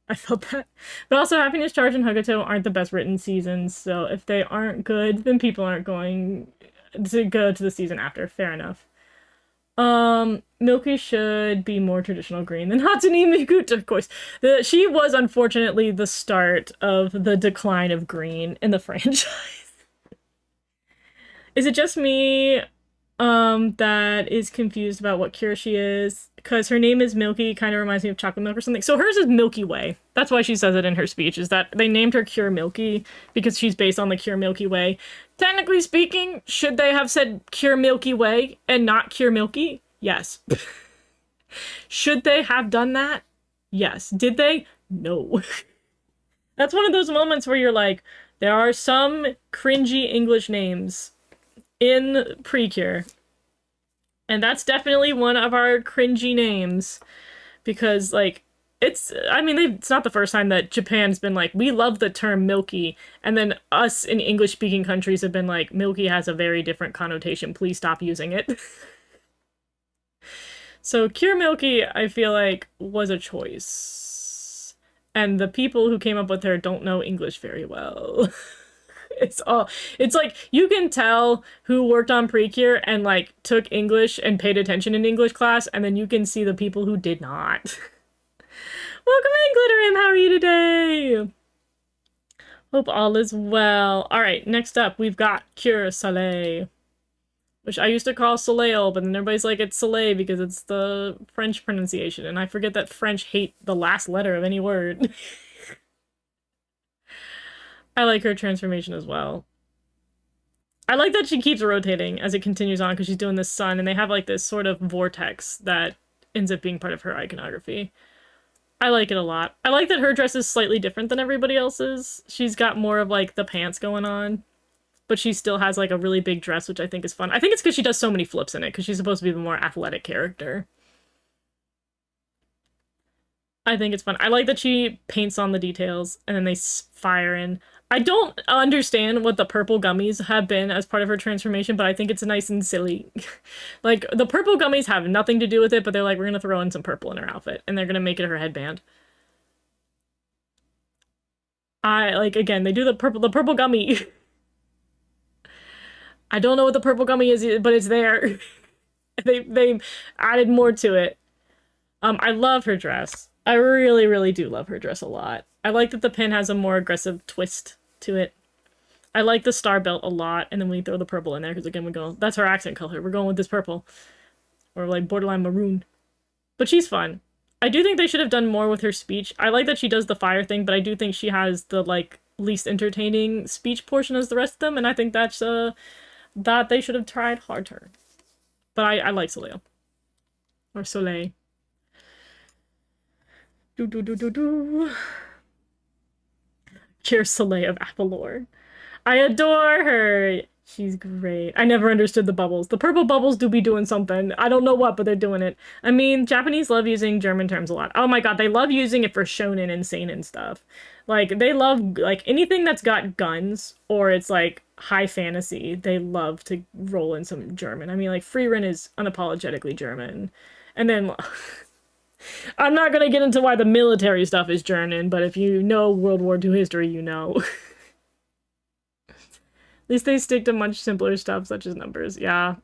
I felt that. But also, Happiness Charge and Hogato aren't the best written seasons, so if they aren't good, then people aren't going to go to the season after. Fair enough. Milky should be more traditional green than Hatsune Miku turquoise. She was unfortunately the start of the decline of green in the franchise. Is it just me that is confused about what cure she is? Because her name is Milky, kind of reminds me of chocolate milk or something. So hers is Milky Way. That's why she says it in her speech, is that they named her Cure Milky because she's based on the Cure Milky Way. Technically speaking, should they have said Cure Milky Way and not Cure Milky? Yes. Should they have done that? Yes. Did they? No. That's one of those moments where you're like, there are some cringy English names in Precure. And that's definitely one of our cringy names. Because, like, it's not the first time that Japan's been like, we love the term milky. And then us in English-speaking countries have been like, milky has a very different connotation. Please stop using it. So Cure Milky, I feel like, was a choice. And the people who came up with her don't know English very well. It's like, you can tell who worked on Precure and, like, took English and paid attention in English class, and then you can see the people who did not. Welcome in, Glitterim! How are you today? Hope all is well. Alright, next up, we've got Cure Soleil. Which I used to call Soleil, but then everybody's like, it's Soleil because it's the French pronunciation, and I forget that French hate the last letter of any word. I like her transformation as well. I like that she keeps rotating as it continues on because she's doing this sun, and they have like this sort of vortex that ends up being part of her iconography. I like it a lot. I like that her dress is slightly different than everybody else's. She's got more of like the pants going on, but she still has like a really big dress, which I think is fun. I think it's because she does so many flips in it because she's supposed to be the more athletic character. I think it's fun. I like that she paints on the details and then they fire in. I don't understand what the purple gummies have been as part of her transformation, but I think it's nice and silly. Like, the purple gummies have nothing to do with it, but they're like, we're gonna throw in some purple in her outfit, and they're gonna make it her headband. I, like, again, they do the purple gummy. I don't know what the purple gummy is, but it's there. They added more to it. I love her dress. I really, really do love her dress a lot. I like that the pin has a more aggressive twist to it. I like the star belt a lot, and then we throw the purple in there, because again, we go, that's her accent color. We're going with this purple. Or like borderline maroon. But she's fun. I do think they should have done more with her speech. I like that she does the fire thing, but I do think she has the, like, least entertaining speech portion as the rest of them, and I think that's, that they should have tried harder. But I like Soleil. Or Soleil. Do do do do do. Cheers, Soleil of Appalore. I adore her. She's great. I never understood the bubbles. The purple bubbles do be doing something. I don't know what, but they're doing it. I mean, Japanese love using German terms a lot. Oh my god, they love using it for shonen and seinen stuff. Like, they love, like, anything that's got guns or it's, like, high fantasy, they love to roll in some German. I mean, like, Frieren is unapologetically German. And then... I'm not gonna get into why the military stuff is German, but if you know World War II history, you know. At least they stick to much simpler stuff, such as numbers. Yeah.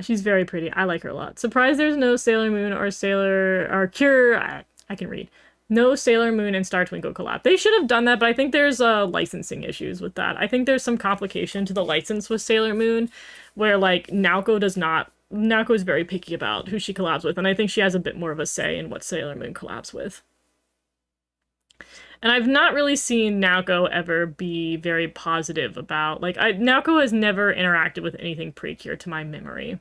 She's very pretty. I like her a lot. Surprised there's no Sailor Moon or Cure. I can read. No Sailor Moon and Star Twinkle collab. They should have done that, but I think there's licensing issues with that. I think there's some complication to the license with Sailor Moon, where, like, Naoko does not... Naoko is very picky about who she collabs with, and I think she has a bit more of a say in what Sailor Moon collabs with. And I've not really seen Naoko ever be very positive about... Like, Naoko has never interacted with anything Precure to my memory.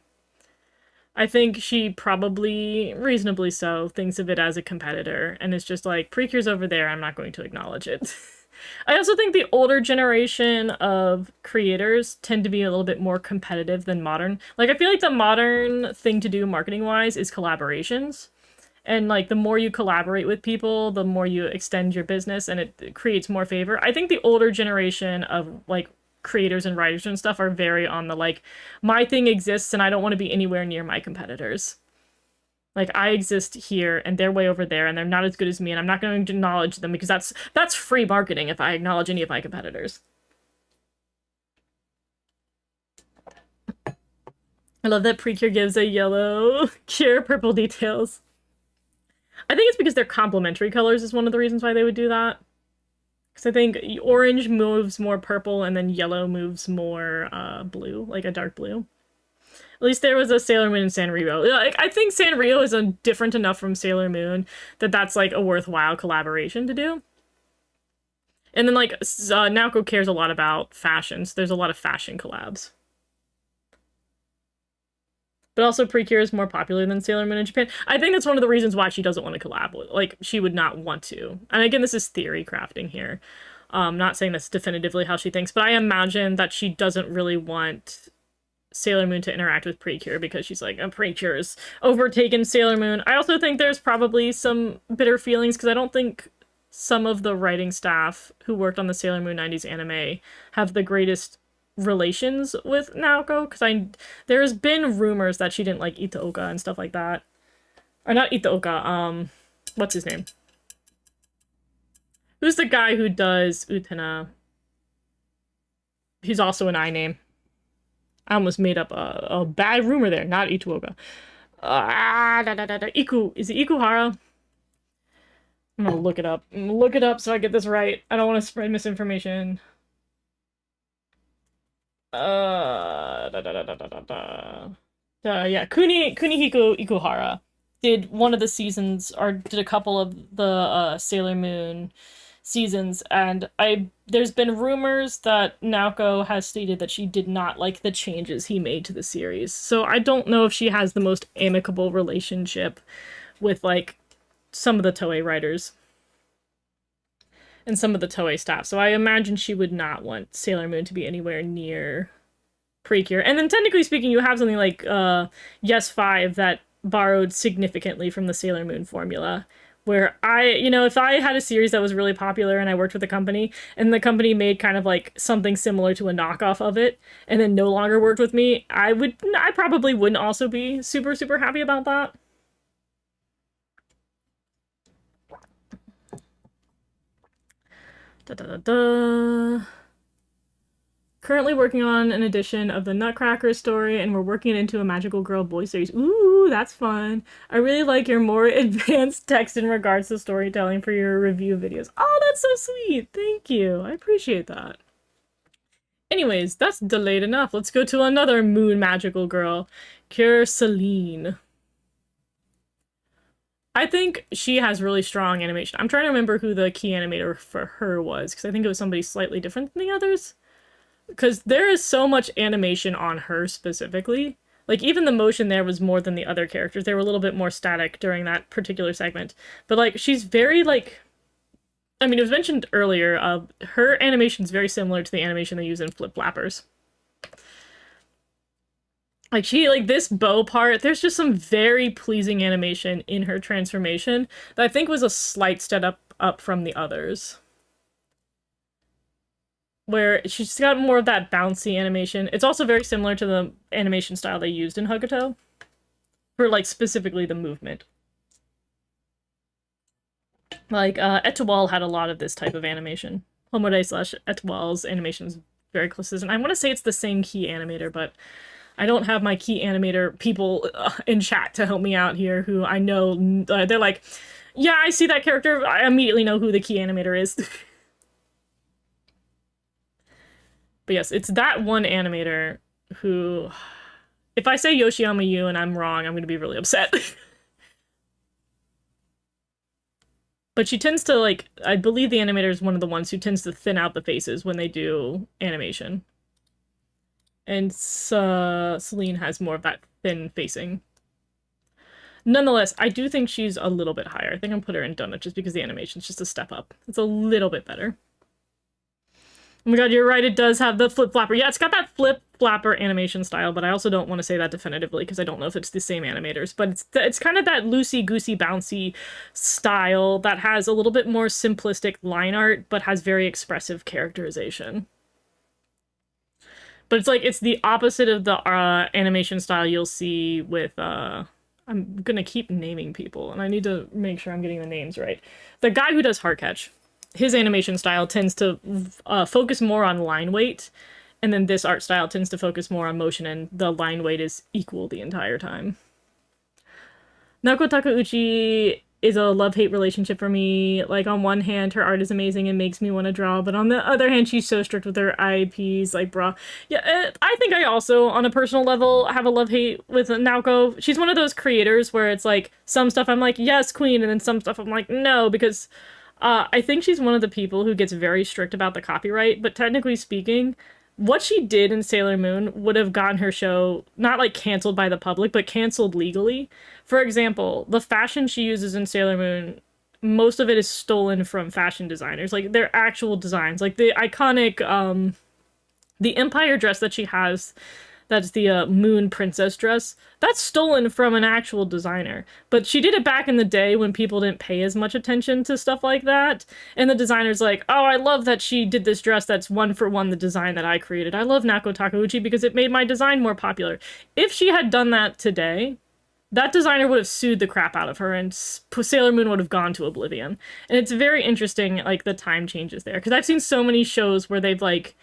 I think she probably, reasonably so, thinks of it as a competitor, and it's just like, Precure's over there, I'm not going to acknowledge it. I also think the older generation of creators tend to be a little bit more competitive than modern. Like, I feel like the modern thing to do marketing-wise is collaborations. And, like, the more you collaborate with people, the more you extend your business, and it creates more favor. I think the older generation of, like, creators and writers and stuff are very on the, like, my thing exists and I don't want to be anywhere near my competitors. Like, I exist here and they're way over there and they're not as good as me and I'm not going to acknowledge them because that's free marketing if I acknowledge any of my competitors. I love that Precure gives a yellow Cure purple details. I think it's because they're complementary colors is one of the reasons why they would do that. Because I think orange moves more purple and then yellow moves more blue, like a dark blue. At least there was a Sailor Moon and Sanrio. Like, I think Sanrio is different enough from Sailor Moon that that's, like, a worthwhile collaboration to do. And then, like, Naoko cares a lot about fashion, so there's a lot of fashion collabs. But also Precure is more popular than Sailor Moon in Japan. I think that's one of the reasons why she doesn't want to collab with, like, she would not want to. And again, this is theory crafting here. Not saying that's definitively how she thinks, but I imagine that she doesn't really want Sailor Moon to interact with Precure because she's like, Precure's overtaken Sailor Moon. I also think there's probably some bitter feelings because I don't think some of the writing staff who worked on the Sailor Moon 90s anime have the greatest relations with Naoko, because there's been rumors that she didn't like Itaoka and stuff like that. Or not Itaoka, what's his name? Who's the guy who does Utena? He's also an I name. I almost made up a bad rumor there, not Itaoka. Iku. Is it Ikuhara? I'm gonna look it up. I'm gonna look it up so I get this right. I don't want to spread misinformation. Yeah, Kunihiko Ikuhara did one of the seasons, or did a couple of the Sailor Moon seasons, and there's been rumors that Naoko has stated that she did not like the changes he made to the series. So I don't know if she has the most amicable relationship with, like, some of the Toei writers and some of the Toei staff. So I imagine she would not want Sailor Moon to be anywhere near Precure. And then technically speaking, you have something like Yes 5 that borrowed significantly from the Sailor Moon formula, Where if I had a series that was really popular and I worked with a company and the company made kind of like something similar to a knockoff of it and then no longer worked with me, I probably wouldn't also be super, super happy about that. Da da da da. Currently working on an edition of the Nutcracker story, and we're working it into a Magical Girl Boy series. Ooh, that's fun. I really like your more advanced text in regards to storytelling for your review videos. Oh, that's so sweet. Thank you. I appreciate that. Anyways, that's delayed enough. Let's go to another Moon Magical Girl, Cure Celine. I think she has really strong animation. I'm trying to remember who the key animator for her was, because I think it was somebody slightly different than the others. Because there is so much animation on her specifically. Like, even the motion there was more than the other characters. They were a little bit more static during that particular segment. But, like, she's very, like... I mean, it was mentioned earlier, her animation's very similar to the animation they use in Flip Flappers. Like, this bow part, there's just some very pleasing animation in her transformation that I think was a slight step up from the others. Where she's got more of that bouncy animation. It's also very similar to the animation style they used in Hokuto. For, like, specifically the movement. Like, Etoile had a lot of this type of animation. Homode / Etoile's animation is very close to this. And I want to say it's the same key animator, but I don't have my key animator people in chat to help me out here who I know, they're like, yeah, I see that character, I immediately know who the key animator is. But yes, it's that one animator who... If I say Yoshiyama Yu and I'm wrong, I'm going to be really upset. But she tends to, like... I believe the animator is one of the ones who tends to thin out the faces when they do animation. And Celine has more of that thin facing. Nonetheless, I do think she's a little bit higher. I think I'm put her in Donut just because the animation's just a step up. It's a little bit better. Oh my god, you're right, it does have the flip flapper. Yeah, it's got that flip flapper animation style, but I also don't want to say that definitively because I don't know if it's the same animators. But it's kind of that loosey-goosey, bouncy style that has a little bit more simplistic line art, but has very expressive characterization. But it's the opposite of the animation style you'll see with, I'm gonna keep naming people, and I need to make sure I'm getting the names right. The guy who does Heartcatch. His animation style tends to focus more on line weight, and then this art style tends to focus more on motion, and the line weight is equal the entire time. Naoko Takeuchi is a love-hate relationship for me. Like, on one hand, her art is amazing and makes me want to draw, but on the other hand, she's so strict with her IPs, like, bruh. Yeah, I think I also, on a personal level, have a love-hate with Naoko. She's one of those creators where it's like, some stuff I'm like, yes, queen, and then some stuff I'm like, no, because... I think she's one of the people who gets very strict about the copyright, but technically speaking, what she did in Sailor Moon would have gotten her show, not like canceled by the public, but canceled legally. For example, the fashion she uses in Sailor Moon, most of it is stolen from fashion designers. Like, they're actual designs. Like, the iconic, the Empire dress that she has... That's the Moon Princess dress. That's stolen from an actual designer. But she did it back in the day when people didn't pay as much attention to stuff like that. And the designer's like, oh, I love that she did this dress that's one for one the design that I created. I love Naoko Takeuchi because it made my design more popular. If she had done that today, that designer would have sued the crap out of her and Sailor Moon would have gone to oblivion. And it's very interesting, like, the time changes there. Because I've seen so many shows where they've, like...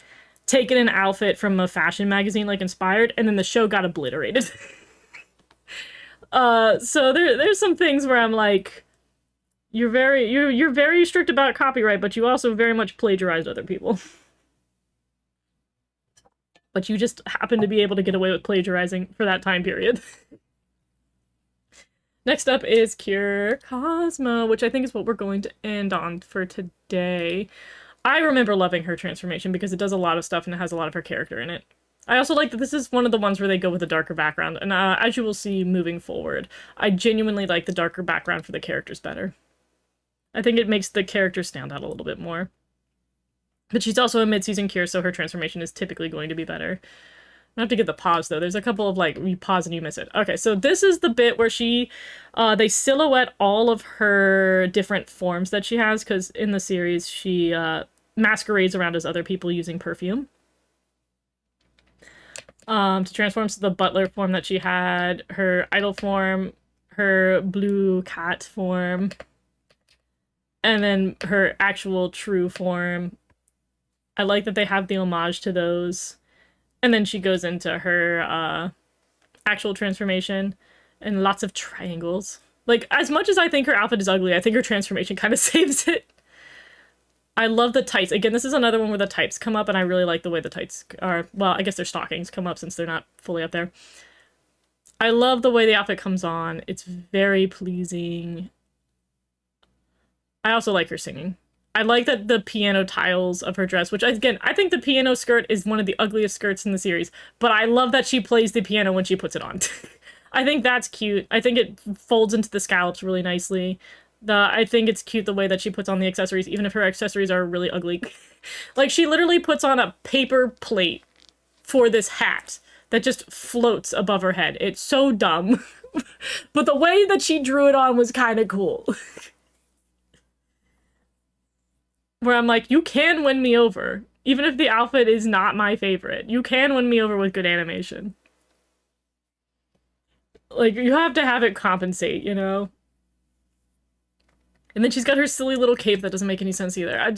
taken an outfit from a fashion magazine, like Inspired, and then the show got obliterated. So there's some things where I'm like, you're very strict about copyright, but you also very much plagiarized other people. But you just happen to be able to get away with plagiarizing for that time period. Next up is Cure Cosmo, which I think is what we're going to end on for today. I remember loving her transformation because it does a lot of stuff and it has a lot of her character in it. I also like that this is one of the ones where they go with a darker background, and as you will see moving forward, I genuinely like the darker background for the characters better. I think it makes the characters stand out a little bit more. But she's also a mid-season cure, so her transformation is typically going to be better. I have to get the pause though. There's a couple of like you pause and you miss it. Okay, so this is the bit where they silhouette all of her different forms that she has, because in the series she masquerades around as other people using perfume. To transform to the butler form that she had, her idol form, her blue cat form, and then her actual true form. I like that they have the homage to those. And then she goes into her actual transformation and lots of triangles. Like, as much as I think her outfit is ugly, I think her transformation kind of saves it. I love the tights. Again, this is another one where the tights come up, and I really like the way the tights are. Well, I guess their stockings come up since they're not fully up there. I love the way the outfit comes on. It's very pleasing. I also like her singing. I like that the piano tiles of her dress, which, again, I think the piano skirt is one of the ugliest skirts in the series, but I love that she plays the piano when she puts it on. I think that's cute. I think it folds into the scallops really nicely. I think it's cute the way that she puts on the accessories, even if her accessories are really ugly. Like, she literally puts on a paper plate for this hat that just floats above her head. It's so dumb. But the way that she drew it on was kind of cool. Where I'm like, you can win me over. Even if the outfit is not my favorite. You can win me over with good animation. Like, you have to have it compensate, you know? And then she's got her silly little cape that doesn't make any sense either.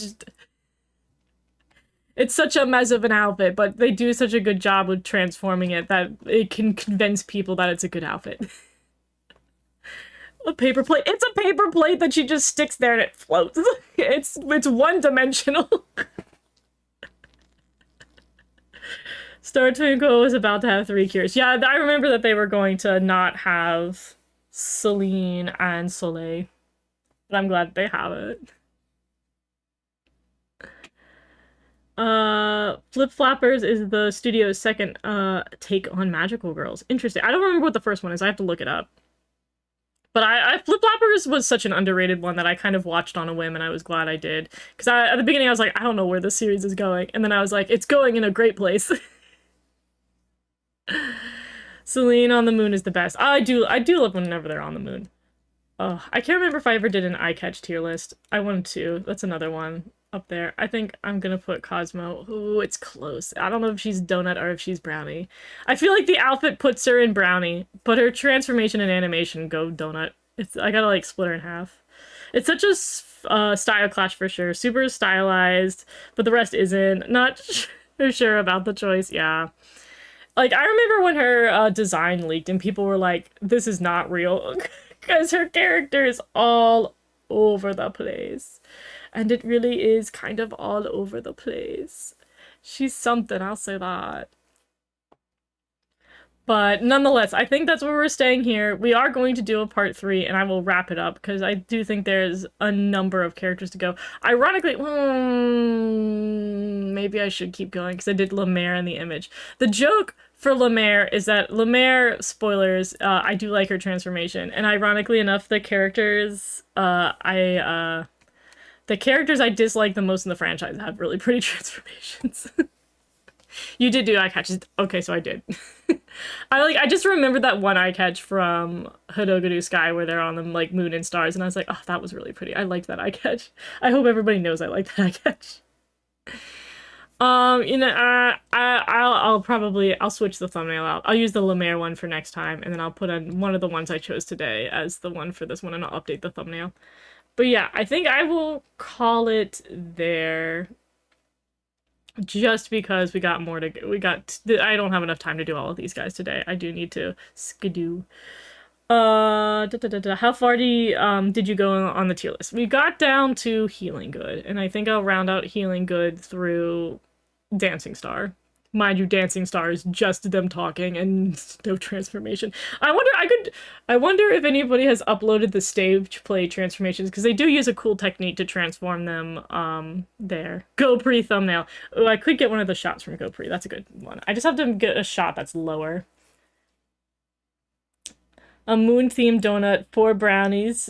It's such a mess of an outfit, but they do such a good job with transforming it that it can convince people that it's a good outfit. A paper plate. It's a paper plate that she just sticks there and it floats. It's one-dimensional. Star Twinkle was about to have 3 cures. Yeah, I remember that they were going to not have Celine and Soleil. But I'm glad they have it. Flip Flappers is the studio's second take on Magical Girls. Interesting. I don't remember what the first one is. I have to look it up. But Flip Flappers was such an underrated one that I kind of watched on a whim, and I was glad I did. Because at the beginning I was like, I don't know where this series is going. And then I was like, it's going in a great place. Celine on the Moon is the best. I do love whenever they're on the moon. Oh, I can't remember if I ever did an eye catch tier list. I wanted to. That's another one up there. I think I'm gonna put Cosmo. Ooh, it's close. I don't know if she's donut or if she's brownie. I feel like the outfit puts her in brownie, but her transformation and animation go donut. I gotta like split her in half. It's such a style clash for sure. Super stylized, but the rest isn't. Not sure about the choice. Yeah. Like, I remember when her design leaked and people were like, this is not real. Because her character is all over the place. And it really is kind of all over the place. She's something, I'll say that. But nonetheless, I think that's where we're staying here. We are going to do a part 3, and I will wrap it up, because I do think there's a number of characters to go. Ironically, maybe I should keep going, because I did Lemaire in the image. The joke for Lemaire is that Lemaire, spoilers, I do like her transformation. And ironically enough, the characters I dislike the most in the franchise have really pretty transformations. You did do eye catches. Okay, so I did. I just remembered that one eye catch from Hodogadu Sky where they're on the like moon and stars, and I was like, oh, that was really pretty. I liked that eye catch. I hope everybody knows I like that eye catch. You know, I'll switch the thumbnail out. I'll use the Lemaire one for next time, and then I'll put on one of the ones I chose today as the one for this one, and I'll update the thumbnail. But yeah, I think I will call it there. Just because we got more to go. I don't have enough time to do all of these guys today. I do need to skidoo. How far did you go on the tier list? We got down to Healing Good, and I think I'll round out Healing Good through Dancing Star. Mind you, Dancing Star is just them talking and no transformation. I wonder if anybody has uploaded the stage play transformations, because they do use a cool technique to transform them there. GoPre thumbnail. Oh, I could get one of the shots from GoPre. That's a good one. I just have to get a shot that's lower. A moon-themed donut, 4 brownies,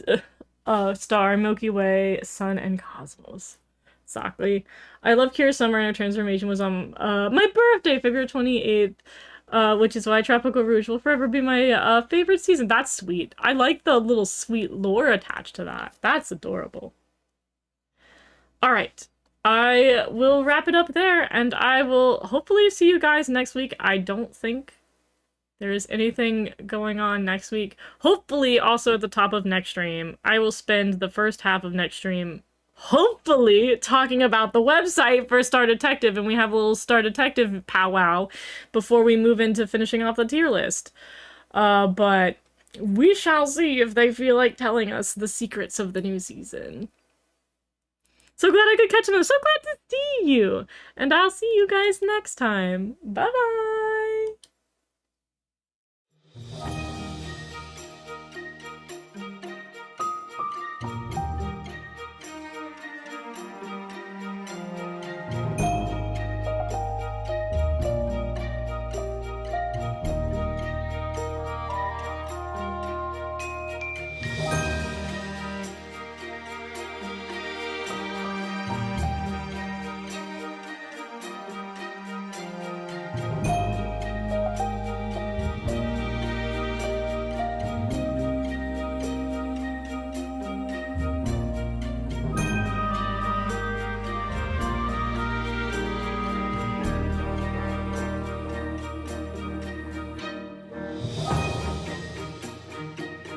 star, Milky Way, sun, and cosmos. Exactly. I love Kira Summer, and her transformation was on my birthday, February 28th. which is why Tropical Rouge will forever be my favorite season. That's sweet. I like the little sweet lore attached to that. That's adorable. All right. I will wrap it up there, and I will hopefully see you guys next week. I don't think there is anything going on next week. Hopefully, also at the top of next stream, I will spend the first half of next stream hopefully talking about the website for Star Detective, and we have a little Star Detective powwow before we move into finishing off the tier list. But we shall see if they feel like telling us the secrets of the new season. So glad I could catch them. I'm so glad to see you. And I'll see you guys next time. Bye-bye.